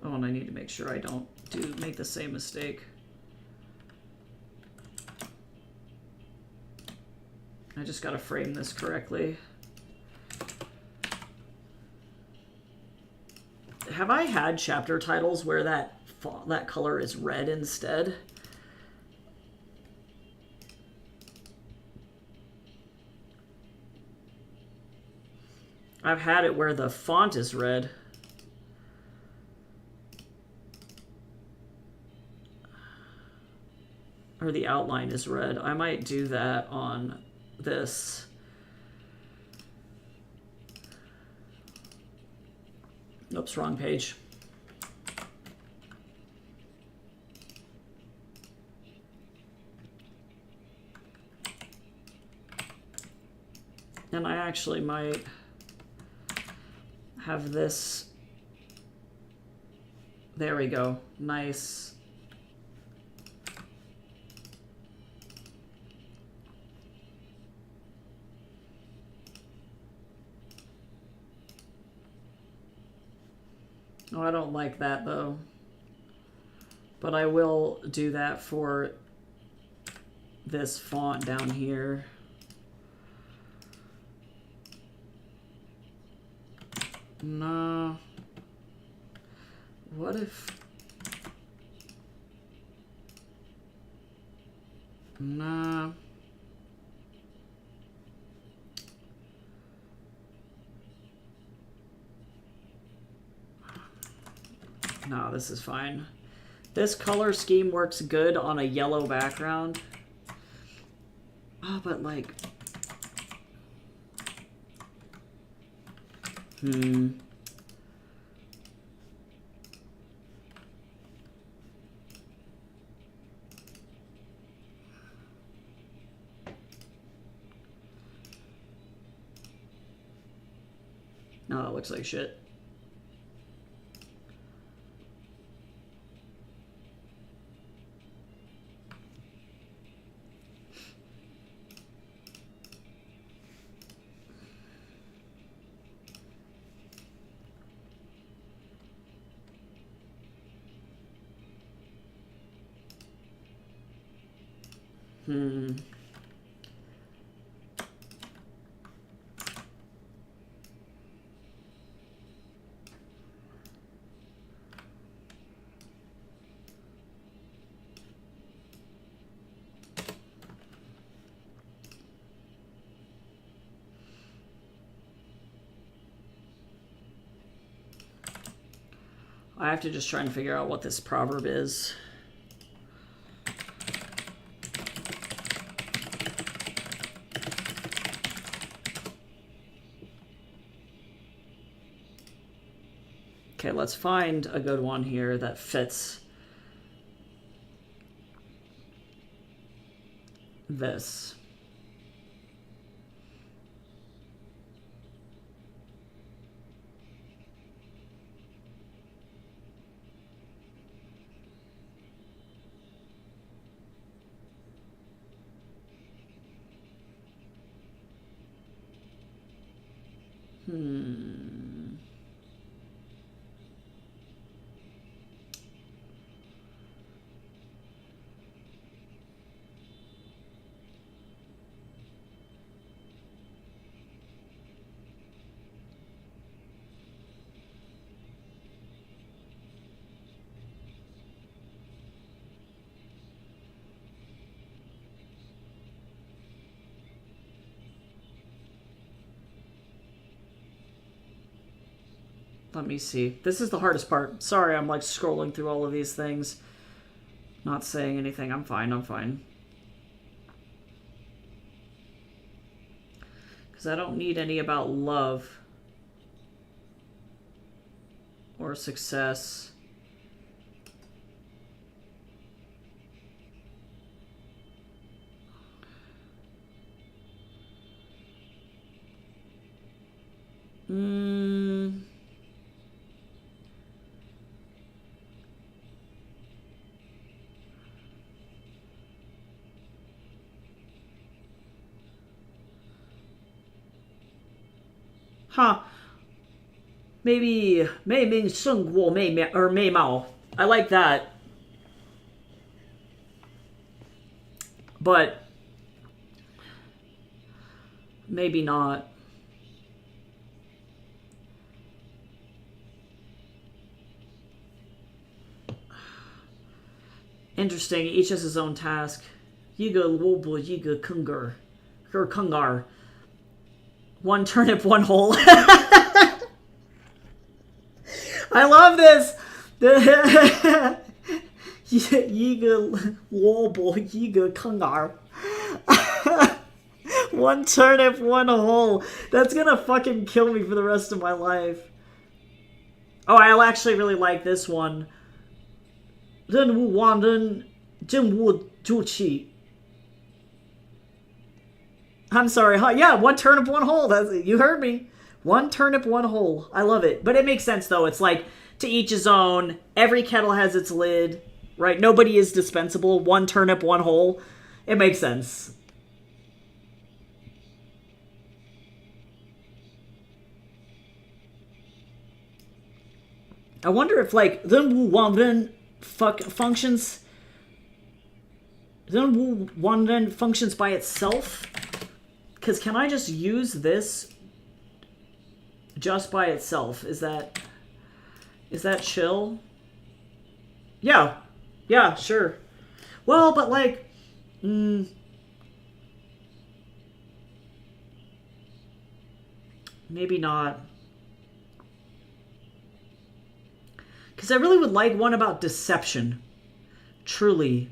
Oh, and I need to make sure I don't make the same mistake. I just gotta frame this correctly. Have I had chapter titles where that color is red instead? I've had it where the font is red. Or the outline is red. I might do that on this. Oops, wrong page. And I actually might have this. There we go. Nice. Oh, I don't like that though. But I will do that for this font down here. No. What if... No. No, this is fine. This color scheme works good on a yellow background. Oh, but like... No, that looks like shit. I have to just try and figure out what this proverb is. Okay, let's find a good one here that fits this. Let me see. This is the hardest part. Sorry, I'm like scrolling through all of these things. Not saying anything. I'm fine. I'm fine. Because I don't need any about love or success. Huh. Maybe 美名胜过美貌. I like that. But maybe not. Interesting. Each has his own task. Yiga wobo yiga kungar. Or kungar. One turnip, one hole. I love this. Yiga wobo yiga kungar. One turnip, one hole. That's gonna fucking kill me for the rest of my life. Oh, I actually really like this one. 任务完成，任务就起。I'm sorry, huh? Yeah, one turnip, one hole. You heard me. One turnip, one hole. I love it. But it makes sense, though. It's like, to each his own. Every kettle has its lid, right? Nobody is dispensable. One turnip, one hole. It makes sense. I wonder if, like, then functions by itself. Because can I just use this just by itself? Is that chill? Yeah. Yeah, sure. Well, but like, maybe not. Because I really would like one about deception. Truly.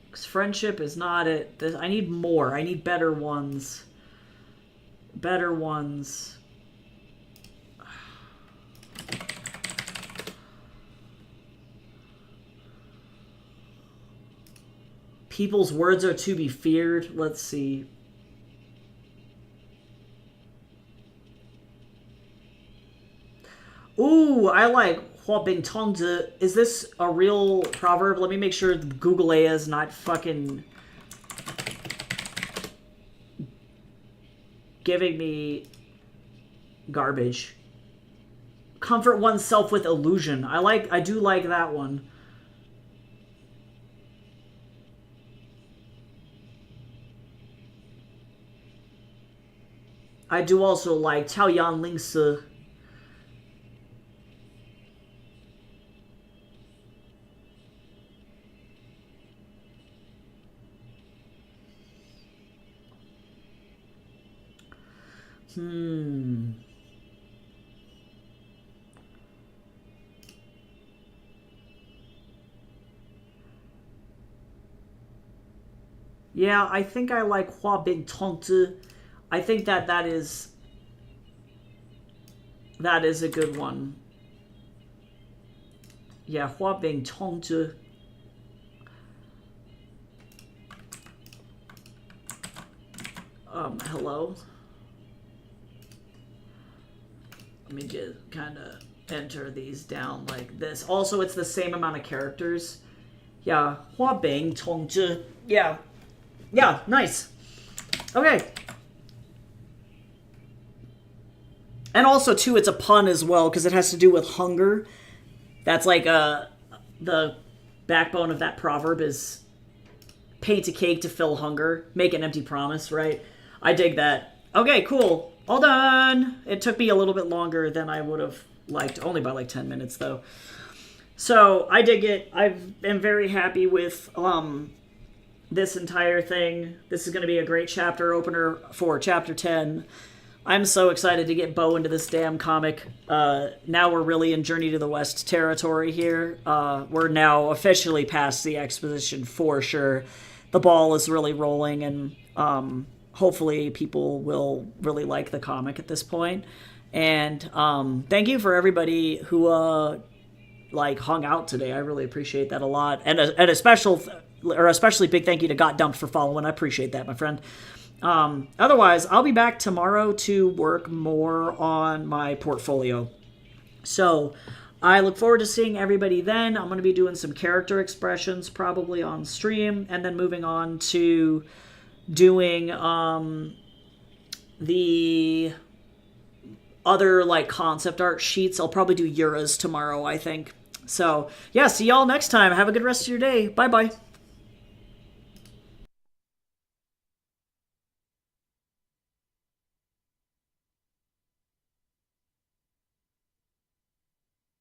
Because friendship is not it. I need more. I need better ones. Better ones. People's words are to be feared. Let's see. Ooh, I like Hua Bing Tong Zhi. Is this a real proverb? Let me make sure Google AI is not fucking giving me garbage. Comfort oneself with illusion. I do like that one. I do also like Tao Yan Ling Si. Yeah, I think I like Hua Bing Tong Zhi. I think that is a good one. Yeah, Hua Bing Tong Zhi. Hello. Let me just kind of enter these down like this. Also, it's the same amount of characters. Yeah, Hua Bing Tong Zhi. Yeah. Yeah, nice. Okay. And also, too, it's a pun as well, because it has to do with hunger. That's like the backbone of that proverb is paint a cake to fill hunger, make an empty promise, right? I dig that. Okay, cool. All done. It took me a little bit longer than I would have liked, only by like 10 minutes, though. So, I dig it. I am very happy with this entire thing. This is going to be a great chapter opener for Chapter 10. I'm so excited to get Bo into this damn comic. Now we're really in Journey to the West territory here. We're now officially past the exposition for sure. The ball is really rolling, and hopefully people will really like the comic at this point. And thank you for everybody who hung out today. I really appreciate that a lot. And a especially big thank you to Got Dumped for following. I appreciate that, my friend. Otherwise, I'll be back tomorrow to work more on my portfolio. So, I look forward to seeing everybody then. I'm going to be doing some character expressions probably on stream, and then moving on to doing the other like concept art sheets. I'll probably do Yura's tomorrow, I think. So, yeah, see y'all next time. Have a good rest of your day. Bye-bye.